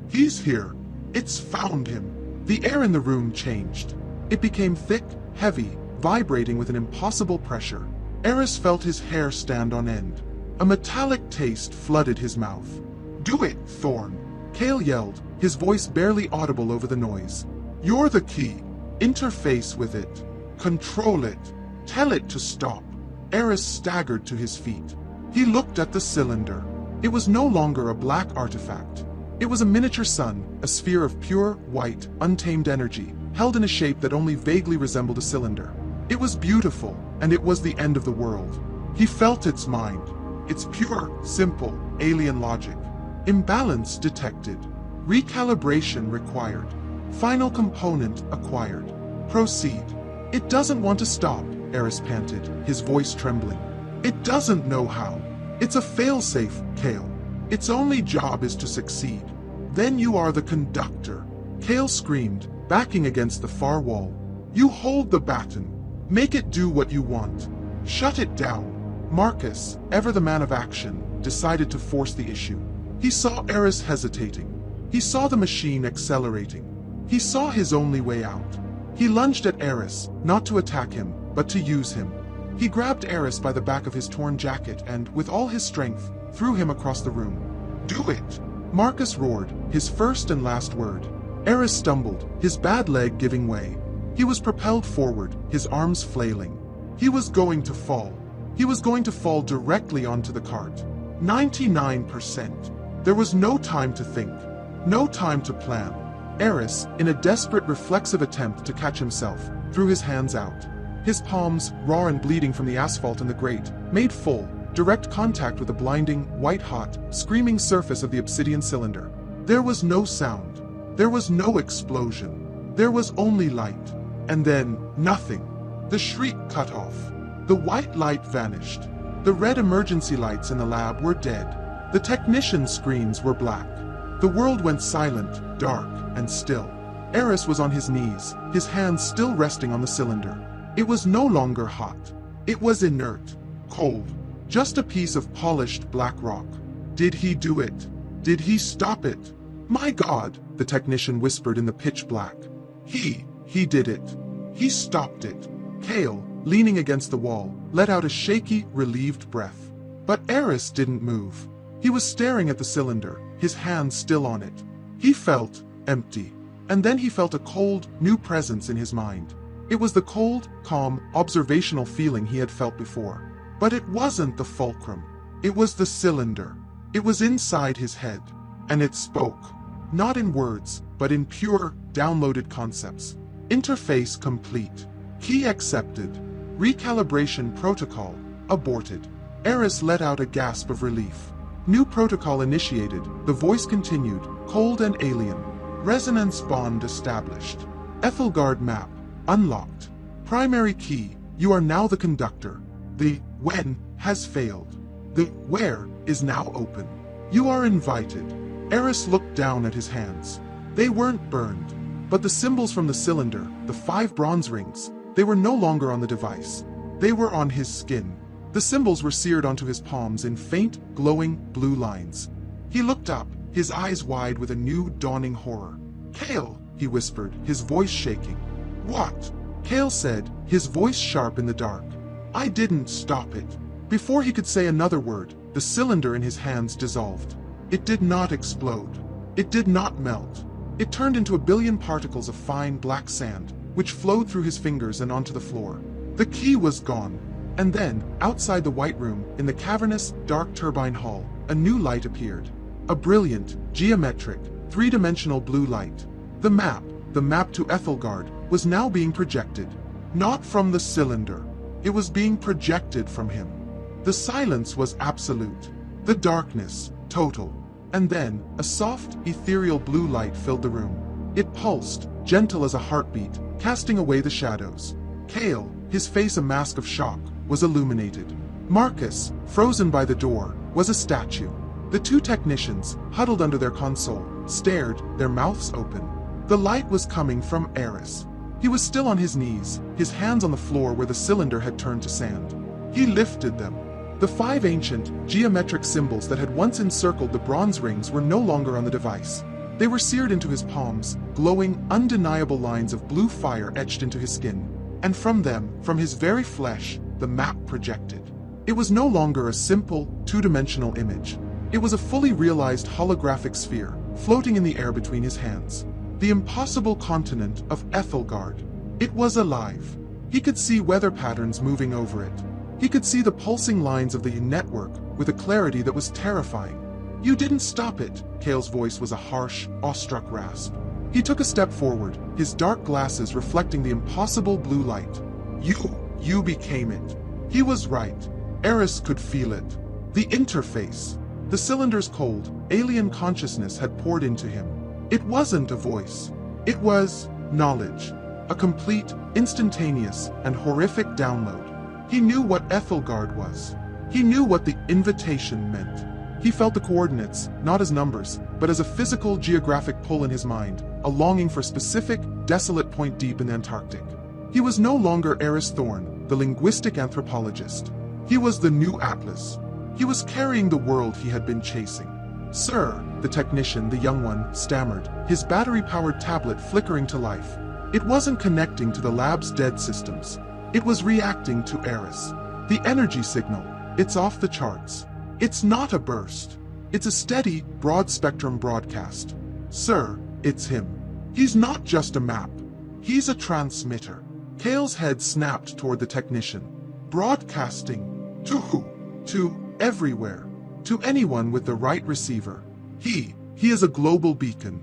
Speaker 1: He's here. It's found him. The air in the room changed. It became thick, heavy, vibrating with an impossible pressure. Aris felt his hair stand on end. A metallic taste flooded his mouth. Do it, Thorne, Kael yelled, his voice barely audible over the noise. You're the key. Interface with it. Control it. Tell it to stop. Aris staggered to his feet. He looked at the cylinder. It was no longer a black artifact. It was a miniature sun, a sphere of pure, white, untamed energy, held in a shape that only vaguely resembled a cylinder. It was beautiful, and it was the end of the world. He felt its mind. Its pure, simple, alien logic. Imbalance detected. Recalibration required. Final component acquired. Proceed. It doesn't want to stop, Aris panted, his voice trembling. It doesn't know how. It's a failsafe, Kael. Its only job is to succeed. Then you are the conductor. Kael screamed, backing against the far wall. You hold the baton. Make it do what you want. Shut it down. Marcus, ever the man of action, decided to force the issue. He saw Aris hesitating. He saw the machine accelerating. He saw his only way out. He lunged at Aris, not to attack him, but to use him. He grabbed Aris by the back of his torn jacket and, with all his strength, threw him across the room. Do it! Marcus roared, his first and last word. Aris stumbled, his bad leg giving way. He was propelled forward, his arms flailing. He was going to fall. He was going to fall directly onto the cart. 99%. There was no time to think. No time to plan. Aris, in a desperate reflexive attempt to catch himself, threw his hands out. His palms, raw and bleeding from the asphalt in the grate, made full, direct contact with the blinding, white-hot, screaming surface of the obsidian cylinder. There was no sound. There was no explosion. There was only light. And then, nothing. The shriek cut off. The white light vanished. The red emergency lights in the lab were dead. The technician's screens were black. The world went silent, dark, and still. Aris was on his knees, his hands still resting on the cylinder. It was no longer hot. It was inert, cold. Just a piece of polished black rock. Did he do it? Did he stop it? My God, the technician whispered in the pitch black. He did it. He stopped it. Kael, leaning against the wall, let out a shaky, relieved breath. But Aris didn't move. He was staring at the cylinder, his hands still on it. He felt empty. And then he felt a cold, new presence in his mind. It was the cold, calm, observational feeling he had felt before. But it wasn't the Fulcrum. It was the cylinder. It was inside his head. And it spoke. Not in words, but in pure, downloaded concepts. Interface complete. Key accepted. Recalibration protocol aborted. Aris let out a gasp of relief. New protocol initiated, the voice continued, cold and alien. Resonance bond established. Aethelgard map unlocked. Primary key, you are now the conductor. The when has failed. The where is now open. You are invited. Aris looked down at his hands. They weren't burned, but the symbols from the cylinder, the 5 bronze rings, they were no longer on the device. They were on his skin. The symbols were seared onto his palms in faint, glowing blue lines. He looked up, his eyes wide with a new, dawning horror. Kael, he whispered, his voice shaking. What? Kael said, his voice sharp in the dark. I didn't stop it. Before he could say another word, the cylinder in his hands dissolved. It did not explode. It did not melt. It turned into a billion particles of fine black sand, which flowed through his fingers and onto the floor. The key was gone. And then, outside the white room, in the cavernous, dark turbine hall, a new light appeared. A brilliant, geometric, 3-dimensional blue light. The map to Aethelgard, was now being projected. Not from the cylinder. It was being projected from him. The silence was absolute. The darkness, total. And then, a soft, ethereal blue light filled the room. It pulsed, gentle as a heartbeat, casting away the shadows. Kael, his face a mask of shock, was illuminated. Marcus, frozen by the door, was a statue. The two technicians, huddled under their console, stared, their mouths open. The light was coming from Aris. He was still on his knees, his hands on the floor where the cylinder had turned to sand. He lifted them. The 5 ancient, geometric symbols that had once encircled the bronze rings were no longer on the device. They were seared into his palms, glowing, undeniable lines of blue fire etched into his skin. And from them, from his very flesh, the map projected. It was no longer a simple, two-dimensional image. It was a fully realized holographic sphere, floating in the air between his hands. The impossible continent of Aethelgard. It was alive. He could see weather patterns moving over it. He could see the pulsing lines of the network with a clarity that was terrifying. "You didn't stop it," Kael's voice was a harsh, awestruck rasp. He took a step forward, his dark glasses reflecting the impossible blue light. You became it." He was right. Aris could feel it. The interface. The cylinder's cold, alien consciousness had poured into him. It wasn't a voice. It was knowledge. A complete, instantaneous, and horrific download. He knew what Aethelgard was. He knew what the invitation meant. He felt the coordinates, not as numbers, but as a physical geographic pull in his mind, a longing for a specific, desolate point deep in the Antarctic. He was no longer Aris Thorne, the linguistic anthropologist. He was the new Atlas. He was carrying the world he had been chasing. "Sir," the technician, the young one, stammered, his battery-powered tablet flickering to life. It wasn't connecting to the lab's dead systems. It was reacting to Aris. The energy signal. It's off the charts. It's not a burst. It's a steady, broad-spectrum broadcast. "Sir, it's him. He's not just a map. He's a transmitter." Kael's head snapped toward the technician. "Broadcasting? To who? To everywhere. To anyone with the right receiver. He is a global beacon."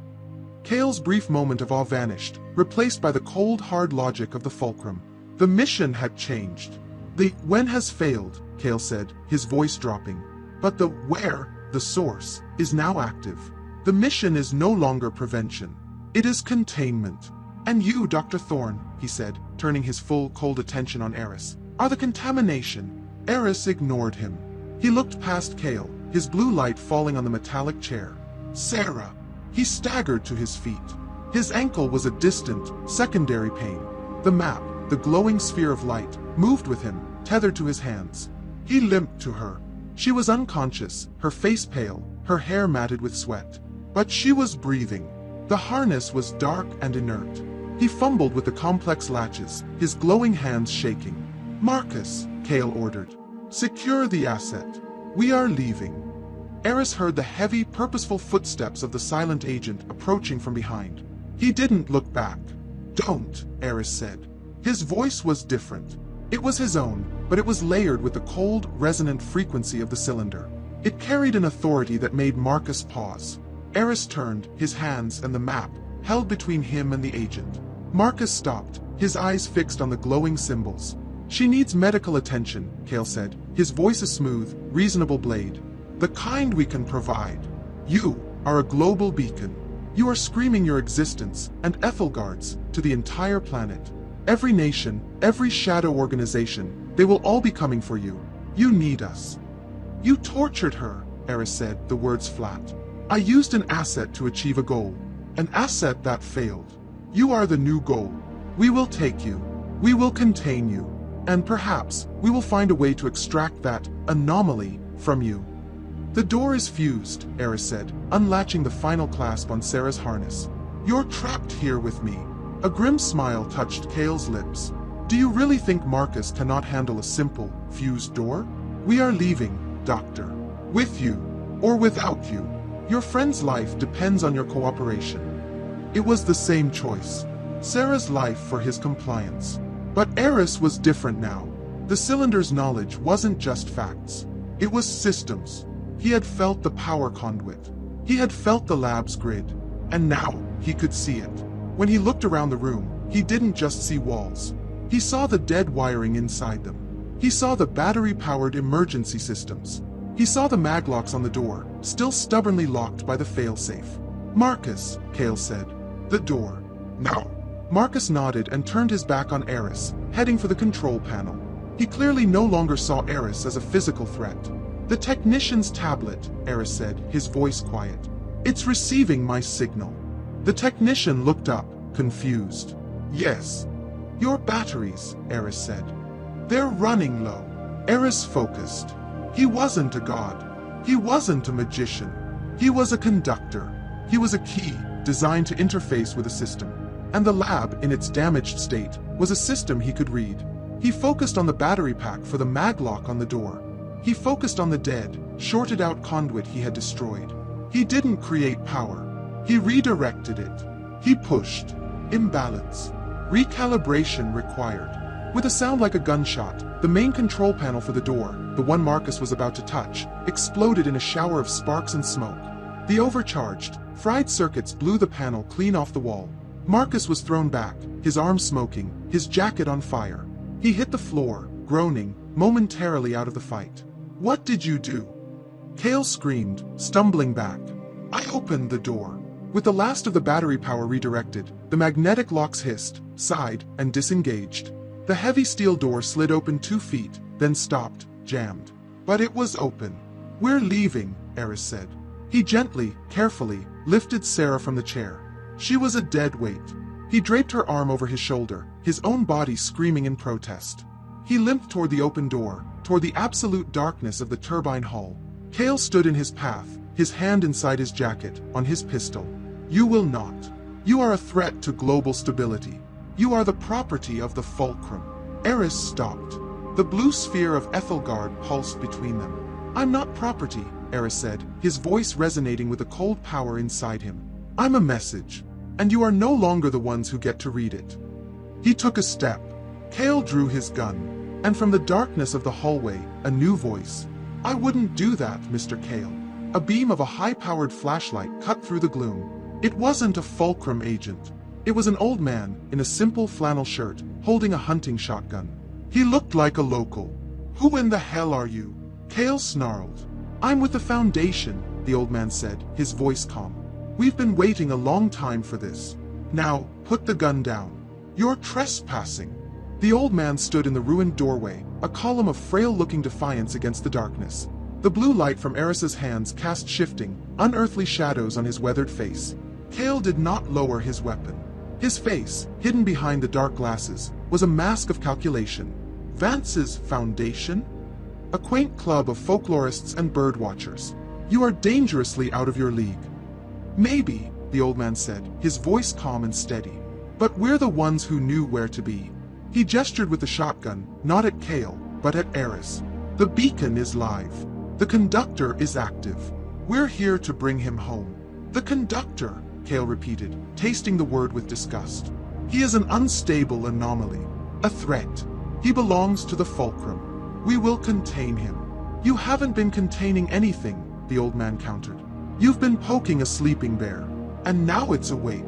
Speaker 1: Kael's brief moment of awe vanished, replaced by the cold, hard logic of the Fulcrum. The mission had changed. "The when has failed," Kael said, his voice dropping. "But the where, the source, is now active. The mission is no longer prevention. It is containment. And you, Dr. Thorne," he said, turning his full, cold attention on Aris, "are the contamination." Aris ignored him. He looked past Kael, his blue light falling on the metallic chair. "Sarah." He staggered to his feet. His ankle was a distant, secondary pain. The map, the glowing sphere of light, moved with him, tethered to his hands. He limped to her. She was unconscious, her face pale, her hair matted with sweat. But she was breathing. The harness was dark and inert. He fumbled with the complex latches, his glowing hands shaking. "Marcus," Kael ordered. "Secure the asset. We are leaving." Aris heard the heavy, purposeful footsteps of the silent agent approaching from behind. He didn't look back. "Don't," Aris said. His voice was different. It was his own, but it was layered with the cold, resonant frequency of the cylinder. It carried an authority that made Marcus pause. Aris turned, his hands and the map held between him and the agent. Marcus stopped, his eyes fixed on the glowing symbols. "She needs medical attention," Kael said, his voice a smooth, reasonable blade. "The kind we can provide. You are a global beacon. You are screaming your existence, and Aethelgard's, to the entire planet. Every nation, every shadow organization, they will all be coming for you. You need us." "You tortured her," Aris said, the words flat. "I used an asset to achieve a goal. An asset that failed. You are the new goal. We will take you. We will contain you. And perhaps, we will find a way to extract that anomaly from you." "The door is fused," Aris said, unlatching the final clasp on Sarah's harness. "You're trapped here with me." A grim smile touched Kael's lips. "Do you really think Marcus cannot handle a simple, fused door? We are leaving, Doctor. With you, or without you. Your friend's life depends on your cooperation." It was the same choice. Sarah's life for his compliance. But Aris was different now. The cylinder's knowledge wasn't just facts. It was systems. He had felt the power conduit. He had felt the lab's grid. And now, he could see it. When he looked around the room, he didn't just see walls. He saw the dead wiring inside them. He saw the battery-powered emergency systems. He saw the maglocks on the door, still stubbornly locked by the failsafe. "Marcus," Kael said. "The door." "No." Marcus nodded and turned his back on Aris, heading for the control panel. He clearly no longer saw Aris as a physical threat. "The technician's tablet," Aris said, his voice quiet. "It's receiving my signal." The technician looked up, confused. "Yes." "Your batteries," Aris said. "They're running low." Aris focused. He wasn't a god. He wasn't a magician. He was a conductor. He was a key, designed to interface with a system. And the lab, in its damaged state, was a system he could read. He focused on the battery pack for the maglock on the door. He focused on the dead, shorted-out conduit he had destroyed. He didn't create power. He redirected it. He pushed. Imbalance. Recalibration required. With a sound like a gunshot, the main control panel for the door, the one Marcus was about to touch, exploded in a shower of sparks and smoke. The overcharged, fried circuits blew the panel clean off the wall. Marcus was thrown back, his arms smoking, his jacket on fire. He hit the floor, groaning, momentarily out of the fight. "What did you do?" Kael screamed, stumbling back. "I opened the door." With the last of the battery power redirected, the magnetic locks hissed, sighed, and disengaged. The heavy steel door slid open 2 feet, then stopped, jammed. But it was open. "We're leaving," Aris said. He gently, carefully, lifted Sarah from the chair. She was a dead weight. He draped her arm over his shoulder, his own body screaming in protest. He limped toward the open door, toward the absolute darkness of the turbine hull. Kael stood in his path, his hand inside his jacket, on his pistol. "You will not. You are a threat to global stability. You are the property of the Fulcrum." Aris stopped. The blue sphere of Aethelgard pulsed between them. "I'm not property," Aris said, his voice resonating with the cold power inside him. "I'm a message, and you are no longer the ones who get to read it." He took a step. Kael drew his gun, and from the darkness of the hallway, a new voice. "I wouldn't do that, Mr. Kael." A beam of a high-powered flashlight cut through the gloom. It wasn't a Fulcrum agent. It was an old man, in a simple flannel shirt, holding a hunting shotgun. He looked like a local. "Who in the hell are you?" Kael snarled. "I'm with the Foundation," the old man said, his voice calm. "We've been waiting a long time for this. Now, put the gun down. You're trespassing." The old man stood in the ruined doorway, a column of frail-looking defiance against the darkness. The blue light from Aris's hands cast shifting, unearthly shadows on his weathered face. Kael did not lower his weapon. His face, hidden behind the dark glasses, was a mask of calculation. Vance's Foundation? A quaint club of folklorists and birdwatchers. "You are dangerously out of your league." "Maybe," the old man said, his voice calm and steady. "But we're the ones who knew where to be." He gestured with the shotgun, not at Kael, but at Aris. "The beacon is live. The conductor is active. We're here to bring him home." "The conductor," Kael repeated, tasting the word with disgust. "He is an unstable anomaly. A threat. He belongs to the Fulcrum. We will contain him." "You haven't been containing anything," the old man countered. "You've been poking a sleeping bear, and now it's awake."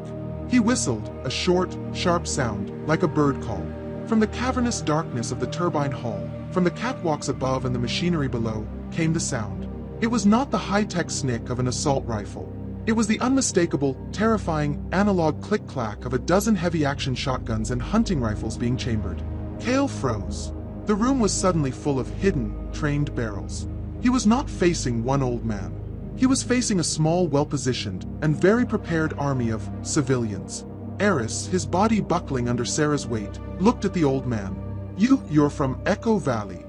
Speaker 1: He whistled, a short, sharp sound, like a bird call. From the cavernous darkness of the turbine hall, from the catwalks above and the machinery below, came the sound. It was not the high-tech snick of an assault rifle. It was the unmistakable, terrifying, analog click-clack of a dozen heavy-action shotguns and hunting rifles being chambered. Kael froze. The room was suddenly full of hidden, trained barrels. He was not facing one old man. He was facing a small, well-positioned, and very prepared army of civilians. Aris, his body buckling under Sarah's weight, looked at the old man. You're from Echo Valley."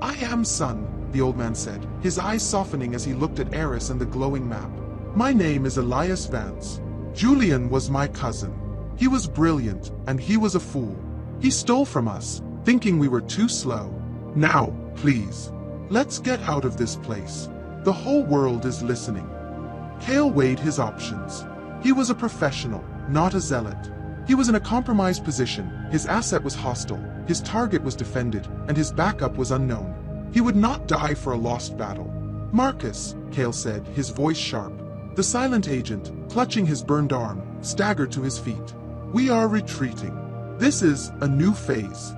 Speaker 1: "I am, son," the old man said, his eyes softening as he looked at Aris and the glowing map. "My name is Elias Vance. Julian was my cousin. He was brilliant, and he was a fool. He stole from us, thinking we were too slow. Now, please, let's get out of this place. The whole world is listening." Kael weighed his options. He was a professional, not a zealot. He was in a compromised position, his asset was hostile, his target was defended, and his backup was unknown. He would not die for a lost battle. "Marcus," Kael said, his voice sharp. The silent agent, clutching his burned arm, staggered to his feet. "We are retreating. This is a new phase."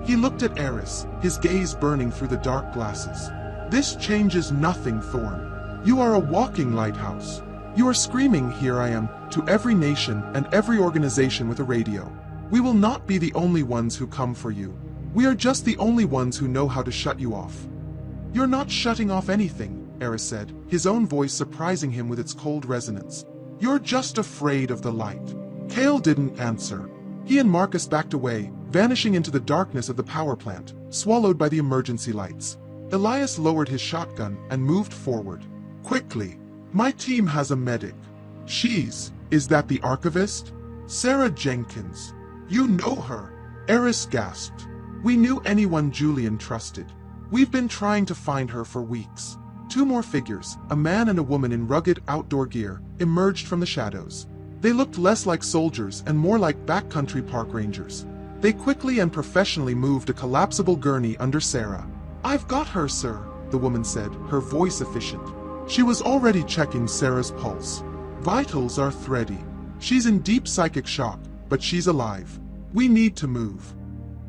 Speaker 1: He looked at Aris, his gaze burning through the dark glasses. This changes nothing, Thorne. You are a walking lighthouse. You are screaming, "Here I am," to every nation and every organization with a radio. We will not be the only ones who come for you. We are just the only ones who know how to shut you off. You're not shutting off anything, Aris said, his own voice surprising him with its cold resonance. You're just afraid of the light. Kael didn't answer. He and Marcus backed away, vanishing into the darkness of the power plant, swallowed by the emergency lights. Elias lowered his shotgun and moved forward. Quickly. My team has a medic. Is that the archivist? Sarah Jenkins. You know her. Aris gasped. We knew anyone Julian trusted. We've been trying to find her for weeks. Two more figures, a man and a woman in rugged outdoor gear, emerged from the shadows. They looked less like soldiers and more like backcountry park rangers. They quickly and professionally moved a collapsible gurney under Sarah. I've got her, sir, the woman said, her voice efficient. She was already checking Sarah's pulse. Vitals are thready. She's in deep psychic shock, but she's alive. We need to move.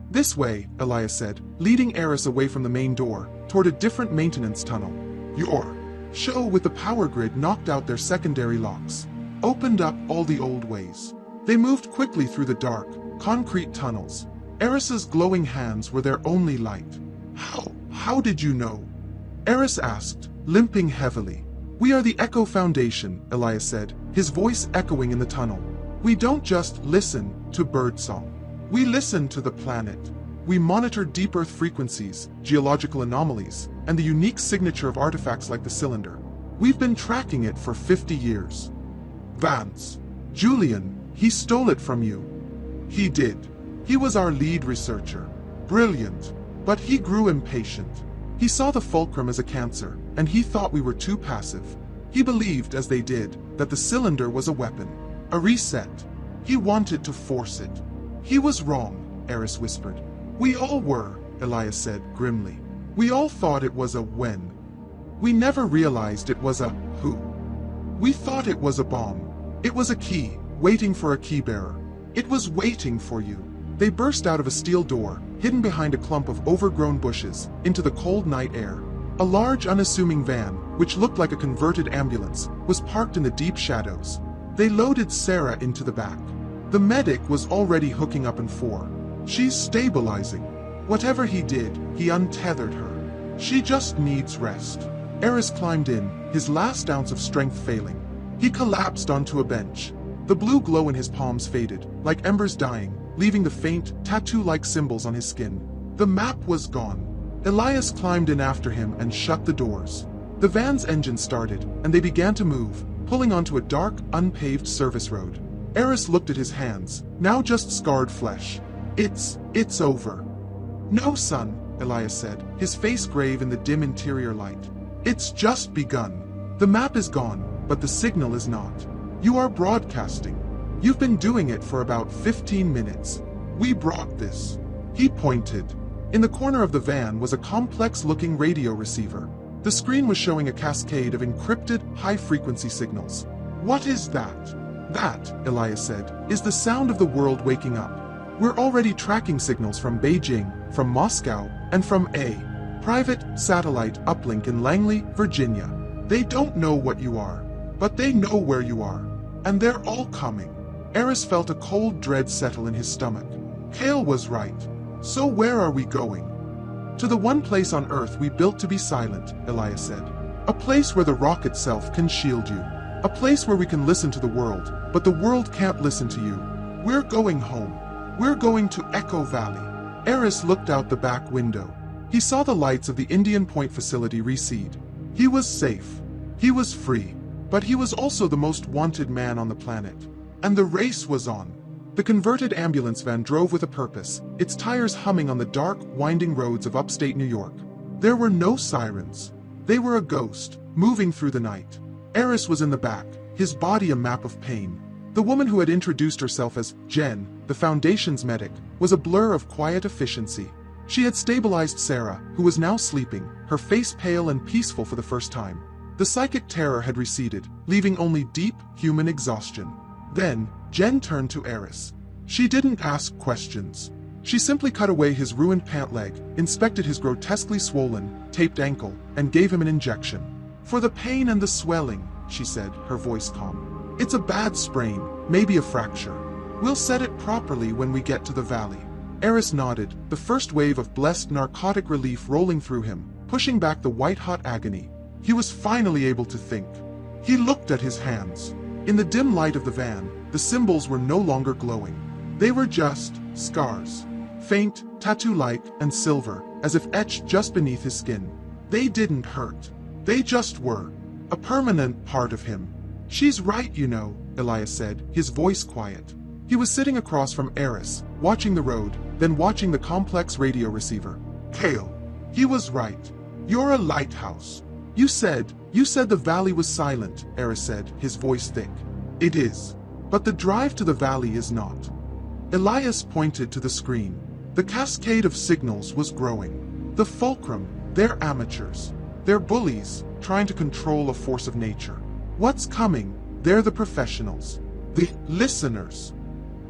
Speaker 1: This way, Elias said, leading Aris away from the main door, toward a different maintenance tunnel. Your show with the power grid knocked out their secondary locks. Opened up all the old ways. They moved quickly through the dark, concrete tunnels. Aris's glowing hands were their only light. How did you know? Aris asked, limping heavily. We are the Echo Foundation, Elias said, his voice echoing in the tunnel. We don't just listen to birdsong. We listen to the planet. We monitor deep Earth frequencies, geological anomalies, and the unique signature of artifacts like the cylinder. We've been tracking it for 50 years. Vance. Julian, he stole it from you. He did. He was our lead researcher. Brilliant. But he grew impatient. He saw the Fulcrum as a cancer, and he thought we were too passive. He believed, as they did, that the cylinder was a weapon. A reset. He wanted to force it. He was wrong, Aris whispered. We all were, Elias said grimly. We all thought it was a when. We never realized it was a who. We thought it was a bomb. It was a key, waiting for a key bearer. It was waiting for you. They burst out of a steel door, hidden behind a clump of overgrown bushes, into the cold night air. A large, unassuming van, which looked like a converted ambulance, was parked in the deep shadows. They loaded Sarah into the back. The medic was already hooking up in 4. She's stabilizing. Whatever he did, he untethered her. She just needs rest. Aris climbed in, his last ounce of strength failing. He collapsed onto a bench. The blue glow in his palms faded, like embers dying, leaving the faint, tattoo-like symbols on his skin. The map was gone. Elias climbed in after him and shut the doors. The van's engine started, and they began to move, pulling onto a dark, unpaved service road. Aris looked at his hands, now just scarred flesh. It's over. No, son, Elias said, his face grave in the dim interior light. It's just begun. The map is gone, but the signal is not. You are broadcasting. You've been doing it for about 15 minutes. We brought this. He pointed. In the corner of the van was a complex-looking radio receiver. The screen was showing a cascade of encrypted, high-frequency signals. What is that? That, Elias said, is the sound of the world waking up. We're already tracking signals from Beijing, from Moscow, and from a private satellite uplink in Langley, Virginia. They don't know what you are, but they know where you are. And they're all coming. Aris felt a cold dread settle in his stomach. Kael was right. So where are we going? To the one place on Earth we built to be silent, Elias said. A place where the rock itself can shield you. A place where we can listen to the world, but the world can't listen to you. We're going home. We're going to Echo Valley. Aris looked out the back window. He saw the lights of the Indian Point facility recede. He was safe. He was free. But he was also the most wanted man on the planet. And the race was on. The converted ambulance van drove with a purpose, its tires humming on the dark, winding roads of upstate New York. There were no sirens. They were a ghost, moving through the night. Aris was in the back, his body a map of pain. The woman who had introduced herself as Jen, the Foundation's medic, was a blur of quiet efficiency. She had stabilized Sarah, who was now sleeping, her face pale and peaceful for the first time. The psychic terror had receded, leaving only deep, human exhaustion. Then, Jen turned to Aris. She didn't ask questions. She simply cut away his ruined pant leg, inspected his grotesquely swollen, taped ankle, and gave him an injection. "For the pain and the swelling," she said, her voice calm. "It's a bad sprain, maybe a fracture. We'll set it properly when we get to the valley." Aris nodded, the first wave of blessed narcotic relief rolling through him, pushing back the white-hot agony. He was finally able to think. He looked at his hands. In the dim light of the van, the symbols were no longer glowing. They were just scars. Faint, tattoo-like, and silver, as if etched just beneath his skin. They didn't hurt. They just were. A permanent part of him. "She's right, you know," Elias said, his voice quiet. He was sitting across from Aris, watching the road, then watching the complex radio receiver. "Kael. He was right. You're a lighthouse. You said the valley was silent," Aris said, his voice thick. "It is. But the drive to the valley is not." Elias pointed to the screen. The cascade of signals was growing. The Fulcrum, they're amateurs. They're bullies, trying to control a force of nature. What's coming? They're the professionals. The listeners.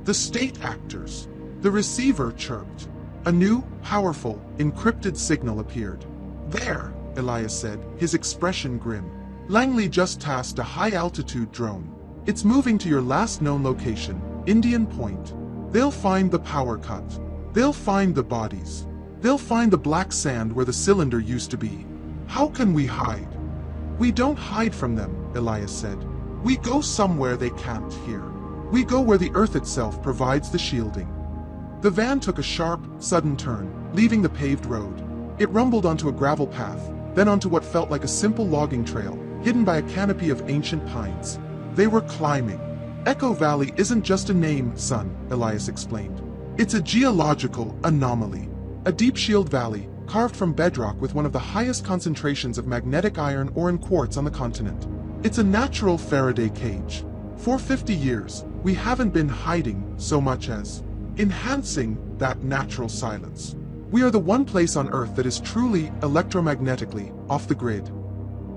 Speaker 1: The state actors. The receiver chirped. A new, powerful, encrypted signal appeared. "There," Elias said, his expression grim. "Langley just tasked a high-altitude drone. It's moving to your last known location, Indian Point. They'll find the power cut. They'll find the bodies. They'll find the black sand where the cylinder used to be. How can we hide?" "We don't hide from them," Elias said. "We go somewhere they can't hear. We go where the earth itself provides the shielding." The van took a sharp, sudden turn, leaving the paved road. It rumbled onto a gravel path, then onto what felt like a simple logging trail, hidden by a canopy of ancient pines. They were climbing. "Echo Valley isn't just a name, son," Elias explained. "It's a geological anomaly. A deep shield valley, carved from bedrock with one of the highest concentrations of magnetic iron ore and quartz on the continent. It's a natural Faraday cage. For 50 years, we haven't been hiding so much as enhancing that natural silence. We are the one place on Earth that is truly electromagnetically off the grid."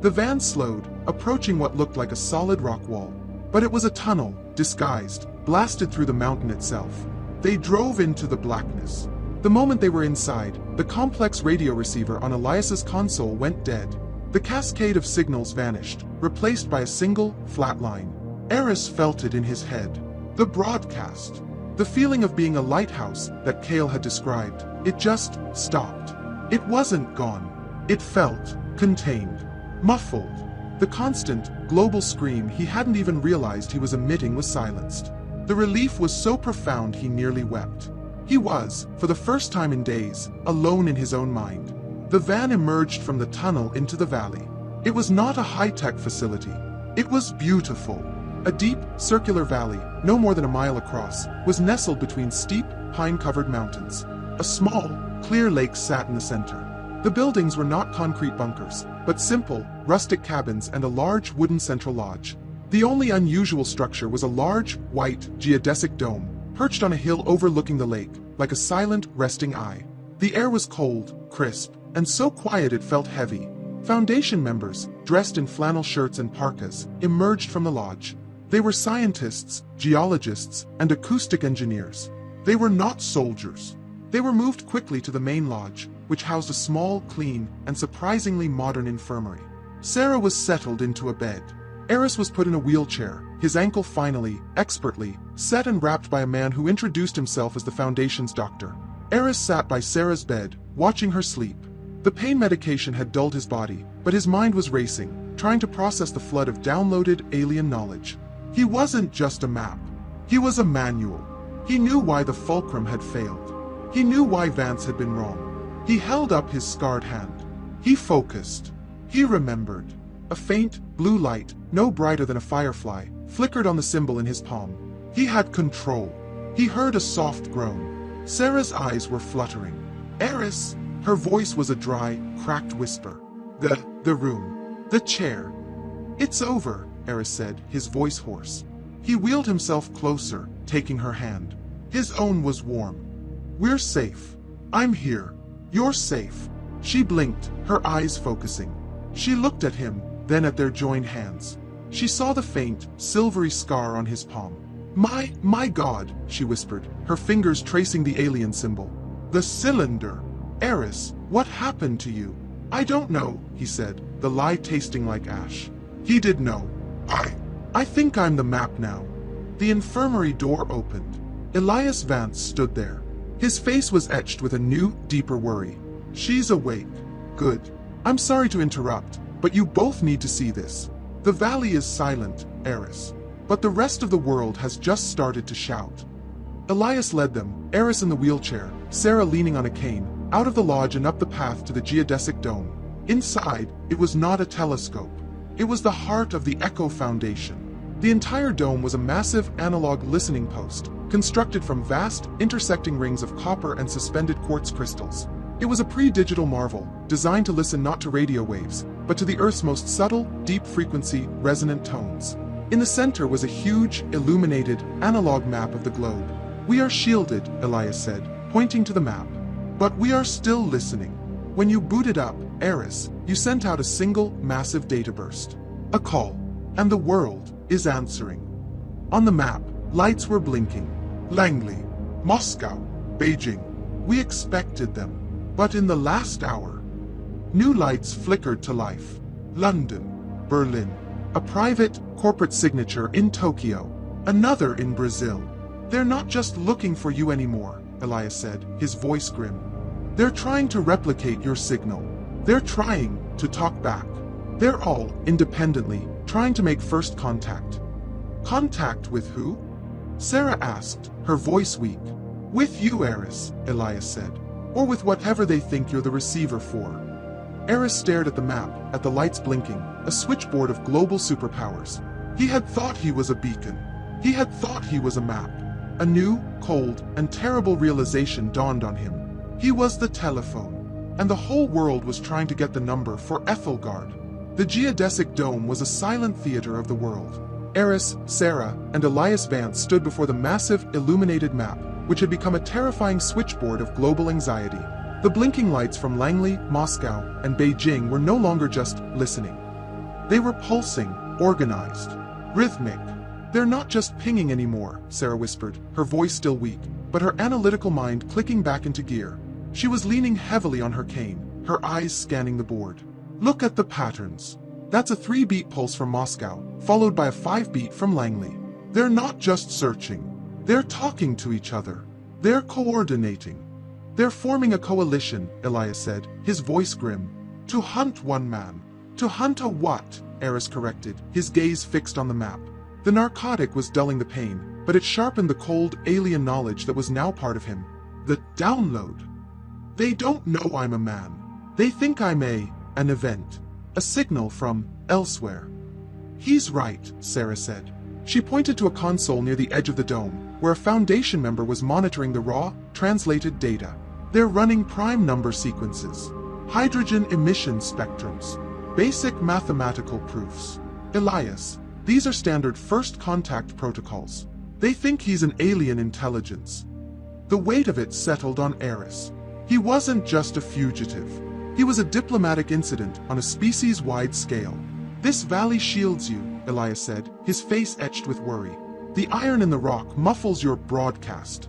Speaker 1: The van slowed, approaching what looked like a solid rock wall. But it was a tunnel, disguised, blasted through the mountain itself. They drove into the blackness. The moment they were inside, the complex radio receiver on Elias's console went dead. The cascade of signals vanished, replaced by a single, flat line. Aris felt it in his head. The broadcast. The feeling of being a lighthouse that Kael had described. It just stopped. It wasn't gone. It felt contained, muffled. The constant, global scream he hadn't even realized he was emitting was silenced. The relief was so profound he nearly wept. He was, for the first time in days, alone in his own mind. The van emerged from the tunnel into the valley. It was not a high-tech facility. It was beautiful. A deep, circular valley, no more than a mile across, was nestled between steep, pine-covered mountains. A small, clear lake sat in the center. The buildings were not concrete bunkers, but simple, rustic cabins and a large wooden central lodge. The only unusual structure was a large, white, geodesic dome, perched on a hill overlooking the lake, like a silent, resting eye. The air was cold, crisp, and so quiet it felt heavy. Foundation members, dressed in flannel shirts and parkas, emerged from the lodge. They were scientists, geologists, and acoustic engineers. They were not soldiers. They were moved quickly to the main lodge, which housed a small, clean, and surprisingly modern infirmary. Sarah was settled into a bed. Aris was put in a wheelchair, his ankle finally, expertly, set and wrapped by a man who introduced himself as the Foundation's doctor. Aris sat by Sarah's bed, watching her sleep. The pain medication had dulled his body, but his mind was racing, trying to process the flood of downloaded alien knowledge. He wasn't just a map. He was a manual. He knew why the Fulcrum had failed. He knew why Vance had been wrong. He held up his scarred hand. He focused. He remembered. A faint, blue light, no brighter than a firefly, flickered on the symbol in his palm. He had control. He heard a soft groan. Sarah's eyes were fluttering. "Aris!" Her voice was a dry, cracked whisper. The room. The chair. "It's over," Aris said, his voice hoarse. He wheeled himself closer, taking her hand. His own was warm. "We're safe. I'm here. You're safe." She blinked, her eyes focusing. She looked at him, then at their joined hands. She saw the faint, silvery scar on his palm. My God, she whispered, her fingers tracing the alien symbol. The cylinder. Aris, what happened to you? I don't know, he said, the lie tasting like ash. He did know. I think I'm the map now. The infirmary door opened. Elias Vance stood there. His face was etched with a new, deeper worry. She's awake. Good. I'm sorry to interrupt, but you both need to see this. The valley is silent, Aris. But the rest of the world has just started to shout. Elias led them, Aris in the wheelchair, Sarah leaning on a cane, out of the lodge and up the path to the geodesic dome. Inside, it was not a telescope. It was the heart of the Echo Foundation. The entire dome was a massive analog listening post, constructed from vast, intersecting rings of copper and suspended quartz crystals. It was a pre-digital marvel, designed to listen not to radio waves, but to the Earth's most subtle, deep-frequency, resonant tones. In the center was a huge, illuminated, analog map of the globe. We are shielded, Elias said, pointing to the map. But we are still listening. When you booted up, Aris, you sent out a single, massive data burst. A call. And the world is answering. On the map, lights were blinking. Langley, Moscow, Beijing. We expected them. But in the last hour, new lights flickered to life. London, Berlin, a private, corporate signature in Tokyo, another in Brazil. They're not just looking for you anymore, Elias said, his voice grim. They're trying to replicate your signal. They're trying to talk back. They're all, independently, trying to make first contact. Contact with who? Sarah asked, her voice weak. With you, Aris, Elias said. Or with whatever they think you're the receiver for. Aris stared at the map, at the lights blinking, a switchboard of global superpowers. He had thought he was a beacon. He had thought he was a map. A new, cold, and terrible realization dawned on him. He was the telephone, and the whole world was trying to get the number for Aethelgard. The geodesic dome was a silent theater of the world. Aris, Sarah, and Elias Vance stood before the massive, illuminated map, which had become a terrifying switchboard of global anxiety. The blinking lights from Langley, Moscow, and Beijing were no longer just listening. They were pulsing, organized, rhythmic. They're not just pinging anymore, Sarah whispered, her voice still weak, but her analytical mind clicking back into gear. She was leaning heavily on her cane, her eyes scanning the board. Look at the patterns. That's a 3-beat pulse from Moscow, followed by a 5-beat from Langley. They're not just searching. They're talking to each other. They're coordinating. They're forming a coalition, Elias said, his voice grim. To hunt one man. To hunt a what? Aris corrected, his gaze fixed on the map. The narcotic was dulling the pain, but it sharpened the cold, alien knowledge that was now part of him. The download. They don't know I'm a man. They think I'm an event. A signal from elsewhere. He's right, Sarah said. She pointed to a console near the edge of the dome, where a Foundation member was monitoring the raw, translated data. They're running prime number sequences, hydrogen emission spectrums, basic mathematical proofs. Elias, these are standard first contact protocols. They think he's an alien intelligence. The weight of it settled on Aris. He wasn't just a fugitive. He was a diplomatic incident on a species-wide scale. This valley shields you, Elias said, his face etched with worry. The iron in the rock muffles your broadcast.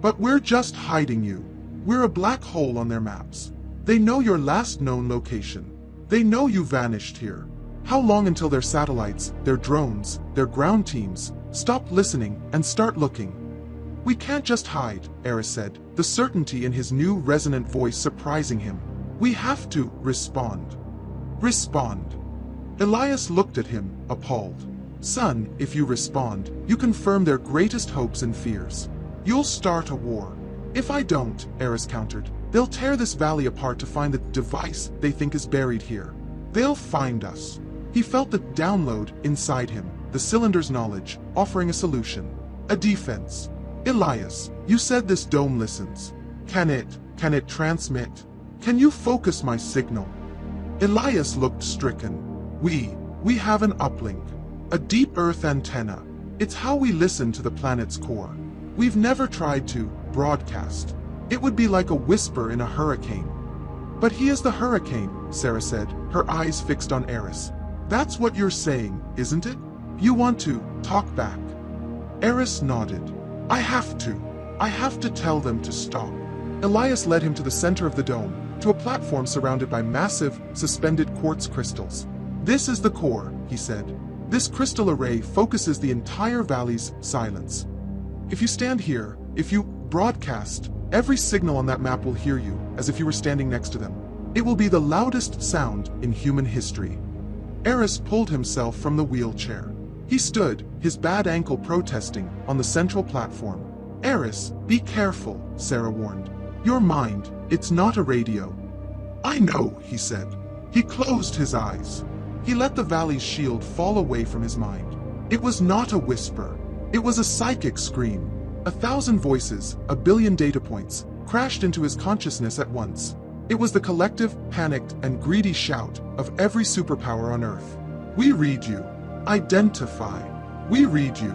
Speaker 1: But we're just hiding you. We're a black hole on their maps. They know your last known location. They know you vanished here. How long until their satellites, their drones, their ground teams, stop listening and start looking? We can't just hide, Aris said, the certainty in his new resonant voice surprising him. We have to respond. Respond. Elias looked at him, appalled. Son, if you respond, you confirm their greatest hopes and fears. You'll start a war. If I don't, Aris countered, they'll tear this valley apart to find the device they think is buried here. They'll find us. He felt the download inside him, the cylinder's knowledge, offering a solution. A defense. Elias, you said this dome listens. Can it transmit? Can you focus my signal? Elias looked stricken. We have an uplink. A deep Earth antenna. It's how we listen to the planet's core. We've never tried to broadcast. It would be like a whisper in a hurricane. But he is the hurricane, Sarah said, her eyes fixed on Aris. That's what you're saying, isn't it? You want to talk back. Aris nodded. I have to tell them to stop. Elias led him to the center of the dome, to a platform surrounded by massive, suspended quartz crystals. This is the core, he said. This crystal array focuses the entire valley's silence. If you stand here, if you broadcast, every signal on that map will hear you, as if you were standing next to them. It will be the loudest sound in human history. Aris pulled himself from the wheelchair. He stood, his bad ankle protesting, on the central platform. Aris, be careful, Sarah warned. Your mind, it's not a radio. I know, he said. He closed his eyes. He let the valley's shield fall away from his mind. It was not a whisper. It was a psychic scream. 1,000 voices, 1 billion data points, crashed into his consciousness at once. It was the collective, panicked, and greedy shout of every superpower on Earth. We read you. Identify. We read you.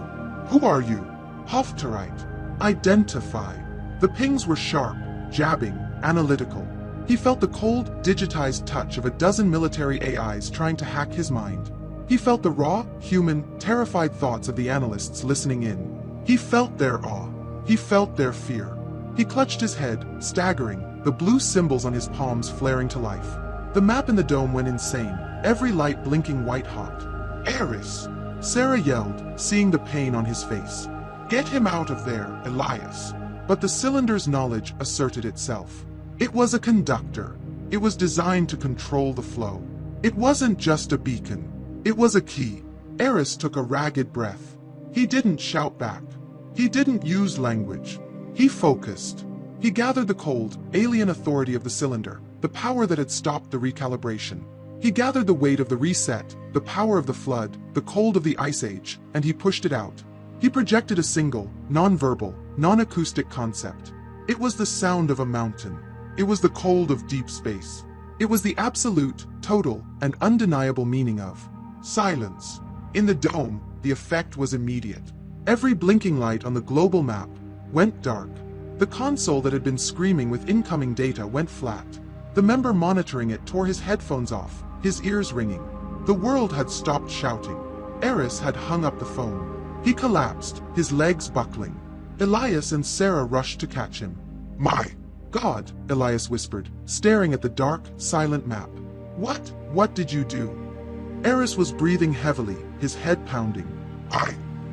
Speaker 1: Who are you? Hoftarite. Identify. The pings were sharp, jabbing, analytical. He felt the cold, digitized touch of a dozen military AIs trying to hack his mind. He felt the raw, human, terrified thoughts of the analysts listening in. He felt their awe. He felt their fear. He clutched his head, staggering, the blue symbols on his palms flaring to life. The map in the dome went insane, every light blinking white-hot. Aris! Sarah yelled, seeing the pain on his face. Get him out of there, Elias. But the cylinder's knowledge asserted itself. It was a conductor. It was designed to control the flow. It wasn't just a beacon. It was a key. Aris took a ragged breath. He didn't shout back. He didn't use language. He focused. He gathered the cold, alien authority of the cylinder, the power that had stopped the recalibration. He gathered the weight of the reset, the power of the flood, the cold of the ice age, and he pushed it out. He projected a single, non-verbal, non-acoustic concept. It was the sound of a mountain. It was the cold of deep space. It was the absolute, total, and undeniable meaning of silence. In the dome, the effect was immediate. Every blinking light on the global map went dark. The console that had been screaming with incoming data went flat. The member monitoring it tore his headphones off, his ears ringing. The world had stopped shouting. Aris had hung up the phone. He collapsed, his legs buckling. Elias and Sarah rushed to catch him. My God, Elias whispered, staring at the dark, silent map. What did you do? Aris was breathing heavily, his head pounding.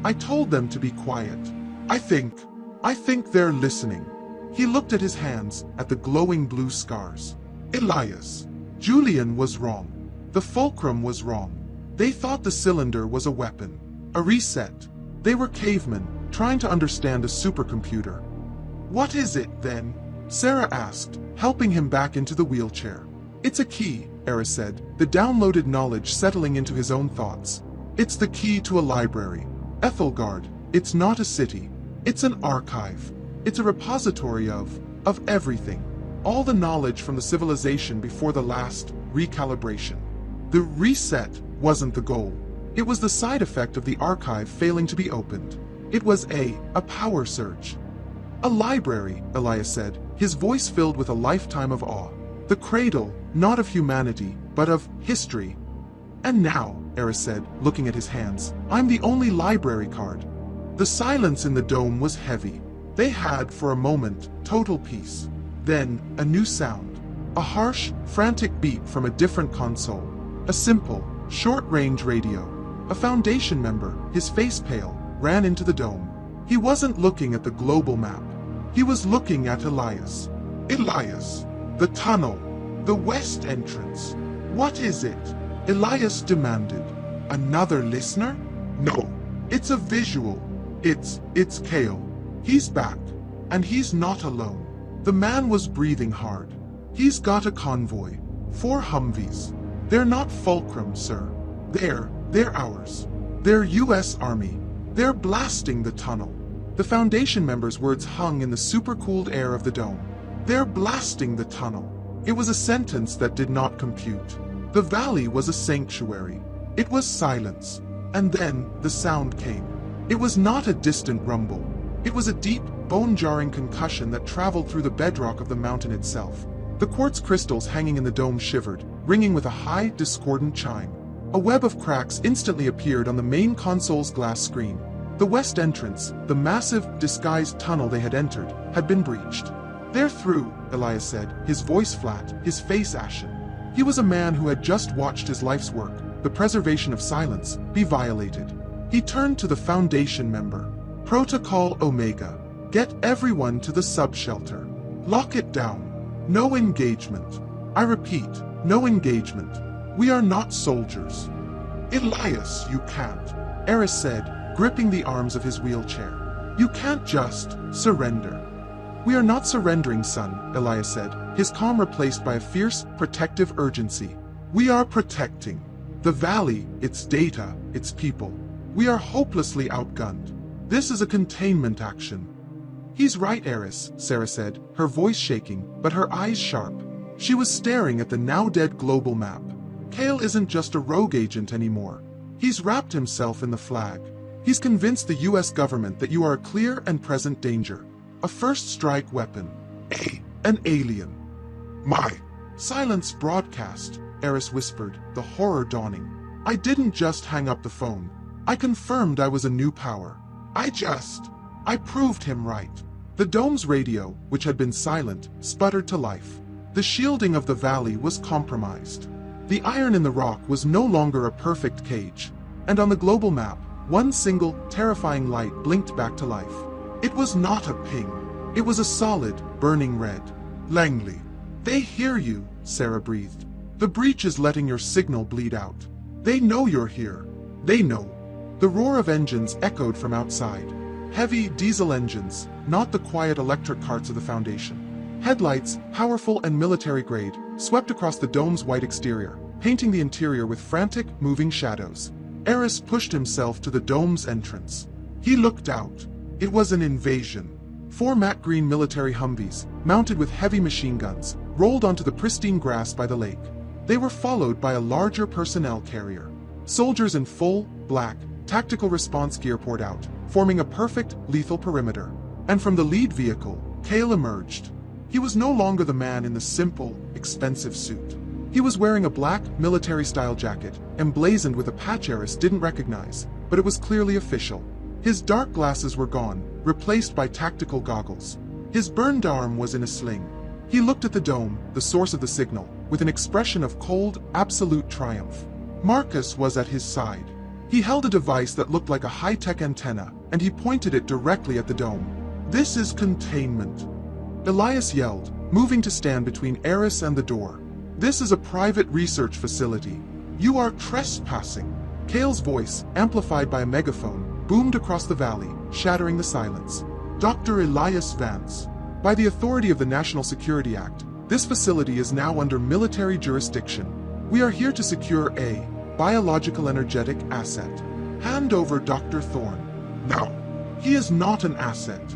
Speaker 1: I told them to be quiet. I think they're listening. He looked at his hands, at the glowing blue scars. Elias. Julian was wrong. The Fulcrum was wrong. They thought the cylinder was a weapon. A reset. They were cavemen, trying to understand a supercomputer. What is it, then? Sarah asked, helping him back into the wheelchair. It's a key, Aris said, the downloaded knowledge settling into his own thoughts. It's the key to a library. Aethelgard. It's not a city. It's an archive. It's a repository of everything. All the knowledge from the civilization before the last recalibration. The reset wasn't the goal. It was the side effect of the archive failing to be opened. It was a power surge. A library, Elias said, his voice filled with a lifetime of awe. The cradle, not of humanity, but of history. And now, Aris said, looking at his hands, I'm the only library card. The silence in the dome was heavy. They had, for a moment, total peace. Then, a new sound. A harsh, frantic beep from a different console. A simple, short-range radio. A Foundation member, his face pale, ran into the dome. He wasn't looking at the global map. He was looking at Elias. Elias. The tunnel. The west entrance. What is it? Elias demanded. Another listener? No. It's a visual. It's Kael. He's back. And he's not alone. The man was breathing hard. He's got a convoy. 4 Humvees. They're not Fulcrum, sir. They're ours. They're US Army. They're blasting the tunnel. The Foundation members' words hung in the supercooled air of the dome. They're blasting the tunnel. It was a sentence that did not compute. The valley was a sanctuary. It was silence. And then the sound came. It was not a distant rumble. It was a deep, bone-jarring concussion that traveled through the bedrock of the mountain itself. The quartz crystals hanging in the dome shivered, ringing with a high, discordant chime. A web of cracks instantly appeared on the main console's glass screen. The west entrance, the massive, disguised tunnel they had entered, had been breached. "They're through," Elias said, his voice flat, his face ashen. He was a man who had just watched his life's work, the preservation of silence, be violated. He turned to the Foundation member. "Protocol Omega. Get everyone to the sub-shelter. Lock it down. No engagement. I repeat, no engagement. We are not soldiers." "Elias, you can't," Aris said, gripping the arms of his wheelchair. "You can't just surrender." "We are not surrendering, son," Elias said, his calm replaced by a fierce, protective urgency. "We are protecting the valley, its data, its people. We are hopelessly outgunned. This is a containment action." "He's right, Aris," Sarah said, her voice shaking, but her eyes sharp. She was staring at the now-dead global map. Kael isn't just a rogue agent anymore. He's wrapped himself in the flag. He's convinced the US government that you are a clear and present danger. A first-strike weapon. An alien. "My." "Silence broadcast," Aris whispered, the horror dawning. "I didn't just hang up the phone. I confirmed I was a new power. I proved him right." The dome's radio, which had been silent, sputtered to life. The shielding of the valley was compromised. The iron in the rock was no longer a perfect cage. And on the global map, one single, terrifying light blinked back to life. It was not a ping. It was a solid, burning red. "Langley." "They hear you," Sarah breathed. "The breach is letting your signal bleed out. They know you're here. They know." The roar of engines echoed from outside. Heavy diesel engines, not the quiet electric carts of the Foundation. Headlights, powerful and military-grade, swept across the dome's white exterior, painting the interior with frantic, moving shadows. Aris pushed himself to the dome's entrance. He looked out. It was an invasion. 4 matte green military Humvees, mounted with heavy machine guns, rolled onto the pristine grass by the lake. They were followed by a larger personnel carrier. Soldiers in full, black, tactical response gear poured out, forming a perfect, lethal perimeter. And from the lead vehicle, Kael emerged. He was no longer the man in the simple, expensive suit. He was wearing a black, military-style jacket, emblazoned with a patch Aris didn't recognize, but it was clearly official. His dark glasses were gone, replaced by tactical goggles. His burned arm was in a sling. He looked at the dome, the source of the signal, with an expression of cold, absolute triumph. Marcus was at his side. He held a device that looked like a high-tech antenna, and he pointed it directly at the dome. "This is containment." Elias yelled, moving to stand between Aris and the door. "This is a private research facility. You are trespassing." Kael's voice, amplified by a megaphone, boomed across the valley, shattering the silence. "Dr. Elias Vance. By the authority of the National Security Act, this facility is now under military jurisdiction. We are here to secure a biological energetic asset. Hand over Dr. Thorne." "No, he is not an asset."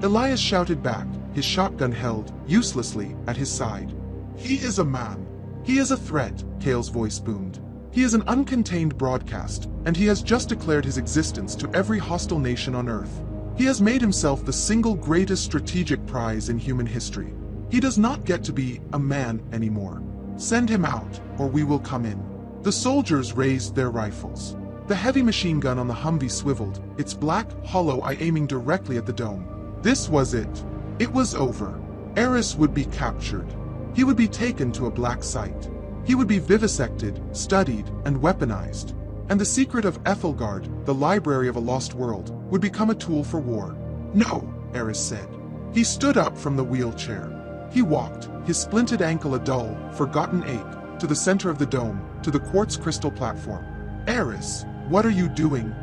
Speaker 1: Elias shouted back, his shotgun held, uselessly, at his side. "He is a man. He is a threat," Kael's voice boomed. "He is an uncontained broadcast, and he has just declared his existence to every hostile nation on Earth. He has made himself the single greatest strategic prize in human history. He does not get to be a man anymore. Send him out, or we will come in." The soldiers raised their rifles. The heavy machine gun on the Humvee swiveled, its black, hollow eye aiming directly at the dome. This was it. It was over. Aris would be captured. He would be taken to a black site. He would be vivisected, studied, and weaponized. And the secret of Aethelgard, the library of a lost world, would become a tool for war. "No," Aris said. He stood up from the wheelchair. He walked, his splinted ankle a dull, forgotten ache, to the center of the dome, to the quartz crystal platform. "Aris, what are you doing?"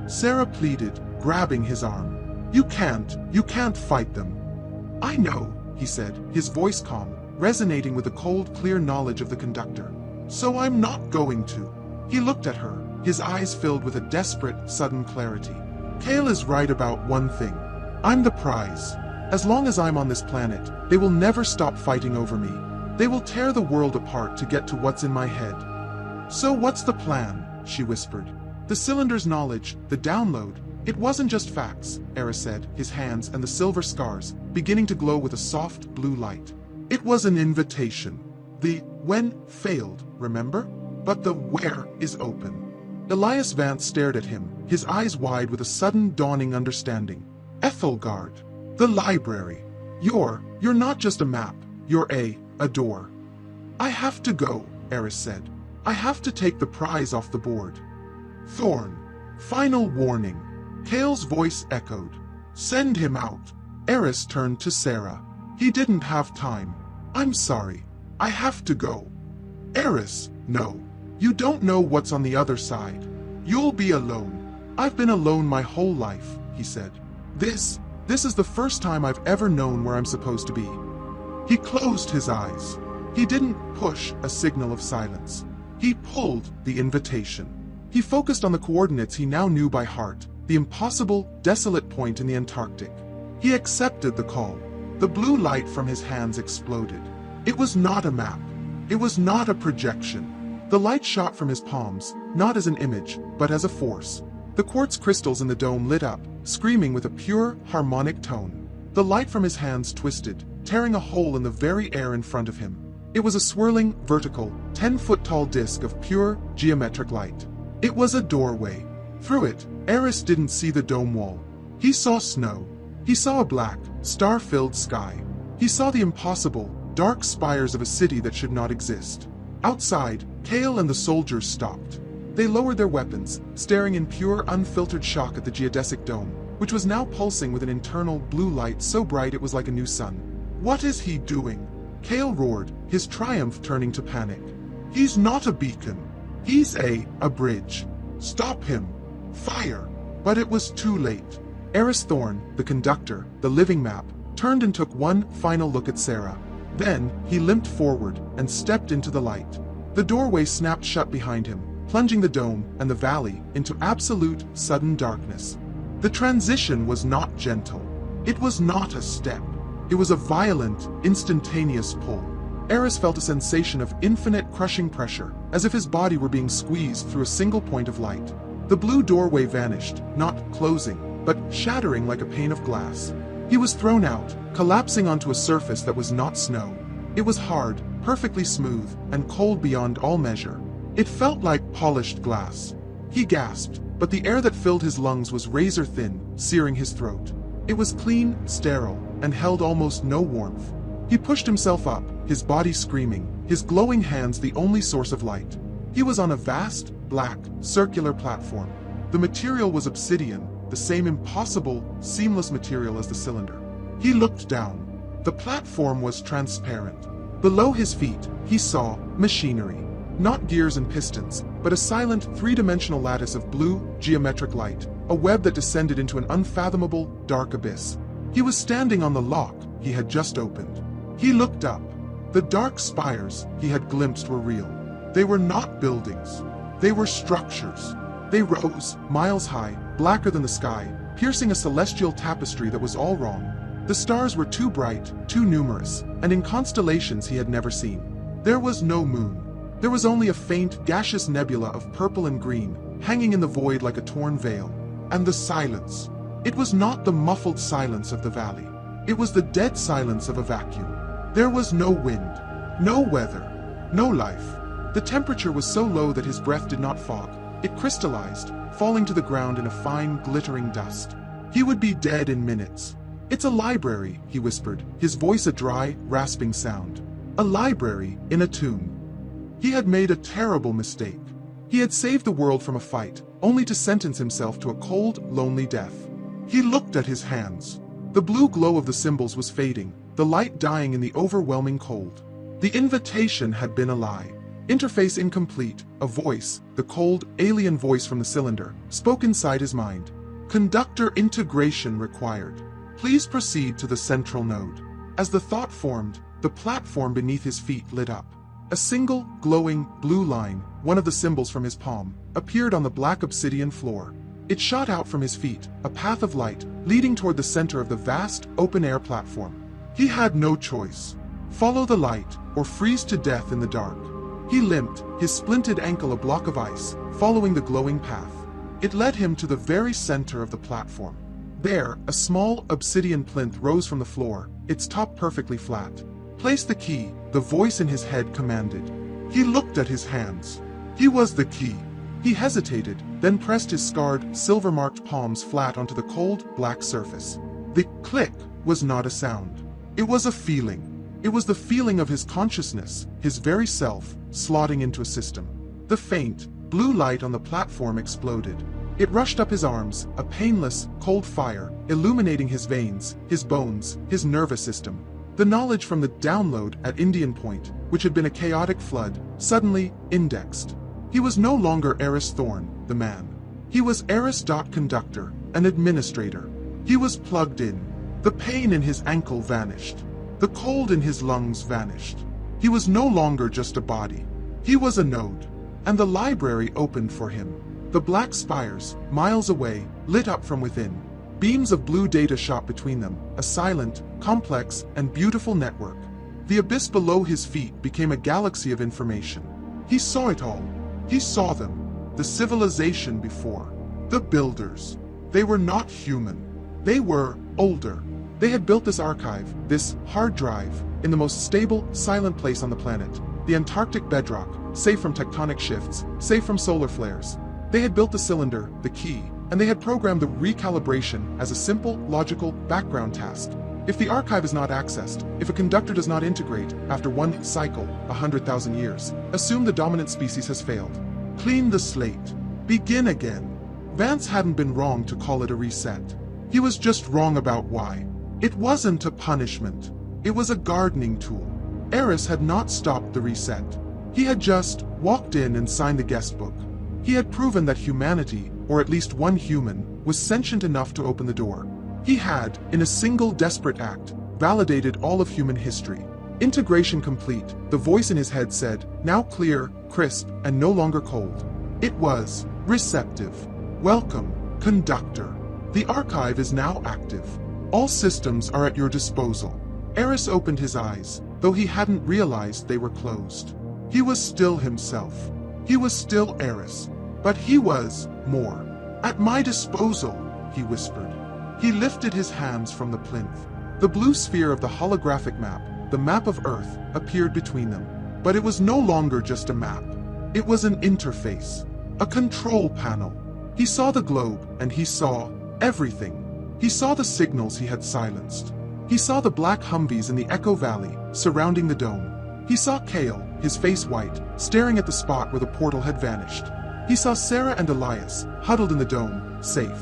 Speaker 1: Sarah pleaded, grabbing his arm. You can't fight them." "I know," he said, his voice calm, resonating with the cold, clear knowledge of the conductor. "So I'm not going to." He looked at her, his eyes filled with a desperate, sudden clarity. "Kael is right about one thing. I'm the prize. As long as I'm on this planet, they will never stop fighting over me. They will tear the world apart to get to what's in my head." "So what's the plan?" she whispered. "The cylinder's knowledge, the download, it wasn't just facts," Aris said, his hands and the silver scars beginning to glow with a soft, blue light. "It was an invitation. The when failed, remember? But the where is open. Elias Vance stared at him, his eyes wide with a sudden dawning understanding. Aethelgard. The library. You're not just a map, you're a door. I have to go, Aris said. I have to take the prize off the board. Thorne. Final warning. Kael's voice echoed. Send him out. Aris turned to Sarah. He didn't have time. I'm sorry. I have to go. Aris, no. You don't know what's on the other side. You'll be alone. I've been alone my whole life, he said. This is the first time I've ever known where I'm supposed to be. He closed his eyes. He didn't push a signal of silence. He pulled the invitation. He focused on the coordinates he now knew by heart, the impossible, desolate point in the Antarctic. He accepted the call. The blue light from his hands exploded. It was not a map. It was not a projection. The light shot from his palms, not as an image, but as a force. The quartz crystals in the dome lit up, screaming with a pure, harmonic tone. The light from his hands twisted, tearing a hole in the very air in front of him. It was a swirling, vertical, 10-foot-tall disk of pure, geometric light. It was a doorway. Through it, Aris didn't see the dome wall. He saw snow. He saw a black, star-filled sky. He saw the impossible, dark spires of a city that should not exist. Outside, Kael and the soldiers stopped. They lowered their weapons, staring in pure, unfiltered shock at the geodesic dome, which was now pulsing with an internal blue light so bright it was like a new sun. What is he doing? Kael roared, his triumph turning to panic. He's not a beacon. He's a bridge. Stop him. Fire. But it was too late. Aris Thorne, the conductor, the living map, turned and took one final look at Sarah. Then, he limped forward and stepped into the light. The doorway snapped shut behind him, plunging the dome and the valley into absolute, sudden darkness. The transition was not gentle. It was not a step. It was a violent, instantaneous pull. Aris felt a sensation of infinite crushing pressure, as if his body were being squeezed through a single point of light. The blue doorway vanished, not closing, but shattering like a pane of glass. He was thrown out, collapsing onto a surface that was not snow. It was hard, perfectly smooth, and cold beyond all measure. It felt like polished glass. He gasped, but the air that filled his lungs was razor-thin, searing his throat. It was clean, sterile, and held almost no warmth. He pushed himself up, his body screaming, his glowing hands the only source of light. He was on a vast, black, circular platform. The material was obsidian, the same impossible, seamless material as the cylinder. He looked down. The platform was transparent. Below his feet, he saw machinery. Not gears and pistons, but a silent, three-dimensional lattice of blue, geometric light, a web that descended into an unfathomable, dark abyss. He was standing on the lock he had just opened. He looked up. The dark spires he had glimpsed were real. They were not buildings. They were structures. They rose, miles high, blacker than the sky, piercing a celestial tapestry that was all wrong. The stars were too bright, too numerous, and in constellations he had never seen. There was no moon. There was only a faint, gaseous nebula of purple and green, hanging in the void like a torn veil. And the silence. It was not the muffled silence of the valley. It was the dead silence of a vacuum. There was no wind, no weather, no life. The temperature was so low that his breath did not fog. It crystallized, falling to the ground in a fine, glittering dust. He would be dead in minutes. It's a library, he whispered, his voice a dry, rasping sound. A library in a tomb. He had made a terrible mistake. He had saved the world from a fight, only to sentence himself to a cold, lonely death. He looked at his hands. The blue glow of the symbols was fading, the light dying in the overwhelming cold. The invitation had been a lie. Interface incomplete, a voice, the cold, alien voice from the cylinder, spoke inside his mind. Conductor integration required. Please proceed to the central node. As the thought formed, the platform beneath his feet lit up. A single, glowing, blue line, one of the symbols from his palm, appeared on the black obsidian floor. It shot out from his feet, a path of light, leading toward the center of the vast, open-air platform. He had no choice. Follow the light, or freeze to death in the dark. He limped, his splinted ankle a block of ice, following the glowing path. It led him to the very center of the platform. There, a small, obsidian plinth rose from the floor, its top perfectly flat. Place the key, the voice in his head commanded. He looked at his hands. He was the key. He hesitated, then pressed his scarred, silver-marked palms flat onto the cold, black surface. The click was not a sound. It was a feeling. It was the feeling of his consciousness, his very self, slotting into a system. The faint, blue light on the platform exploded. It rushed up his arms, a painless, cold fire, illuminating his veins, his bones, his nervous system. The knowledge from the download at Indian Point, which had been a chaotic flood, suddenly indexed. He was no longer Aris Thorne, the man. He was Aris.Conductor, an administrator. He was plugged in. The pain in his ankle vanished. The cold in his lungs vanished. He was no longer just a body. He was a node. And the library opened for him. The black spires, miles away, lit up from within. Beams of blue data shot between them, a silent, complex, and beautiful network. The abyss below his feet became a galaxy of information. He saw it all. He saw them. The civilization before. The builders. They were not human. They were older. They had built this archive, this hard drive, in the most stable, silent place on the planet, the Antarctic bedrock, safe from tectonic shifts, safe from solar flares. They had built the cylinder, the key, and they had programmed the recalibration as a simple, logical, background task. If the archive is not accessed, if a conductor does not integrate after one cycle, 100,000 years, assume the dominant species has failed. Clean the slate. Begin again. Vance hadn't been wrong to call it a reset. He was just wrong about why. It wasn't a punishment. It was a gardening tool. Aris had not stopped the reset. He had just walked in and signed the guest book. He had proven that humanity, or at least one human, was sentient enough to open the door. He had, in a single desperate act, validated all of human history. Integration complete, the voice in his head said, now clear, crisp, and no longer cold. It was receptive. Welcome, conductor. The archive is now active. All systems are at your disposal. Aris opened his eyes, though he hadn't realized they were closed. He was still himself. He was still Aris. But he was more. At my disposal, he whispered. He lifted his hands from the plinth. The blue sphere of the holographic map, the map of Earth, appeared between them. But it was no longer just a map. It was an interface. A control panel. He saw the globe, and he saw everything. He saw the signals he had silenced. He saw the black Humvees in the Echo Valley, surrounding the dome. He saw Kael, his face white, staring at the spot where the portal had vanished. He saw Sarah and Elias, huddled in the dome, safe.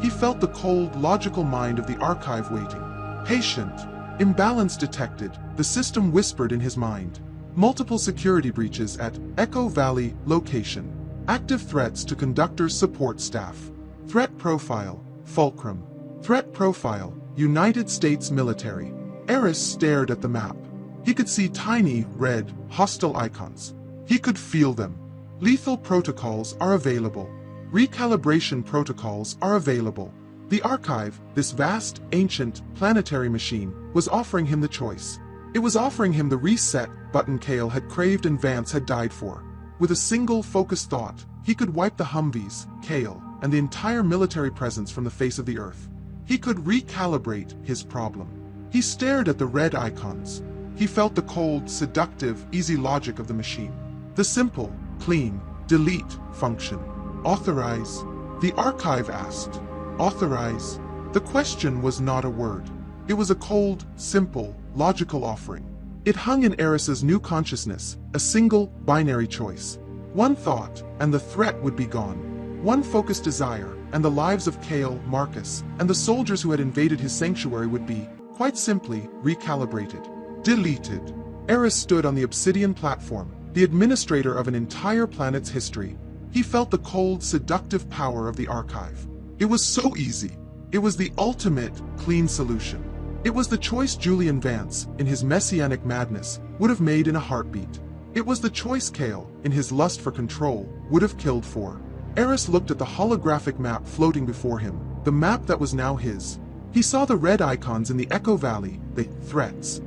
Speaker 1: He felt the cold, logical mind of the archive waiting. Patient. Imbalance detected, the system whispered in his mind. Multiple security breaches at Echo Valley location. Active threats to conductor's support staff. Threat profile, Fulcrum. Threat profile, United States military. Aris stared at the map. He could see tiny, red, hostile icons. He could feel them. Lethal protocols are available. Recalibration protocols are available. The archive, this vast, ancient, planetary machine, was offering him the choice. It was offering him the reset button Kael had craved and Vance had died for. With a single focused thought, he could wipe the Humvees, Kael, and the entire military presence from the face of the Earth. He could recalibrate his problem. He stared at the red icons. He felt the cold, seductive, easy logic of the machine. The simple, clean, delete function. Authorize. The archive asked. Authorize. The question was not a word. It was a cold, simple, logical offering. It hung in Aris's new consciousness, a single, binary choice. One thought, and the threat would be gone. One focused desire, and the lives of Kael, Marcus, and the soldiers who had invaded his sanctuary would be, quite simply, recalibrated. Deleted. Aris stood on the obsidian platform, the administrator of an entire planet's history. He felt the cold, seductive power of the archive. It was so easy. It was the ultimate, clean solution. It was the choice Julian Vance, in his messianic madness, would have made in a heartbeat. It was the choice Kael, in his lust for control, would have killed for. Aris looked at the holographic map floating before him, the map that was now his. He saw the red icons in the Echo Valley, the threats.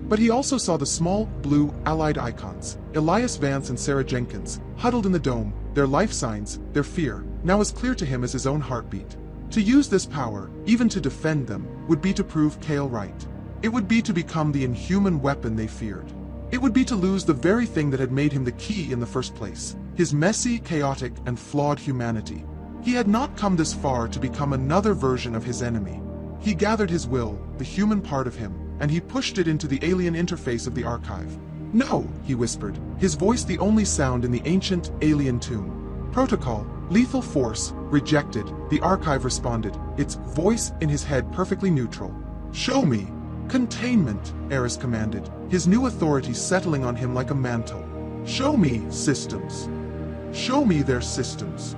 Speaker 1: But he also saw the small, blue, allied icons, Elias Vance and Sarah Jenkins, huddled in the dome, their life signs, their fear, now as clear to him as his own heartbeat. To use this power, even to defend them, would be to prove Kael right. It would be to become the inhuman weapon they feared. It would be to lose the very thing that had made him the key in the first place, his messy, chaotic, and flawed humanity. He had not come this far to become another version of his enemy. He gathered his will, the human part of him, and he pushed it into the alien interface of the archive. "No," he whispered, his voice the only sound in the ancient, alien tune. "Protocol, lethal force, rejected," the archive responded, its voice in his head perfectly neutral. "Show me." "Containment," Aris commanded, his new authority settling on him like a mantle. "Show me systems. Show me their systems."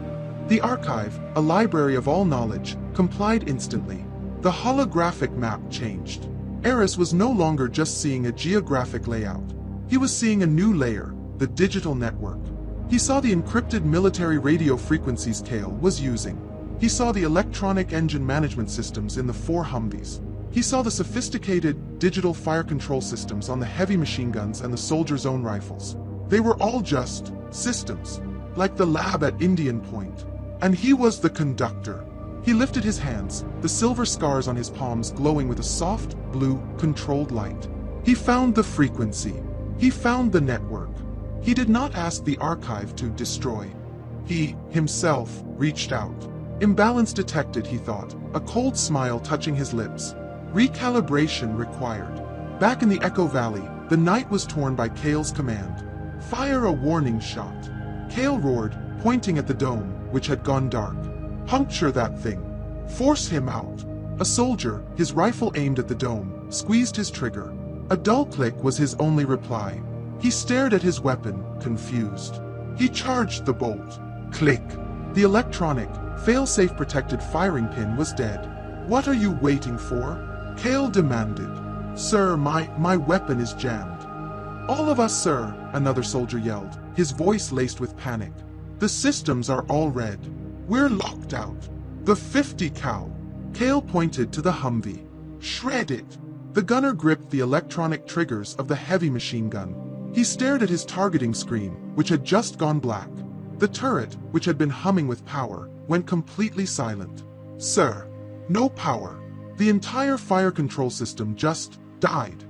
Speaker 1: The archive, a library of all knowledge, complied instantly. The holographic map changed. Aris was no longer just seeing a geographic layout. He was seeing a new layer, the digital network. He saw the encrypted military radio frequencies Kael was using. He saw the electronic engine management systems in the 4 Humvees. He saw the sophisticated digital fire control systems on the heavy machine guns and the soldiers' own rifles. They were all just systems, like the lab at Indian Point. And he was the conductor. He lifted his hands, the silver scars on his palms glowing with a soft, blue, controlled light. He found the frequency. He found the network. He did not ask the archive to destroy. He, himself, reached out. Imbalance detected, he thought, a cold smile touching his lips. Recalibration required. Back in the Echo Valley, the night was torn by Kael's command. "Fire a warning shot." Kael roared, pointing at the dome, which had gone dark. "Puncture that thing. Force him out." A soldier, his rifle aimed at the dome, squeezed his trigger. A dull click was his only reply. He stared at his weapon, confused. He charged the bolt. Click. The electronic, fail-safe protected firing pin was dead. "What are you waiting for?" Kael demanded. "Sir, my weapon is jammed." "All of us, sir," another soldier yelled, his voice laced with panic. "The systems are all red. We're locked out." "The 50 cal." Kael pointed to the Humvee. "Shred it." The gunner gripped the electronic triggers of the heavy machine gun. He stared at his targeting screen, which had just gone black. The turret, which had been humming with power, went completely silent. "Sir, no power." The entire fire control system just died.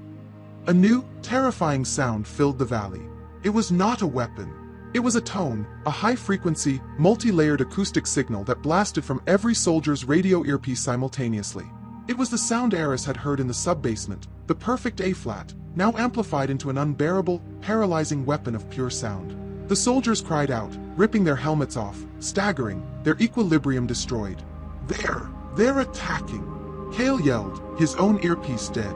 Speaker 1: A new, terrifying sound filled the valley. It was not a weapon. It was a tone, a high-frequency, multi-layered acoustic signal that blasted from every soldier's radio earpiece simultaneously. It was the sound Aris had heard in the sub-basement, the perfect A-flat, now amplified into an unbearable, paralyzing weapon of pure sound. The soldiers cried out, ripping their helmets off, staggering, their equilibrium destroyed. They're attacking!" Kael yelled, his own earpiece dead.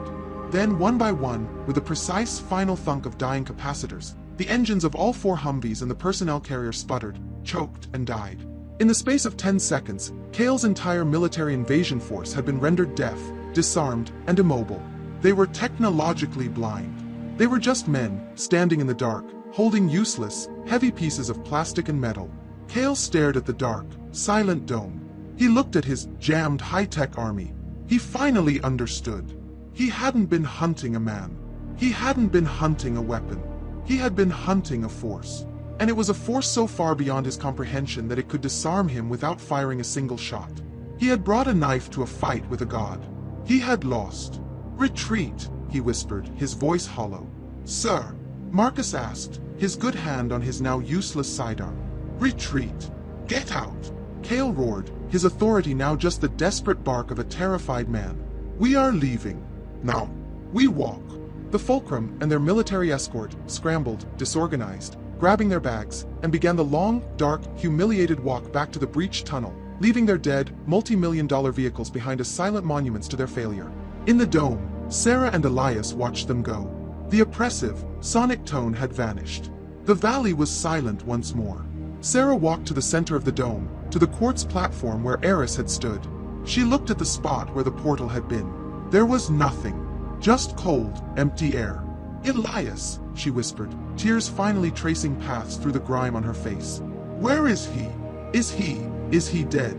Speaker 1: Then, one by one, with a precise final thunk of dying capacitors, the engines of all 4 Humvees and the personnel carrier sputtered, choked, and died. In the space of 10 seconds, Kael's entire military invasion force had been rendered deaf, disarmed, and immobile. They were technologically blind. They were just men, standing in the dark, holding useless, heavy pieces of plastic and metal. Kael stared at the dark, silent dome. He looked at his jammed high-tech army. He finally understood. He hadn't been hunting a man. He hadn't been hunting a weapon. He had been hunting a force. And it was a force so far beyond his comprehension that it could disarm him without firing a single shot. He had brought a knife to a fight with a god. He had lost. "Retreat," he whispered, his voice hollow. "Sir," Marcus asked, his good hand on his now useless sidearm. "Retreat. Get out." Kael roared, his authority now just the desperate bark of a terrified man. "We are leaving. Now, we walk." The Fulcrum and their military escort scrambled, disorganized, grabbing their bags, and began the long, dark, humiliated walk back to the breached tunnel, leaving their dead, multi-million-dollar vehicles behind as silent monuments to their failure. In the dome, Sarah and Elias watched them go. The oppressive, sonic tone had vanished. The valley was silent once more. Sarah walked to the center of the dome, to the quartz platform where Aris had stood. She looked at the spot where the portal had been. There was nothing. Just cold, empty air. "Elias," she whispered, tears finally tracing paths through the grime on her face. "Where is he? Is he dead?"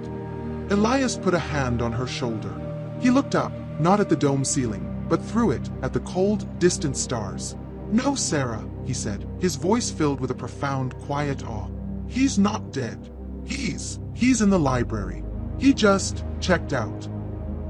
Speaker 1: Elias put a hand on her shoulder. He looked up, not at the dome ceiling, but through it, at the cold, distant stars. "No, Sarah," he said, his voice filled with a profound, quiet awe. "He's not dead. He's in the library. He just checked out."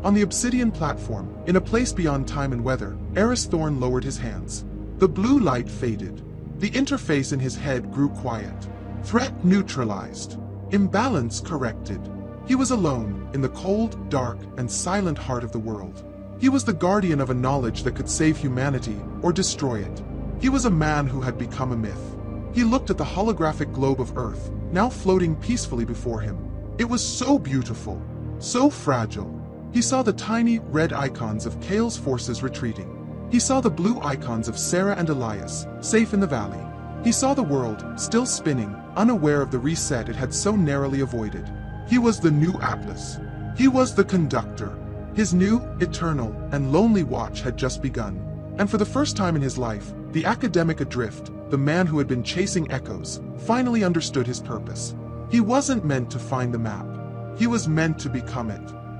Speaker 1: On the obsidian platform, in a place beyond time and weather, Aris Thorne lowered his hands. The blue light faded. The interface in his head grew quiet. Threat neutralized. Imbalance corrected. He was alone in the cold, dark, and silent heart of the world. He was the guardian of a knowledge that could save humanity or destroy it. He was a man who had become a myth. He looked at the holographic globe of Earth, now floating peacefully before him. It was so beautiful, so fragile. He saw the tiny, red icons of Kael's forces retreating. He saw the blue icons of Sarah and Elias, safe in the valley. He saw the world, still spinning, unaware of the reset it had so narrowly avoided. He was the new Atlas. He was the conductor. His new, eternal, and lonely watch had just begun. And for the first time in his life, the academic adrift, the man who had been chasing echoes, finally understood his purpose. He wasn't meant to find the map. He was meant to become it.